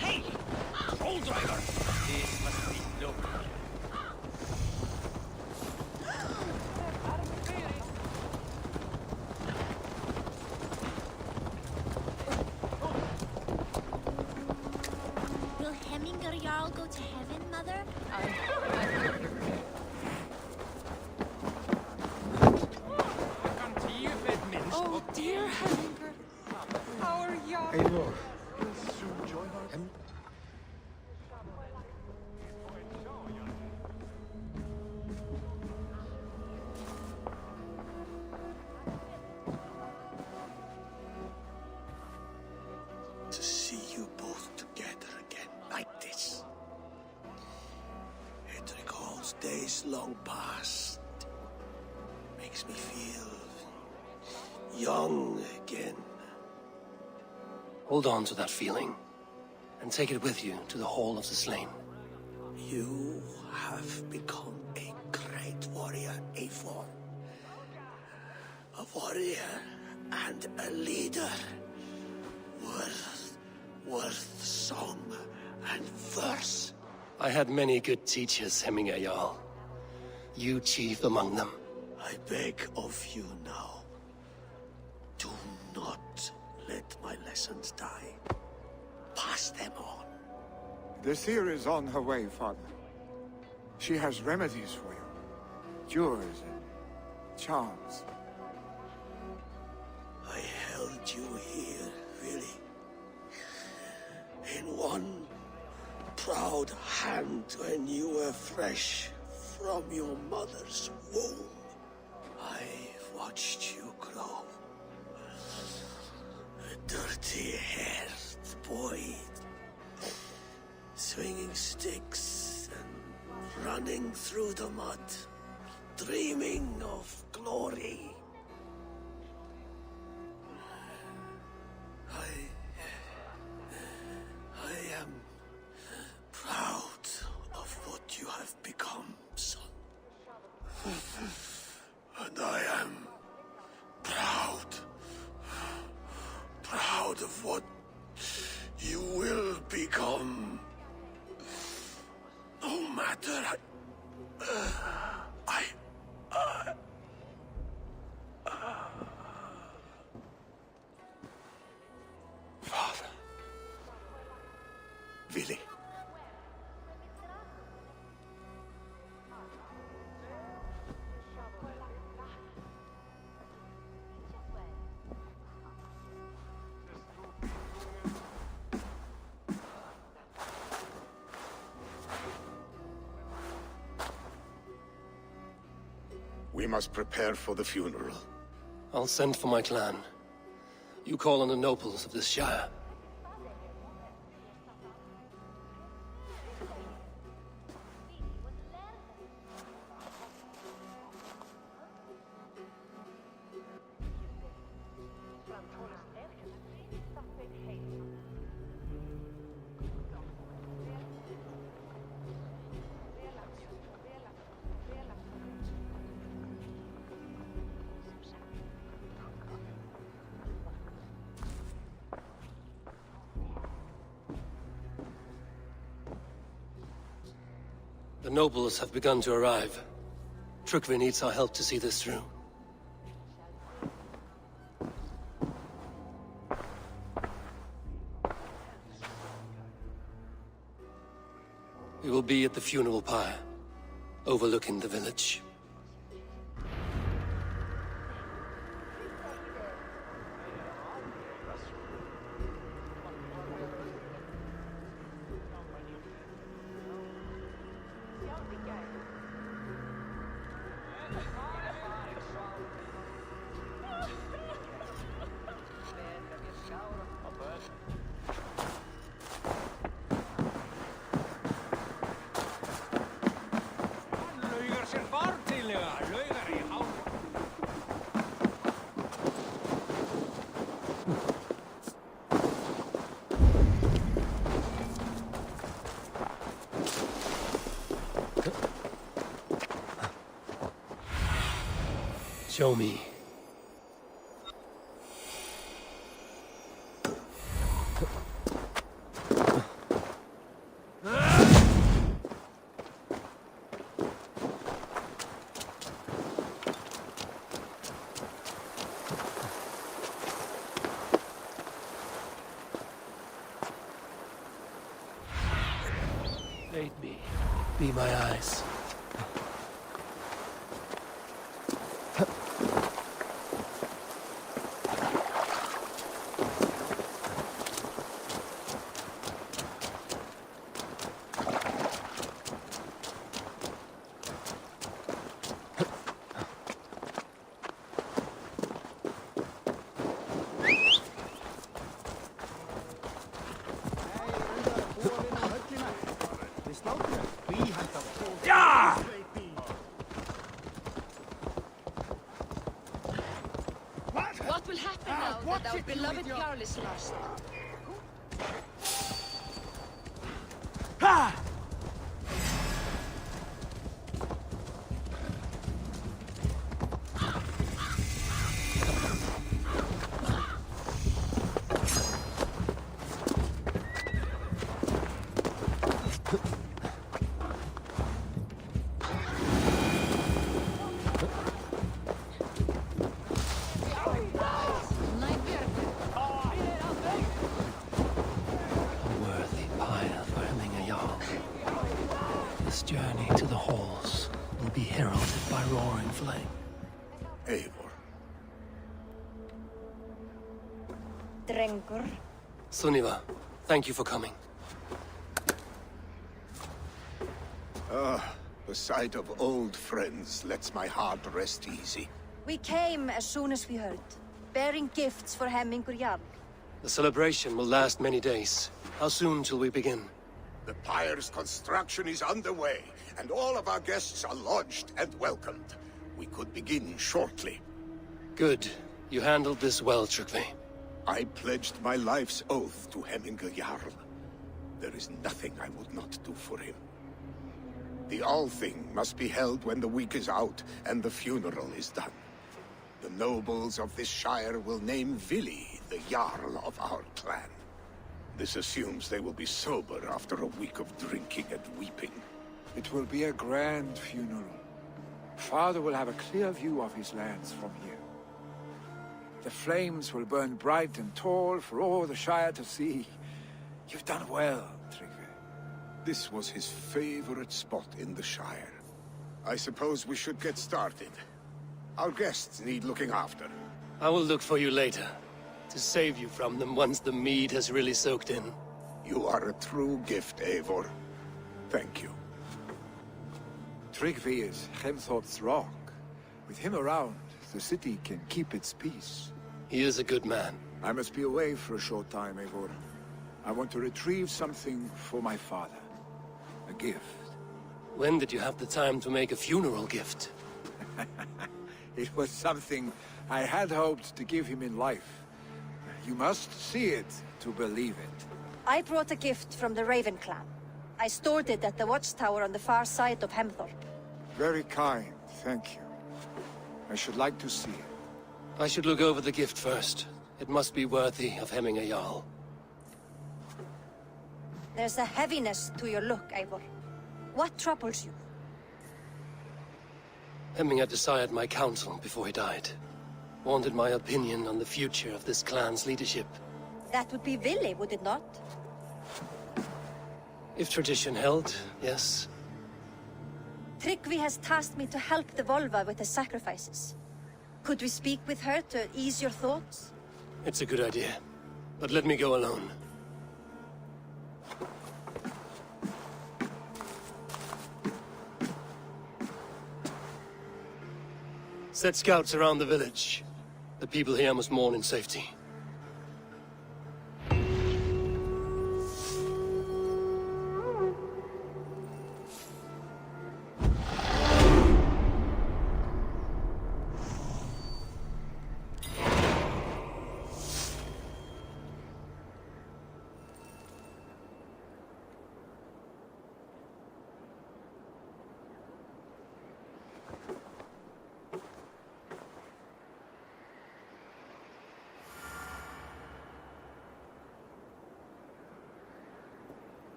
Speaker 11: Hey! Troll driver! This must be local.
Speaker 12: Will Hemminger Jarl go to heaven, Mother?
Speaker 7: Oh, dear Hemminger. Our Jarl.
Speaker 5: Eivor, you'll soon join our...
Speaker 11: To see you both together again like this. It recalls days long past. Makes me feel young again.
Speaker 3: Hold on to that feeling, and take it with you to the Hall of the Slain.
Speaker 11: You have become a great warrior, Eivor. A warrior and a leader. Worth song and verse.
Speaker 3: I had many good teachers, Hemminger Jarl. You chief among them.
Speaker 11: I beg of you now. Do not let my lessons die. Pass them on.
Speaker 5: The seer is on her way, Father. She has remedies for you. Cures and charms.
Speaker 11: I held you here, really. In one proud hand when you were fresh from your mother's womb. I've watched you grow. A dirty-haired boy, swinging sticks and running through the mud, dreaming of glory. become. No matter. Father. Vili. We must prepare for the funeral.
Speaker 3: I'll send for my clan. You call on the nobles of this shire. The nobles have begun to arrive. Trukvi needs our help to see this through. We will be at the funeral pyre, overlooking the village. Show me. Aid me. Be my eyes.
Speaker 7: What will happen now that our beloved Jarl is lost? Journey to the halls will be heralded by roaring flame.
Speaker 11: Eivor.
Speaker 12: Drengur.
Speaker 3: Sunniva, thank you for coming.
Speaker 11: The sight of old friends lets my heart rest easy.
Speaker 12: We came as soon as we heard, bearing gifts for Hemmingur Jarl.
Speaker 3: The celebration will last many days. How soon shall we begin?
Speaker 11: The pyre's construction is underway, and all of our guests are lodged and welcomed. We could begin shortly.
Speaker 3: Good. You handled this well, Trukvi.
Speaker 11: I pledged my life's oath to Hemmingur Jarl. There is nothing I would not do for him. The Althing must be held when the week is out and the funeral is done. The nobles of this shire will name Vili the Jarl of our clan.
Speaker 22: This assumes they will be sober after a week of drinking and weeping.
Speaker 16: It will be a grand funeral. Father will have a clear view of his lands from here. The flames will burn bright and tall for all the Shire to see. You've done well, Tryggvi.
Speaker 22: This was his favorite spot in the Shire. I suppose we should get started. Our guests need looking after.
Speaker 3: I will look for you later, to save you from them once the mead has really soaked in.
Speaker 22: You are a true gift, Eivor. Thank you.
Speaker 16: Tryggvi is Hemthorp's rock. With him around, the city can keep its peace.
Speaker 3: He is a good man.
Speaker 16: I must be away for a short time, Eivor. I want to retrieve something for my father. A gift.
Speaker 3: When did you have the time to make a funeral gift?
Speaker 16: It was something I had hoped to give him in life. You must see it to believe it.
Speaker 15: I brought a gift from the Raven clan. I stored it at the watchtower on the far side of Hemthorpe.
Speaker 16: Very kind, thank you. I should like to see it.
Speaker 3: I should look over the gift first. It must be worthy of hemming a Jarl.
Speaker 15: There's a heaviness to your look, Eivor. What troubles you?
Speaker 3: Hemming had desired my counsel before he died. Wanted my opinion on the future of this clan's leadership.
Speaker 15: That would be Vili, would it not?
Speaker 3: If tradition held, yes.
Speaker 15: Tryggvi has tasked me to help the Volva with the sacrifices. Could we speak with her to ease your thoughts?
Speaker 3: It's a good idea. But let me go alone. Set scouts around the village. The people here must mourn in safety.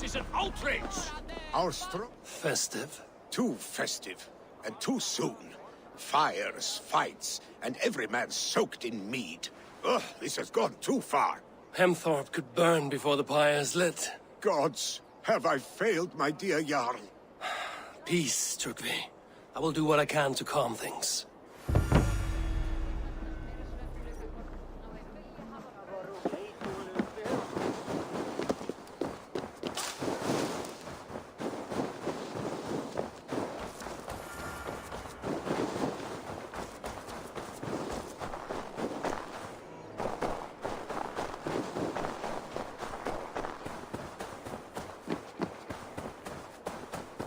Speaker 9: This is an outrage!
Speaker 22: Our strong...
Speaker 3: Festive?
Speaker 22: Too festive, and too soon. Fires, fights, and every man soaked in mead. Ugh, this has gone too far.
Speaker 3: Hemthorpe could burn before the pyre is lit.
Speaker 22: Gods, have I failed my dear Jarl?
Speaker 3: Peace, Tryggvi. I will do what I can to calm things.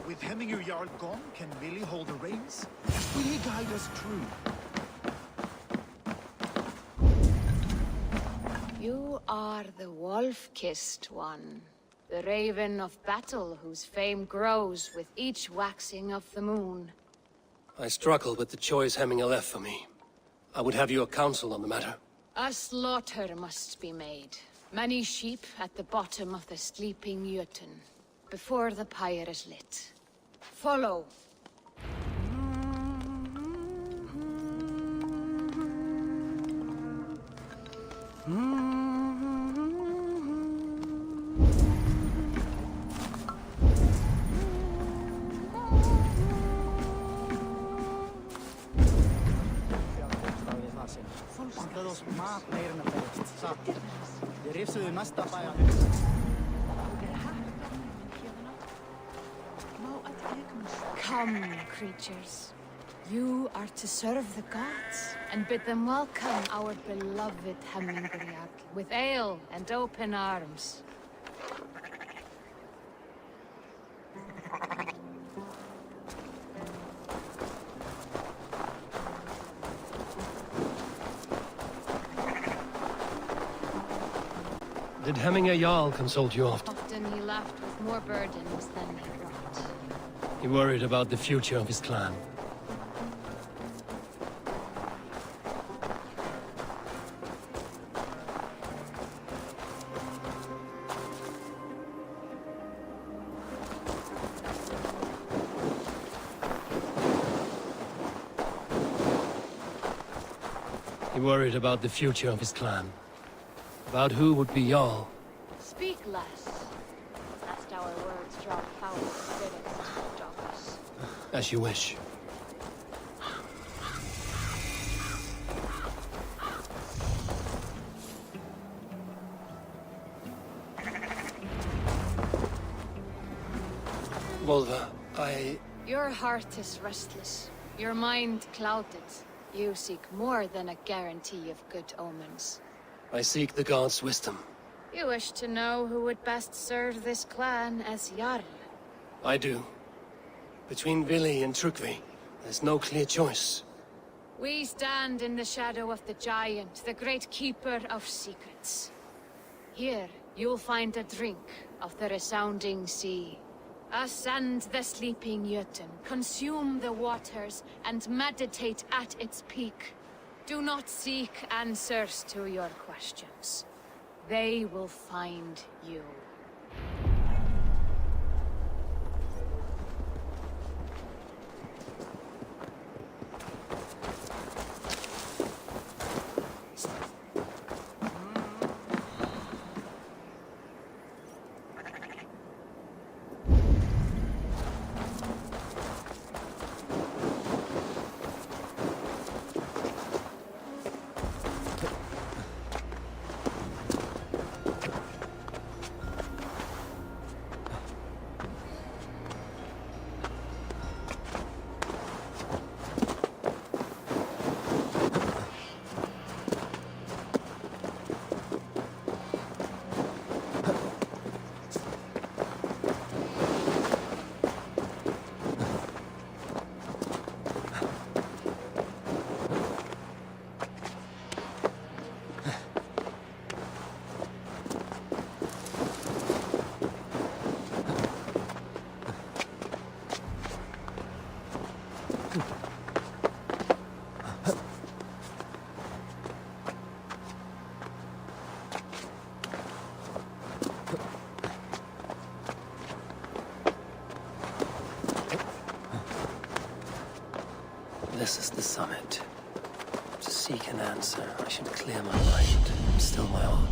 Speaker 17: With Hemminger Jarl gone, can Willy hold the reins? Will he guide us true?
Speaker 7: You are the wolf-kissed one. The raven of battle whose fame grows with each waxing of the moon.
Speaker 3: I struggle with the choice Hemminger left for me. I would have your counsel on the matter.
Speaker 7: A slaughter must be made. Many sheep at the bottom of the sleeping Jötun, before the pyre is lit. Follow. Come, creatures. You are to serve the gods, and bid them welcome our beloved Hemmingrjall with ale and open arms.
Speaker 3: Did Hemminger Jarl consult you often?
Speaker 7: Often he left with more burdens than he brought.
Speaker 3: He worried about the future of his clan. He worried about the future of his clan. About who would be Jarl.
Speaker 7: Speak less, lest our words draw foul spirits to stop us.
Speaker 3: As you wish. Volva,
Speaker 7: Your heart is restless, your mind clouded. You seek more than a guarantee of good omens.
Speaker 3: I seek the gods' wisdom.
Speaker 7: You wish to know who would best serve this clan as Jarl.
Speaker 3: I do. Between Vili and Tryggvi, there's no clear choice.
Speaker 7: We stand in the shadow of the giant, the great keeper of secrets. Here, you'll find a drink of the resounding sea. Ascend the sleeping Jötun, consume the waters, and meditate at its peak. Do not seek answers to your questions. They will find you.
Speaker 3: This is the summit. To seek an answer, I should clear my mind, still my heart.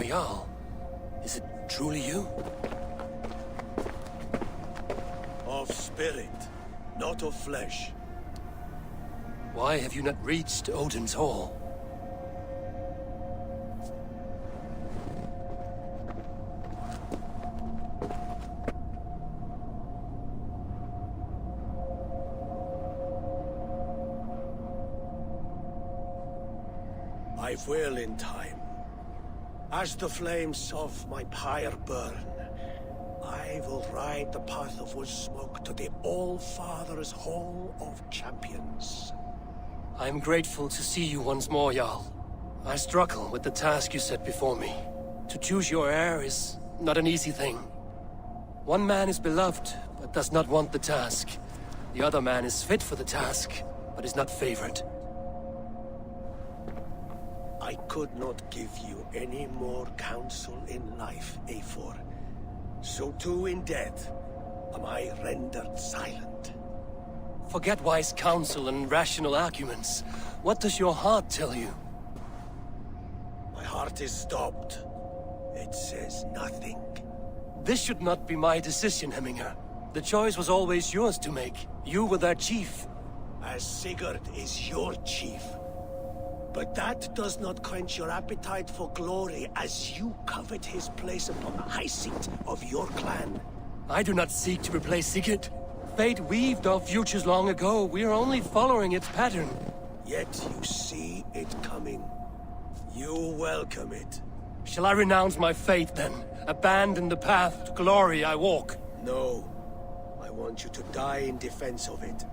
Speaker 3: Jarl, is it truly you?
Speaker 11: Of spirit, not of flesh.
Speaker 3: Why have you not reached Odin's Hall?
Speaker 11: I will in time. As the flames of my pyre burn, I will ride the path of wood smoke to the All-Father's Hall of Champions.
Speaker 3: I am grateful to see you once more, Jarl. I struggle with the task you set before me. To choose your heir is not an easy thing. One man is beloved, but does not want the task. The other man is fit for the task, but is not favored.
Speaker 11: I could not give you any more counsel in life, Eivor. So too in death am I rendered silent.
Speaker 3: Forget wise counsel and rational arguments. What does your heart tell you?
Speaker 11: My heart is stopped. It says nothing.
Speaker 3: This should not be my decision, Hemminger. The choice was always yours to make. You were their chief.
Speaker 11: As Sigurd is your chief. But that does not quench your appetite for glory as you covet his place upon the high seat of your clan.
Speaker 3: I do not seek to replace Sigurd. Fate weaved our futures long ago. We are only following its pattern.
Speaker 11: Yet you see it coming. You welcome it.
Speaker 3: Shall I renounce my faith then? Abandon the path to glory I walk?
Speaker 11: No. I want you to die in defense of it.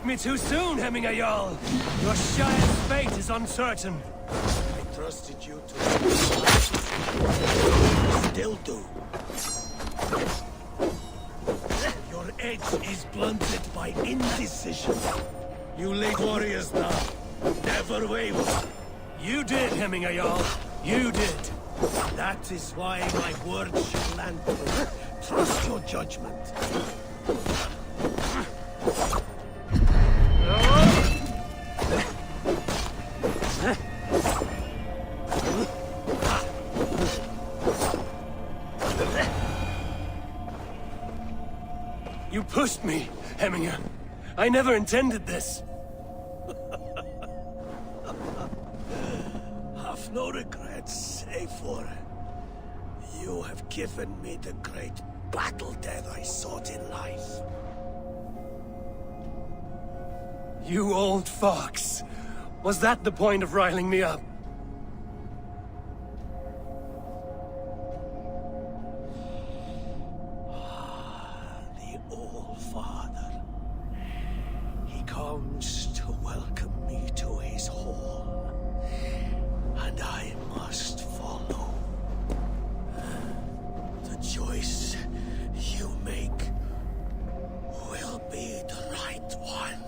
Speaker 3: Me too soon, Hemminger Jarl. Your Shire's fate is uncertain.
Speaker 11: I trusted you to still do. Your edge is blunted by indecision. You lead warriors now. Never waver.
Speaker 3: You did, Hemminger Jarl. You did.
Speaker 11: That is why my words shall land. Trust your judgment.
Speaker 3: You pushed me, Hemminger. I never intended this.
Speaker 11: Have no regrets, Eivor. You have given me the great battle death I sought in life.
Speaker 3: You old fox. Was that the point of riling me up?
Speaker 11: The All-Father. He comes to welcome me to his hall. And I must follow. The choice you make will be the right one.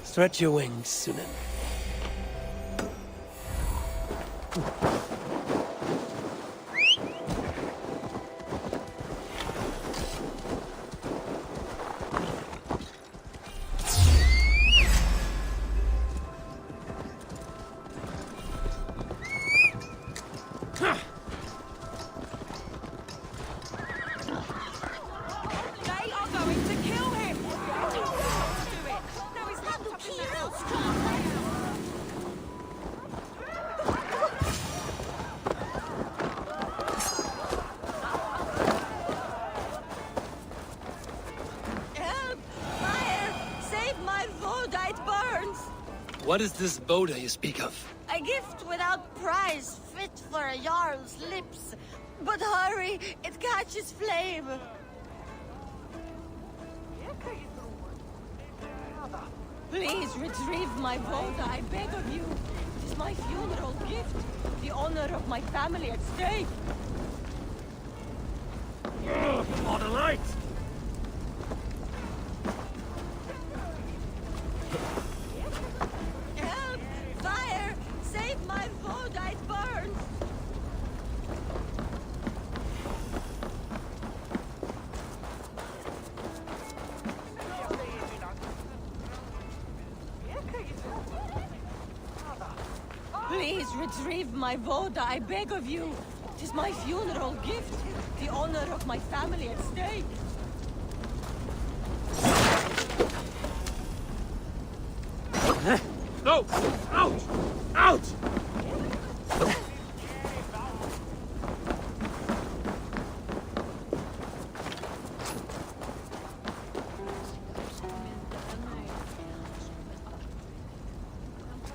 Speaker 3: Stretch your wings, Sunan.
Speaker 7: They are going to kill him! I told you not to do it! No, he's not touching the house!
Speaker 10: Help! Fire! Save my Voda, it burns!
Speaker 3: What is this Boda you speak of?
Speaker 10: A gift without price, fit for a Jarl's lips. But hurry, it catches flame. Please retrieve my Voda, I beg of you. It is my funeral gift. The honor of my family at stake.
Speaker 3: For the light!
Speaker 10: Help! Fire! Save my Voda, it burns! Please retrieve my Voda, I beg of you. It is my funeral gift. The honor of my family at stake.
Speaker 3: No! Out! Out!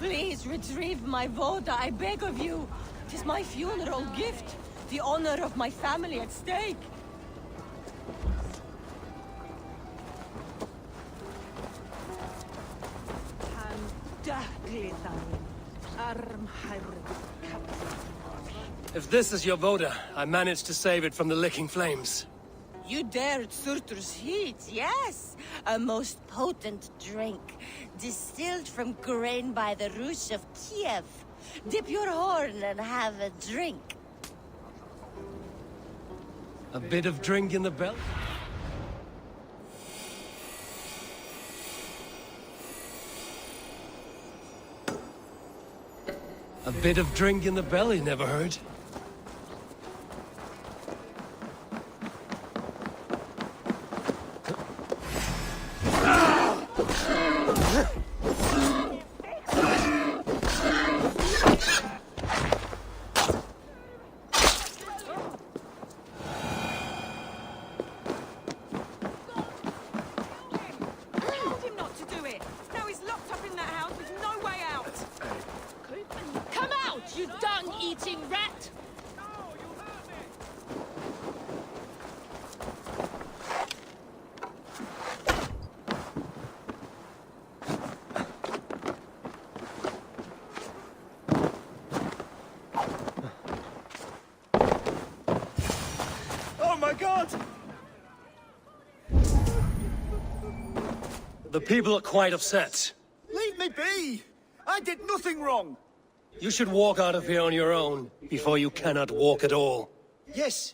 Speaker 10: Please retrieve my voda, I beg of you. 'Tis my funeral gift. The honor of my family at stake.
Speaker 3: If this is your voda, I managed to save it from the licking flames.
Speaker 10: You dared Surtur's heat, yes. A most potent drink, distilled from grain by the Rush of Kiev. Dip your horn and have a drink.
Speaker 3: A bit of drink in the belly? A bit of drink in the belly, never heard. The people are quite upset.
Speaker 13: Leave me be! I did nothing wrong!
Speaker 3: You should walk out of here on your own, before you cannot walk at all.
Speaker 13: Yes,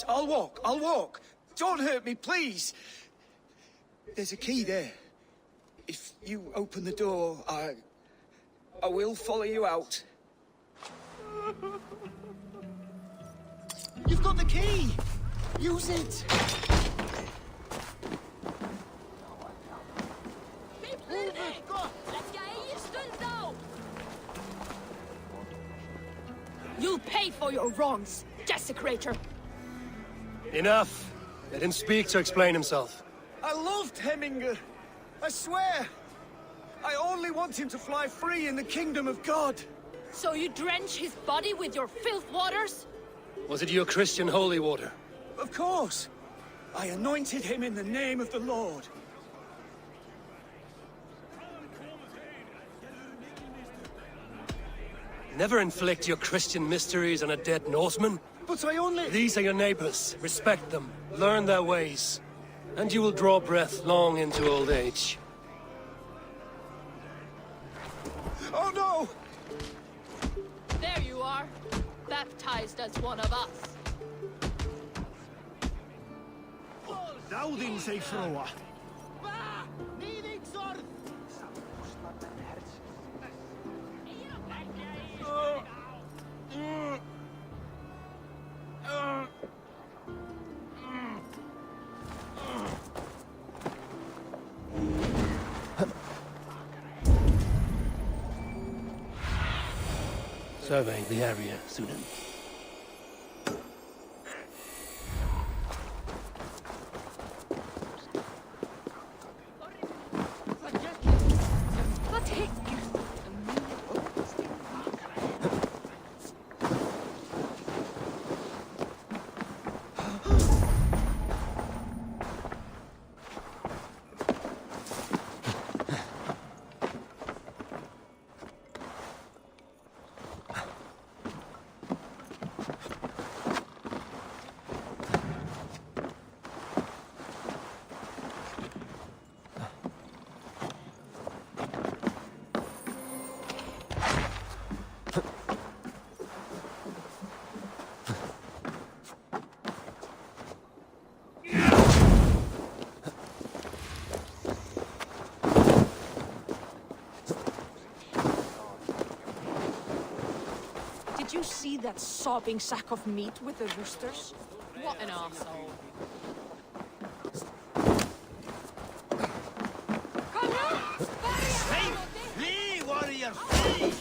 Speaker 13: I'll walk. Don't hurt me, please! There's a key there. If you open the door, I will follow you out. You've got the key! Use it!
Speaker 7: You'll pay for your wrongs, desecrator!
Speaker 3: Enough! Let him speak to explain himself.
Speaker 13: I loved Heminger. I swear. I only want him to fly free in the kingdom of God.
Speaker 7: So you drench his body with your filth waters?
Speaker 3: Was it your Christian holy water?
Speaker 13: Of course. I anointed him in the name of the Lord.
Speaker 3: Never inflict your Christian mysteries on a dead Norseman.
Speaker 13: But I only...
Speaker 3: These are your neighbors. Respect them. Learn their ways. And you will draw breath long into old age.
Speaker 13: Oh no!
Speaker 7: There you are. Baptized as one of us.
Speaker 17: Dáðinn sig fróa.
Speaker 3: Survey the area, Sudan.
Speaker 7: Did you see that sobbing sack of meat with the roosters? What an arsehole.
Speaker 17: Flee, warrior, flee!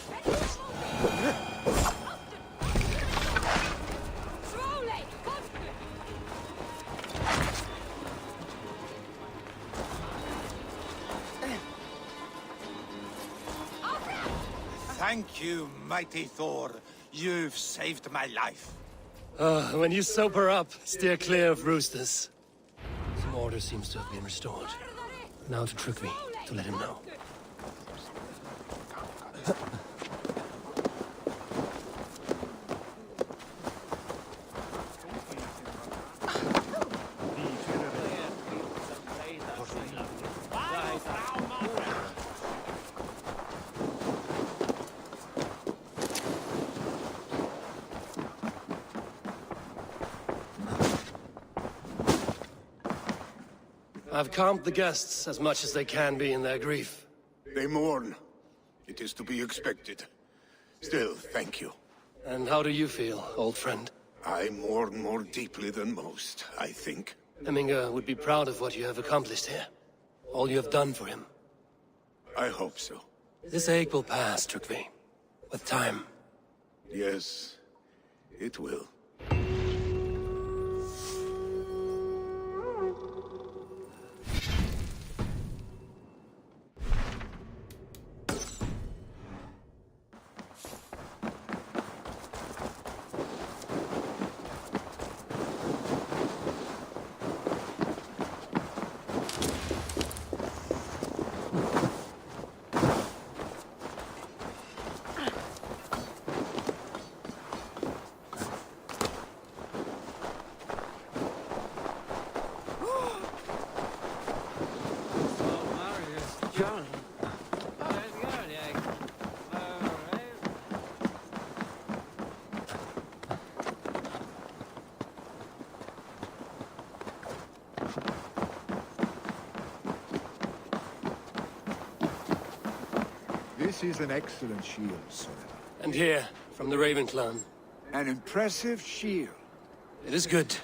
Speaker 8: Thank you, mighty Thor. You've saved my life.
Speaker 3: When you sober up, steer clear of roosters. Some order seems to have been restored. Now to Trygve, to let him know. I've calmed the guests as much as they can be in their grief.
Speaker 22: They mourn. It is to be expected. Still, thank you.
Speaker 3: And how do you feel, old friend?
Speaker 22: I mourn more deeply than most, I think.
Speaker 3: Nvme would be proud of what you have accomplished here. All you have done for him.
Speaker 22: I hope so.
Speaker 3: This ache will pass, Trygve. With time.
Speaker 22: Yes, it will.
Speaker 16: This is an excellent shield, sir.
Speaker 3: And here, from the Raven clan.
Speaker 16: An impressive shield.
Speaker 3: It is good,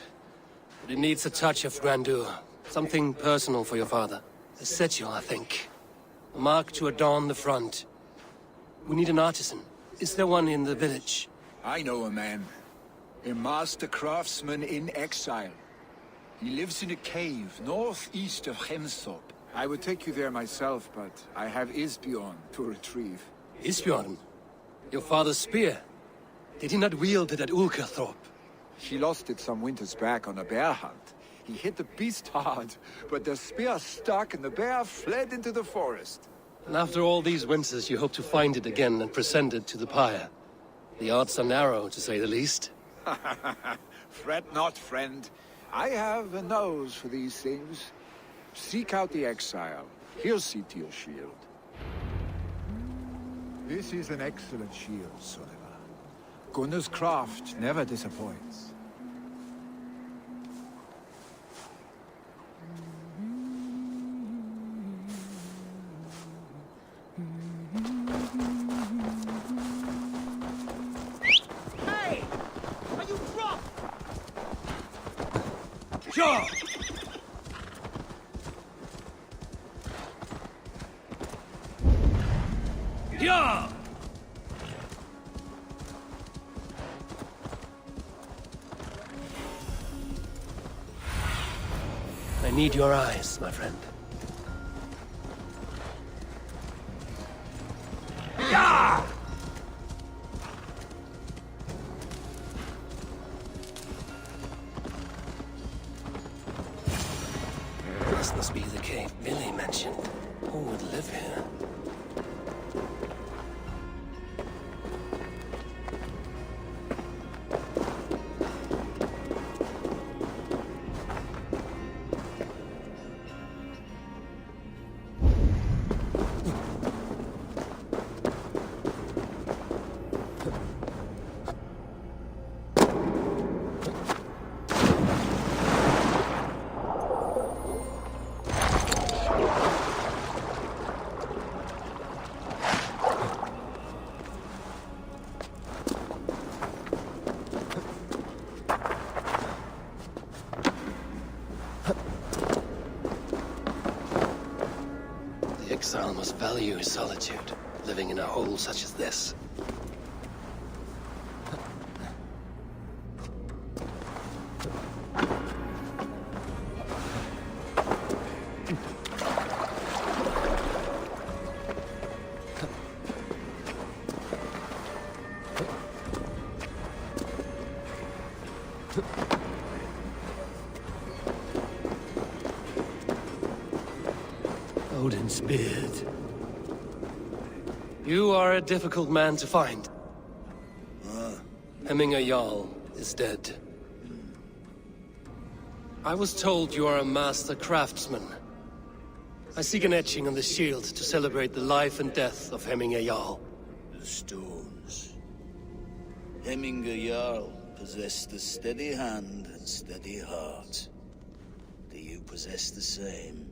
Speaker 3: but it needs a touch of grandeur. Something personal for your father. A sigil, I think. A mark to adorn the front. We need an artisan. Is there one in the village?
Speaker 16: I know a man. A master craftsman in exile. He lives in a cave northeast of Hemthorpe. I would take you there myself, but I have Isbjorn to retrieve.
Speaker 3: Isbjorn? Your father's spear? Did he not wield it at Ulkerthorpe?
Speaker 16: He lost it some winters back on a bear hunt. He hit the beast hard, but the spear stuck and the bear fled into the forest.
Speaker 3: And after all these winters, you hope to find it again and present it to the pyre. The odds are narrow, to say the least.
Speaker 16: Fret not, friend. I have a nose for these things. Seek out the exile. He'll see to your shield. This is an excellent shield, Soliver. Gunnar's craft never disappoints.
Speaker 11: Hey! Are you drunk?
Speaker 3: Sure! Yeah! I need your eyes, my friend. Yeah! This must be the cave Billy mentioned. Who would live here? Exile must value his solitude, living in a hole such as this. Odin's beard. You are a difficult man to find. Hemminger Jarl is dead. I was told you are a master craftsman. I seek an etching on the shield to celebrate the life and death of Hemminger Jarl.
Speaker 18: The stones. Hemminger Jarl possessed a steady hand and steady heart. Do you possess the same?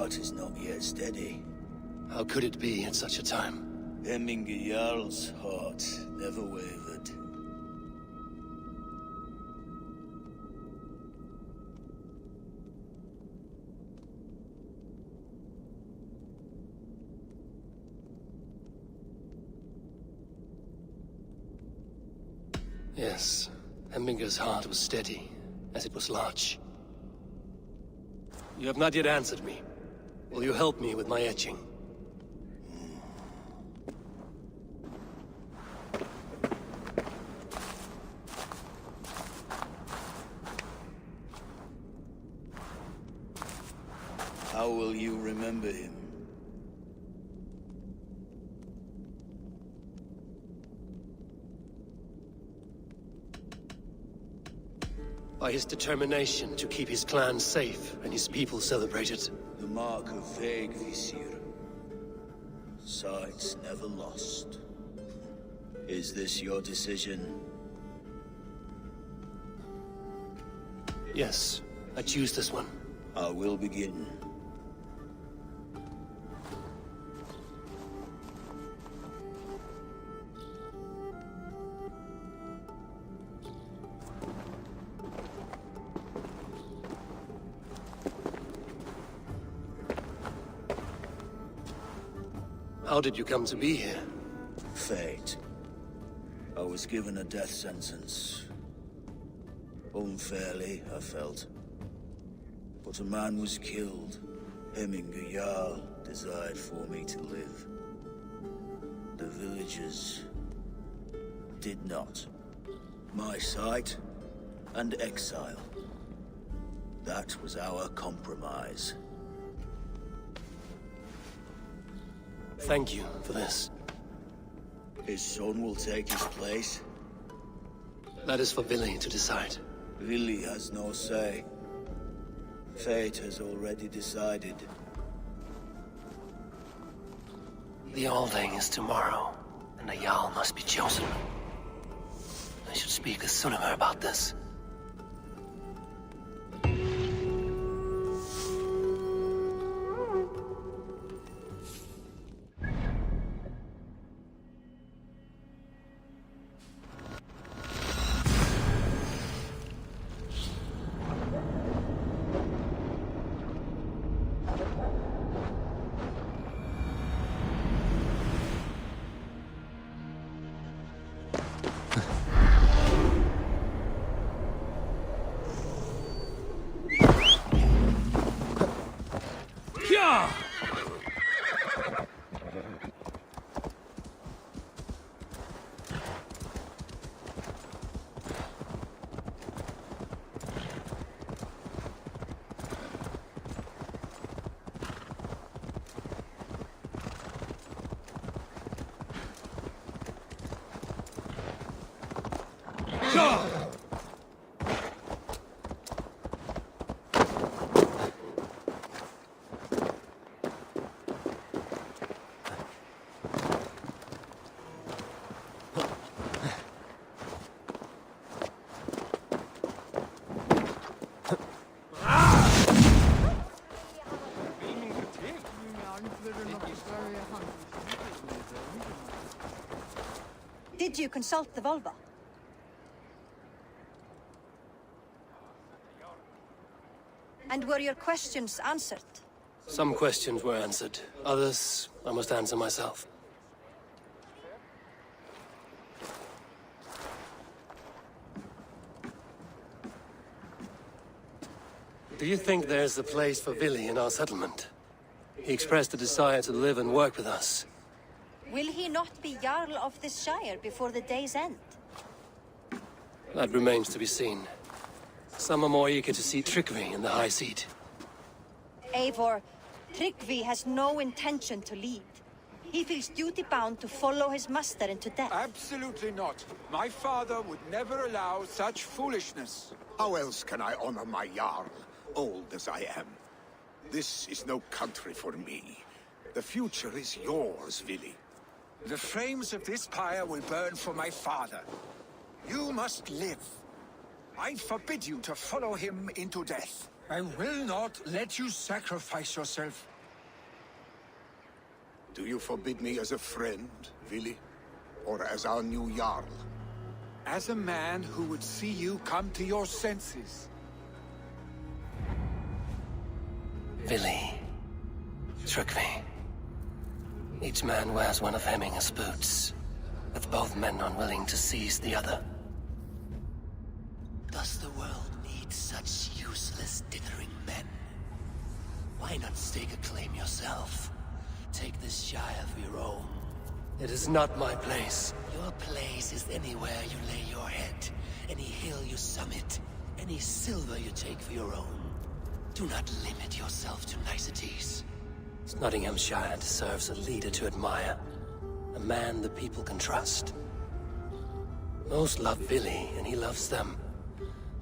Speaker 18: Is not yet steady.
Speaker 3: How could it be at such a time?
Speaker 18: Hemminger Jarl's heart never wavered.
Speaker 3: Yes, Hemminger's heart was steady, as it was large. You have not yet answered me. Will you help me with my etching?
Speaker 18: How will you remember him?
Speaker 3: By his determination to keep his clan safe and his people celebrated.
Speaker 18: The mark of vague Visir. Sights never lost. Is this your decision?
Speaker 3: Yes, I choose this one.
Speaker 18: I will begin.
Speaker 3: How did you come to be here?
Speaker 18: Fate. I was given a death sentence. Unfairly, I felt. But a man was killed. Hemminger Jarl desired for me to live. The villagers did not. My sight and exile. That was our compromise.
Speaker 3: Thank you for this.
Speaker 18: His son will take his place.
Speaker 3: That is for Billy to decide.
Speaker 18: Billy has no say. Fate has already decided.
Speaker 3: The Alding is tomorrow, and a Jarl must be chosen. I should speak with Sunnema about this.
Speaker 15: Did you consult the Volva? And were your questions answered?
Speaker 3: Some questions were answered. Others, I must answer myself. Do you think there's a place for Vili in our settlement? He expressed a desire to live and work with us.
Speaker 15: Will he not be Jarl of this Shire before the day's end?
Speaker 3: That remains to be seen. Some are more eager to see Tryggvi in the high seat.
Speaker 15: Eivor, Tryggvi has no intention to lead. He feels duty-bound to follow his master into death.
Speaker 8: Absolutely not. My father would never allow such foolishness.
Speaker 22: How else can I honor my Jarl, old as I am? This is no country for me. The future is yours, Vili.
Speaker 8: The flames of this pyre will burn for my father. You must live. I forbid you to follow him into death. I will not let you sacrifice yourself.
Speaker 22: Do you forbid me as a friend, Vili? Or as our new Jarl?
Speaker 8: As a man who would see you come to your senses.
Speaker 3: Vili. Tryggvi. Each man wears one of Hemminger's boots, with both men unwilling to seize the other.
Speaker 11: Does the world need such useless dithering men? Why not stake a claim yourself? Take this Shire for your own.
Speaker 3: It is not my place.
Speaker 11: Your place is anywhere you lay your head, any hill you summit, any silver you take for your own. Do not limit yourself to niceties.
Speaker 3: Nottinghamshire deserves a leader to admire. A man the people can trust. Most love Vili, and he loves them.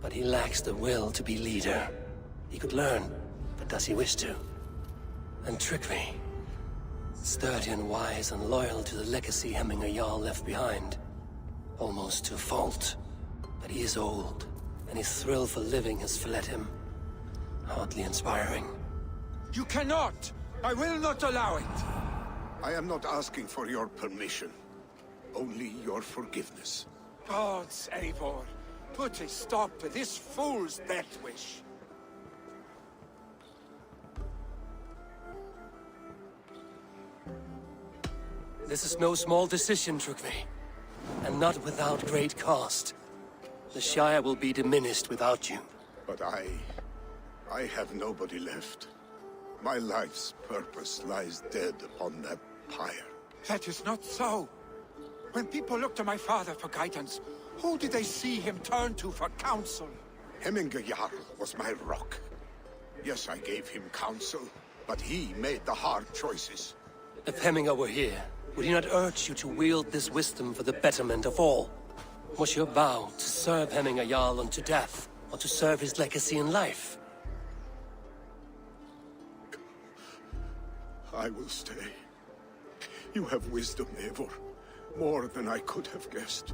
Speaker 3: But he lacks the will to be leader. He could learn, but does he wish to? And Tryggvi. Sturdy and wise and loyal to the legacy Hemminger Jarl left behind. Almost to a fault. But he is old, and his thrill for living has fled him. Hardly inspiring.
Speaker 8: You cannot! I will not allow it!
Speaker 22: I am not asking for your permission. Only your forgiveness.
Speaker 8: Gods, Eivor, put a stop to this fool's death wish.
Speaker 3: This is no small decision, Tryggvi. And not without great cost. The Shire will be diminished without you.
Speaker 22: But I have nobody left. My life's purpose lies dead upon that pyre.
Speaker 8: That is not so. When people look to my father for guidance, who did they see him turn to for counsel?
Speaker 22: Hemminger Jarl was my rock. Yes, I gave him counsel, but he made the hard choices.
Speaker 3: If Hemminger were here, would he not urge you to wield this wisdom for the betterment of all? Was your vow to serve Hemminger Jarl unto death, or to serve his legacy in life?
Speaker 22: I will stay. You have wisdom, Eivor. More than I could have guessed.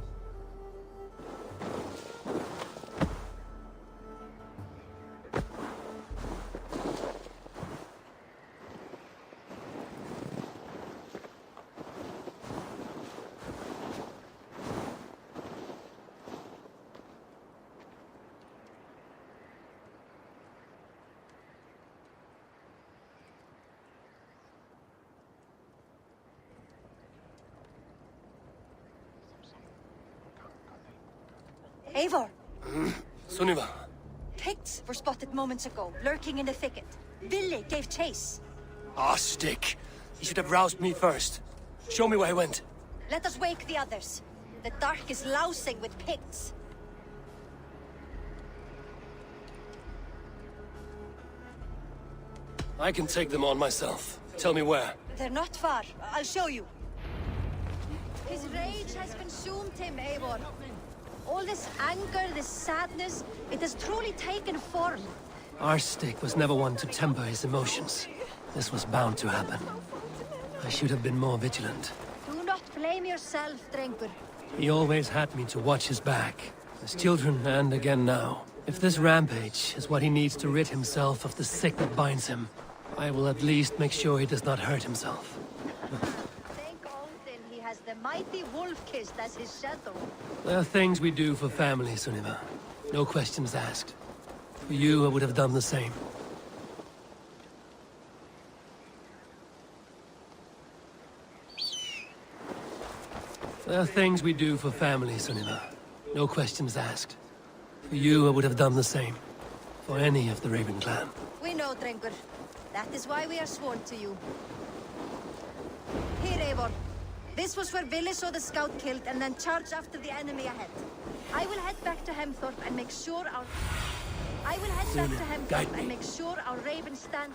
Speaker 15: Eivor!
Speaker 3: Sunniva!
Speaker 15: Picts were spotted moments ago, lurking in the thicket. Vili gave chase.
Speaker 3: Ah, stick! He should have roused me first. Show me where he went.
Speaker 15: Let us wake the others. The dark is lousing with Picts.
Speaker 3: I can take them on myself. Tell me where.
Speaker 15: They're not far. I'll show you. His rage has consumed him, Eivor. All this anger, this sadness, it has truly taken form.
Speaker 3: Our stick was never one to temper his emotions. This was bound to happen. I should have been more vigilant.
Speaker 15: Do not blame yourself, Drengur.
Speaker 3: He always had me to watch his back. As children, and again now. If this rampage is what he needs to rid himself of the sick that binds him, I will at least make sure he does not hurt himself.
Speaker 15: Thank Odin he has the mighty wolf-kissed as his shadow.
Speaker 3: There are things we do for family, Sunniva. No questions asked. For you, I would have done the same. There are things we do for family, Sunniva. No questions asked. For you, I would have done the same. For any of the Raven clan.
Speaker 15: We know, Drengur. That is why we are sworn to you. Here, Eivor. This was where Vili saw the scout killed and then charged after the enemy ahead. I will head back to Hemthorpe and make sure our... Raven stand...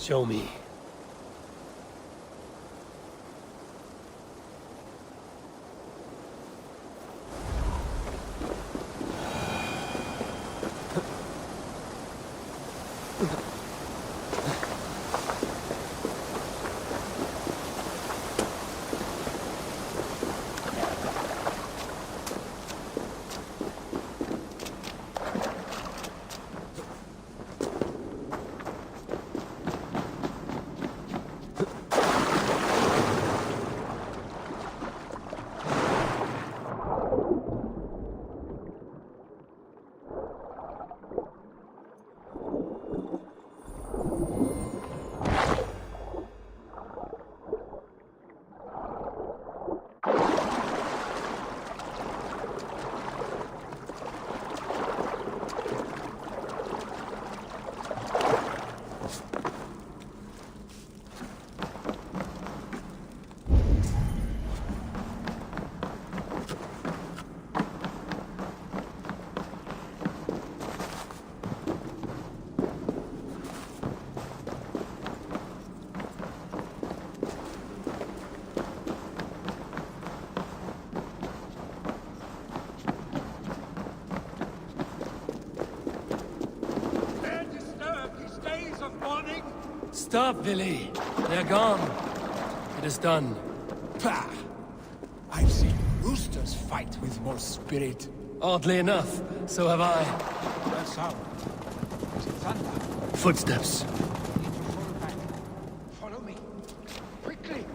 Speaker 3: Show me. Stop, Billy. They're gone. It is done.
Speaker 8: Pah! I've seen roosters fight with more spirit.
Speaker 3: Oddly enough, so have I.
Speaker 8: That sound. Is it thunder?
Speaker 3: Footsteps.
Speaker 8: Follow me. Quickly!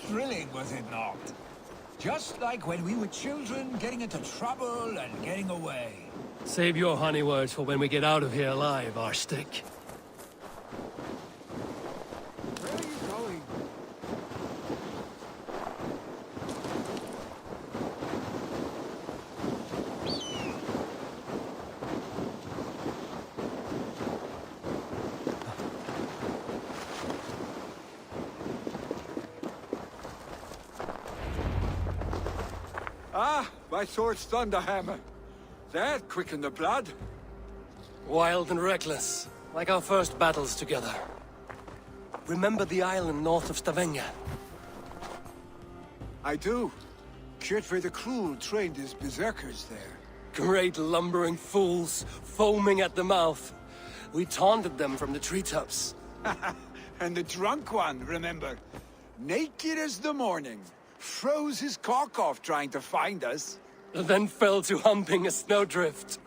Speaker 17: Thrilling, was it not? Just like when we were children, getting into trouble and getting away.
Speaker 3: Save your honey words for when we get out of here alive, Arstick.
Speaker 5: Where are you going?
Speaker 16: Ah, my sword's thunderhammer. That quickened the blood.
Speaker 3: Wild and reckless, like our first battles together. Remember the island north of Stavanger?
Speaker 16: I do. Kjotve the Cruel trained his berserkers there.
Speaker 3: Great lumbering fools, foaming at the mouth. We taunted them from the treetops.
Speaker 16: And the drunk one, remember? Naked as the morning. Froze his cock off trying to find us.
Speaker 3: Then fell to humping a snowdrift.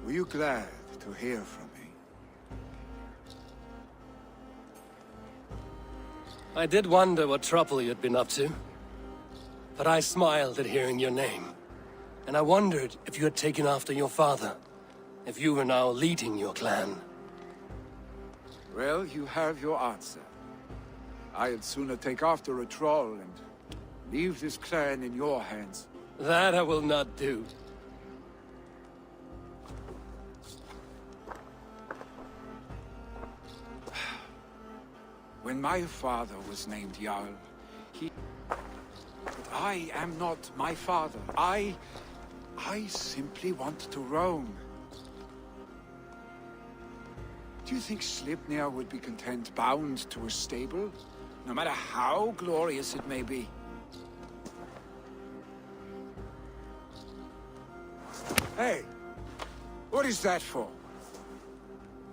Speaker 16: Were you glad to hear from me?
Speaker 3: I did wonder what trouble you'd been up to. But I smiled at hearing your name. And I wondered if you had taken after your father. If you were now leading your clan.
Speaker 16: Well, you have your answer. I'd sooner take after a troll and leave this clan in your hands.
Speaker 3: That I will not do.
Speaker 16: When my father was named Jarl, he... But I am not my father. I simply want to roam. Do you think Sleipnir would be content bound to a stable? No matter how glorious it may be? Hey! What is that for?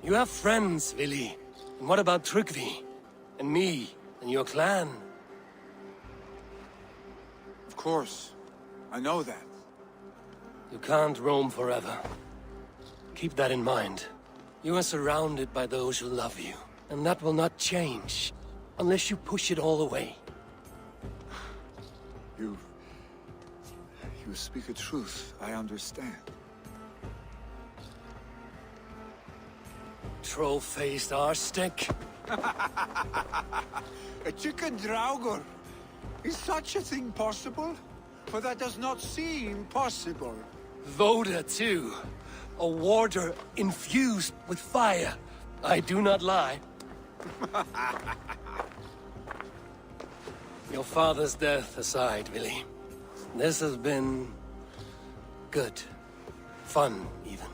Speaker 3: You have friends, Vili. And what about Tryggvi? And me? And your clan?
Speaker 16: Of course. I know that.
Speaker 3: You can't roam forever. Keep that in mind. You are surrounded by those who love you, and that will not change, unless you push it all away.
Speaker 16: You speak a truth, I understand.
Speaker 3: Troll-faced arstick.
Speaker 16: A chicken draugr! Is such a thing possible? For that does not seem possible.
Speaker 3: Voda, too. A warder infused with fire. I do not lie. Your father's death aside, Vili. This has been... good. Fun, even.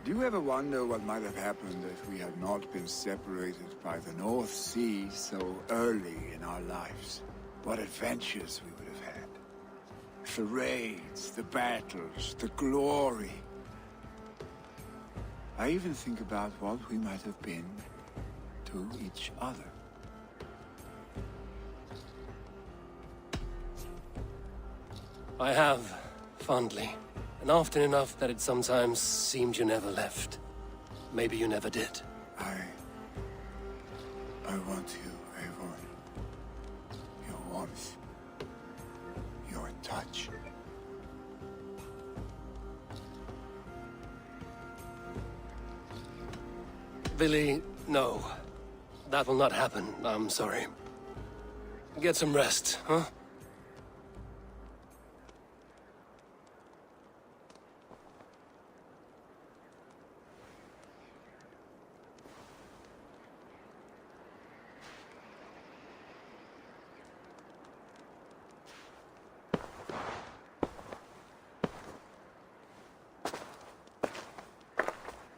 Speaker 16: Do you ever wonder what might have happened if we had not been separated by the North Sea so early in our lives? What adventures we would have had. The raids, the battles, the glory. I even think about what we might have been to each other.
Speaker 3: I have, fondly. And often enough that it sometimes seemed you never left. Maybe you never did.
Speaker 16: I want you, Eivor. Your warmth. Your touch.
Speaker 3: Vili, no. That will not happen. I'm sorry. Get some rest, huh?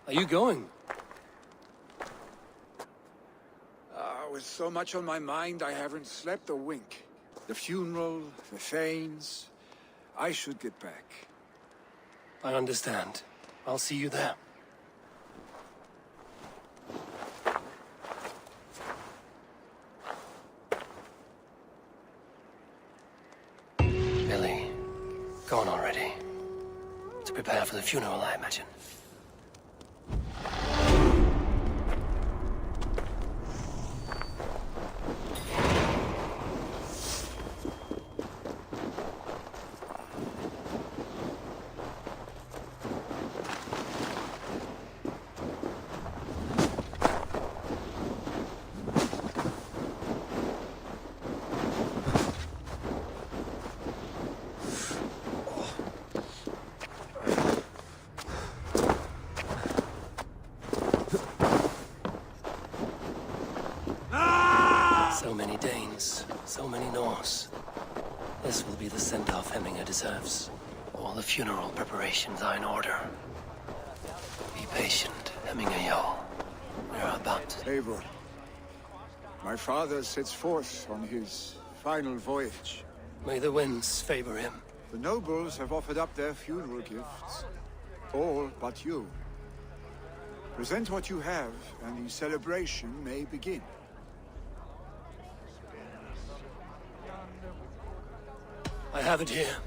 Speaker 3: Are you going?
Speaker 16: With so much on my mind, I haven't slept a wink. The funeral, the Thanes... I should get back.
Speaker 3: I understand. I'll see you there. prepare for the funeral, I imagine. So many Danes, so many Norse. This will be the send-off Hemminger deserves. All the funeral preparations are in order. Be patient, Hemminger Jarl. We're about to...
Speaker 5: Eivor, my father sets forth on his final voyage.
Speaker 3: May the winds favor him.
Speaker 5: The nobles have offered up their funeral gifts. All but you. Present what you have, and the celebration may begin.
Speaker 3: I have it here.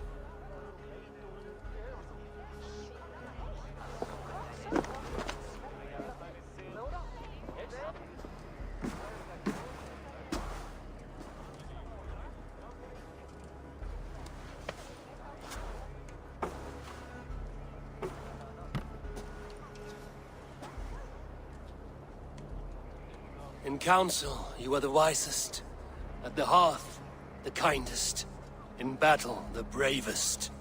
Speaker 3: In council, you are the wisest. At the hearth, the kindest. In battle, the bravest.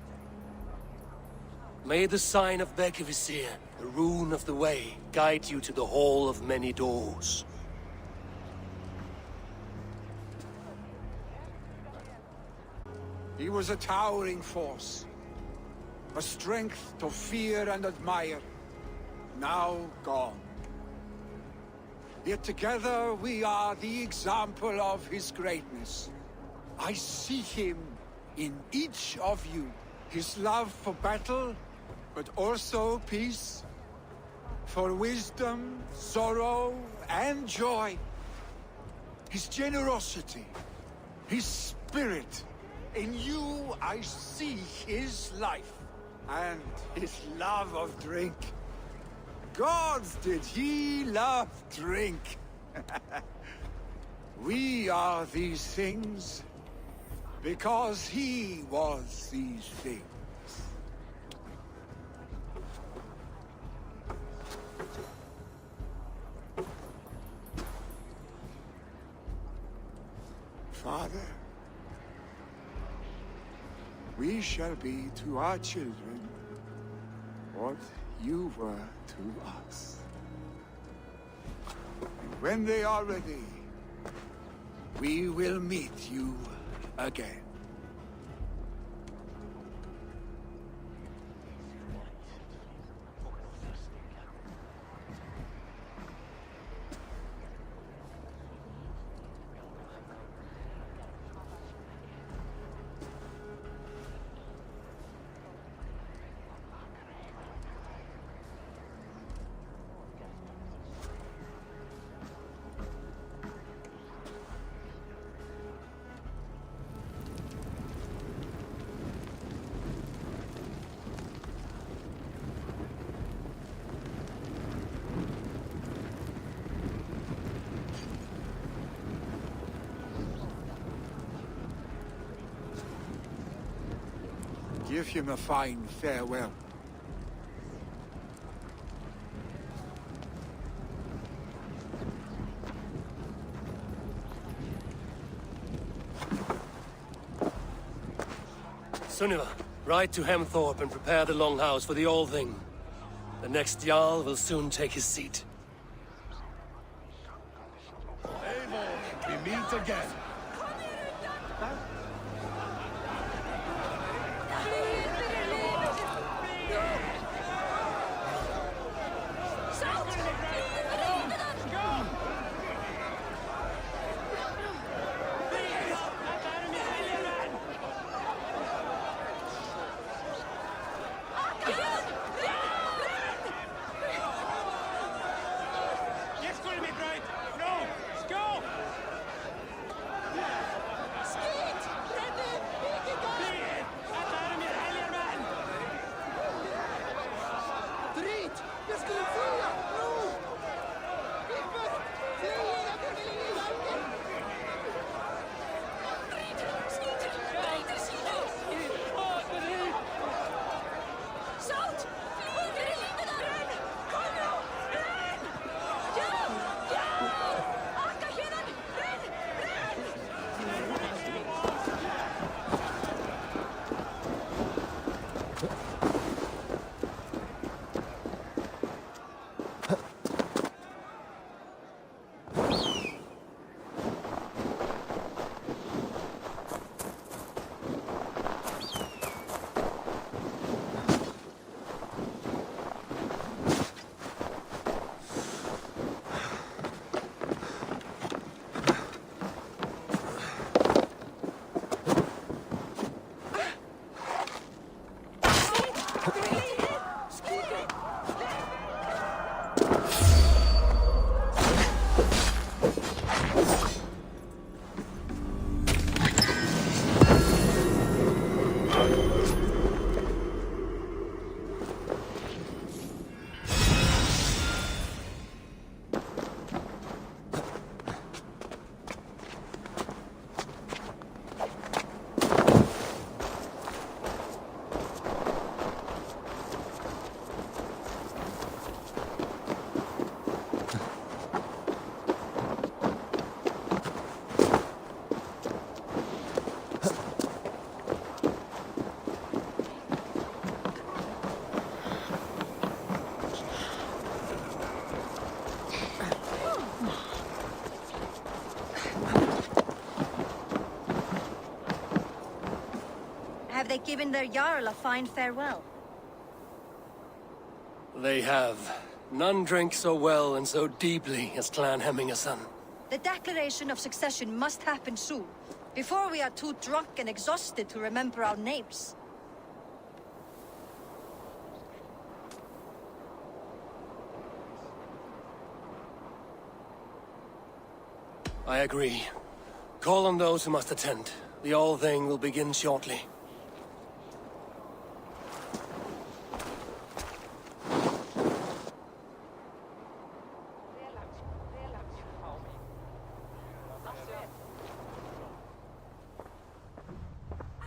Speaker 3: May the sign of Berkevisir, the rune of the way, guide you to the Hall of Many Doors.
Speaker 8: He was a towering force. A strength to fear and admire. Now gone. Yet together we are the example of his greatness. I see him in each of you. His love for battle, but also peace. For wisdom, sorrow, and joy. His generosity, his spirit. In you I see his life, and his love of drink. Gods, did he love drink! We are these things because he was these things.
Speaker 5: Father, we shall be to our children what you were to us. And when they are ready, we will meet you again.
Speaker 8: Give him a fine farewell.
Speaker 3: Sunniva, ride to Hemthorpe and prepare the Longhouse for the All-Thing. The next Jarl will soon take his seat.
Speaker 2: Eivor, we meet again.
Speaker 15: like giving their Jarl a fine farewell.
Speaker 3: They have. None drink so well and so deeply as Clan Hemmingason.
Speaker 15: The declaration of succession must happen soon, before we are too drunk and exhausted to remember our names.
Speaker 3: I agree. Call on those who must attend. The All-Thing will begin shortly.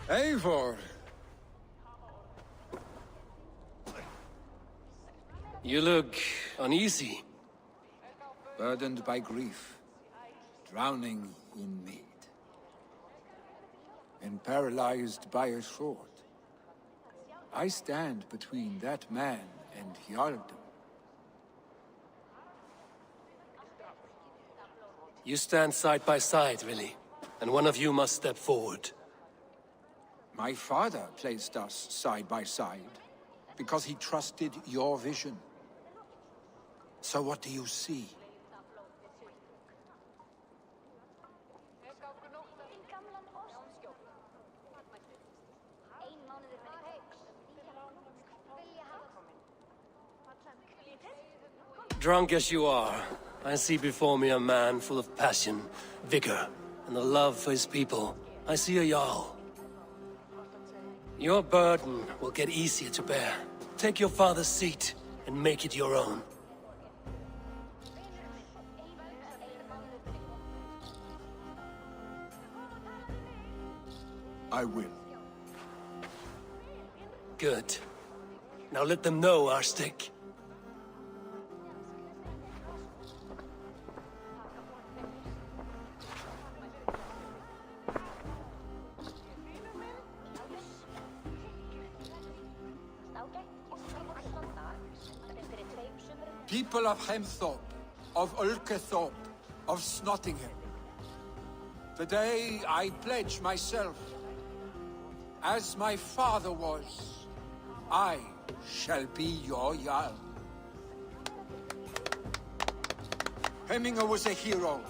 Speaker 16: Eivor!
Speaker 3: You look uneasy.
Speaker 16: Burdened by grief. Drowning in need. And paralyzed by a sword. I stand between that man and Hjarldom.
Speaker 3: You stand side by side, really. And one of you must step forward.
Speaker 16: My father placed us side by side, because he trusted your vision. So what do you see?
Speaker 3: Drunk as you are, I see before me a man full of passion, vigor, and a love for his people. I see a Jarl. Your burden will get easier to bear. Take your father's seat and make it your own.
Speaker 16: I will.
Speaker 3: Good. Now let them know our stick.
Speaker 8: People of Hemthorpe, of Ulkethorpe, of Snottingham. Today I pledge myself. As my father was, I shall be your Jarl. Hemminger was a hero,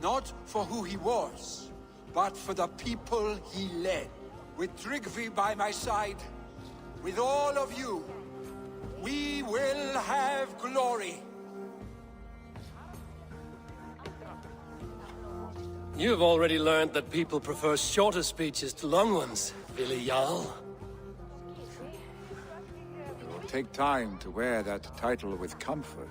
Speaker 8: not for who he was, but for the people he led. With Tryggvi by my side, with all of you, we will have glory.
Speaker 3: You've already learned that people prefer shorter speeches to long ones, Billy Jarl.
Speaker 16: It will take time to wear that title with comfort.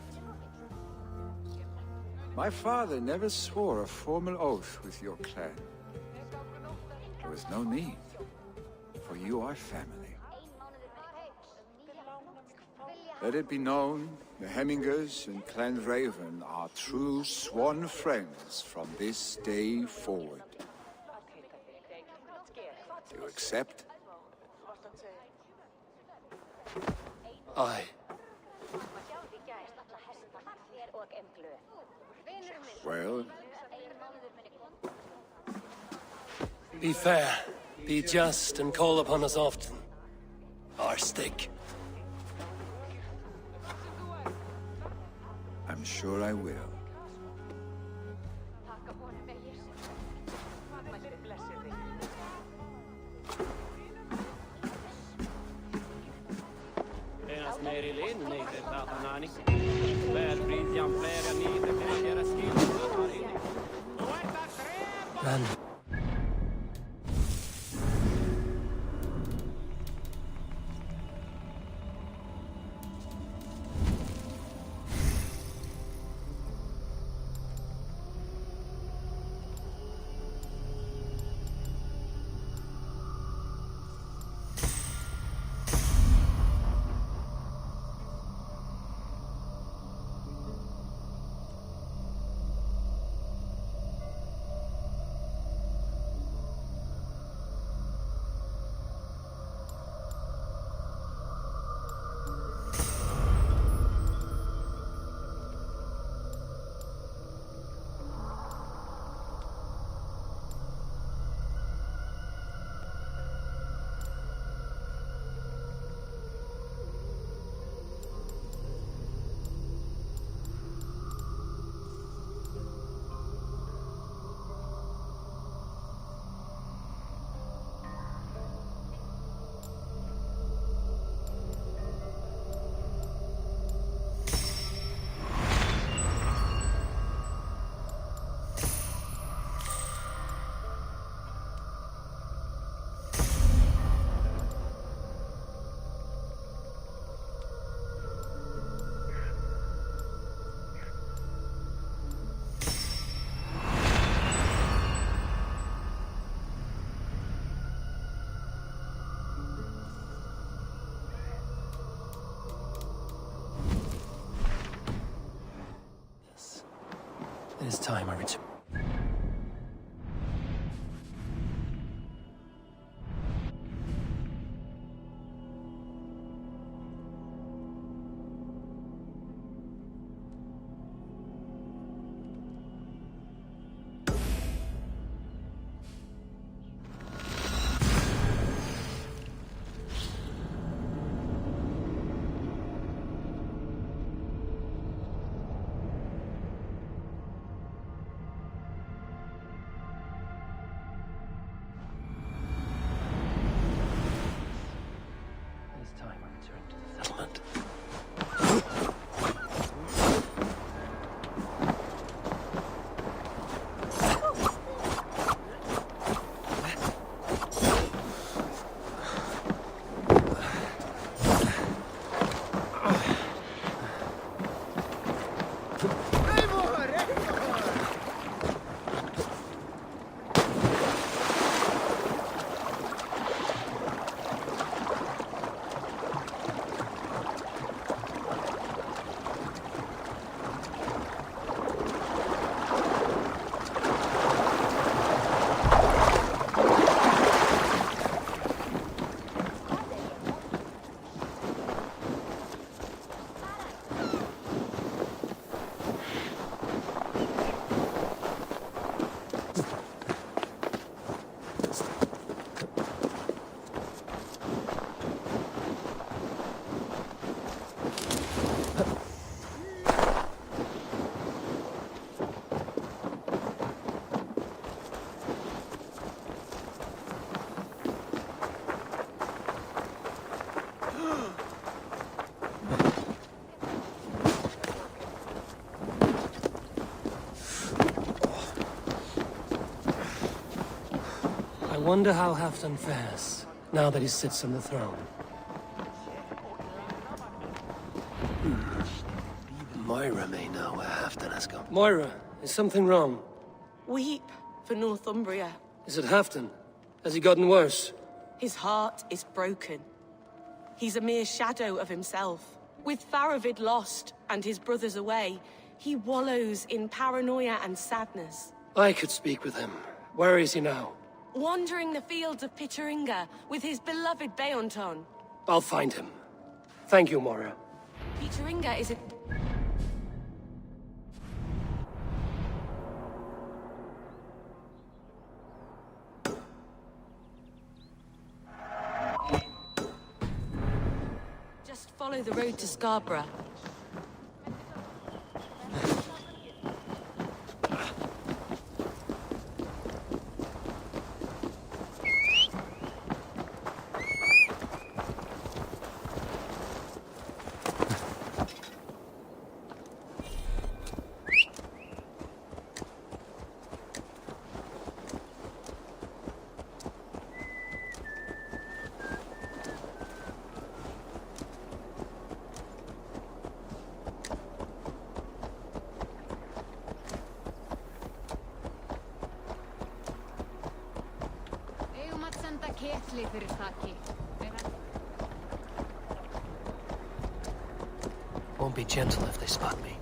Speaker 16: My father never swore a formal oath with your clan. There was no need, for you are family. Let it be known, the Hemmingers and Clan Raven are true sworn friends from this day forward. You accept?
Speaker 3: Aye.
Speaker 16: Well?
Speaker 3: Be fair, be just, and call upon us often. Our stick.
Speaker 16: I'm sure I will.
Speaker 3: Man. It is time I return. I wonder how Halfdan fares, now that he sits on the throne.
Speaker 4: Moira may know where Halfdan has gone.
Speaker 3: Moira, is something wrong?
Speaker 19: Weep for Northumbria.
Speaker 3: Is it Halfdan? Has he gotten worse?
Speaker 19: His heart is broken. He's a mere shadow of himself. With Faravid lost and his brothers away, he wallows in paranoia and sadness.
Speaker 3: I could speak with him. Where is he now?
Speaker 19: Wandering the fields of Pittaringa with his beloved Beonton.
Speaker 3: I'll find him. Thank you, Moira.
Speaker 19: Pittaringa is a... Just follow the road to Scarborough.
Speaker 4: Won't be gentle if they spot me.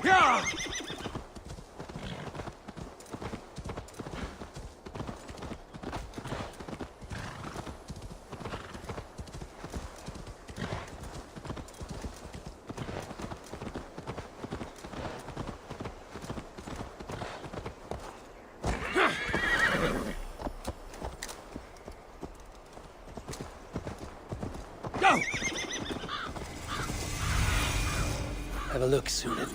Speaker 13: Yeah! Go!
Speaker 4: Have a look, Sunan.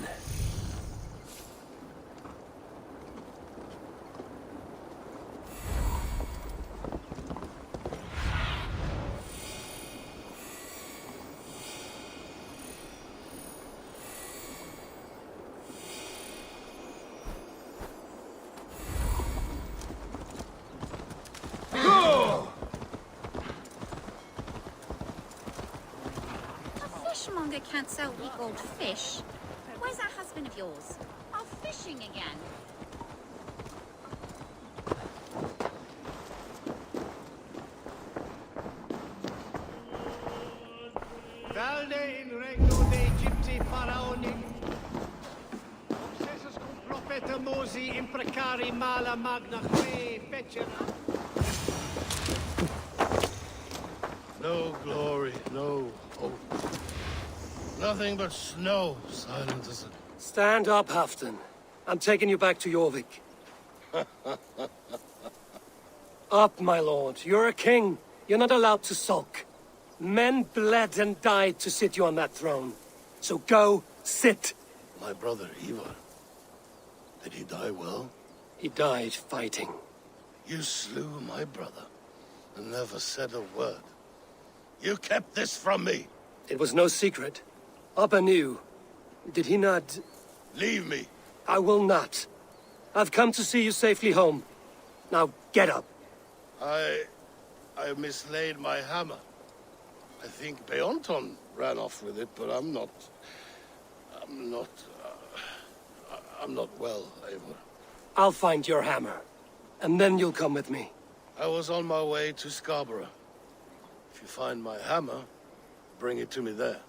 Speaker 20: Fishmonger can't sell weak old fish. Where's that husband of yours? Off fishing again.
Speaker 21: Valde in regno dei Gypti faraonic. Obsessus cum profeta Mosi imprecari mala magna que fecera.
Speaker 2: No glory, no hope. Nothing but snow, silent as a...
Speaker 3: Stand up, Halfdan. I'm taking you back to Jorvik. Up, my lord. You're a king. You're not allowed to sulk. Men bled and died to sit you on that throne. So go, sit.
Speaker 2: My brother, Ivar. Did he die well?
Speaker 3: He died fighting.
Speaker 2: You slew my brother and never said a word. You kept this from me.
Speaker 3: It was no secret. Appa knew. Did he not...
Speaker 2: Leave me.
Speaker 3: I will not. I've come to see you safely home. Now, get up.
Speaker 2: I mislaid my hammer. I think Beonton ran off with it, but I'm not well, Eivor.
Speaker 3: I'll find your hammer. And then you'll come with me.
Speaker 2: I was on my way to Scarborough. If you find my hammer, bring it to me there.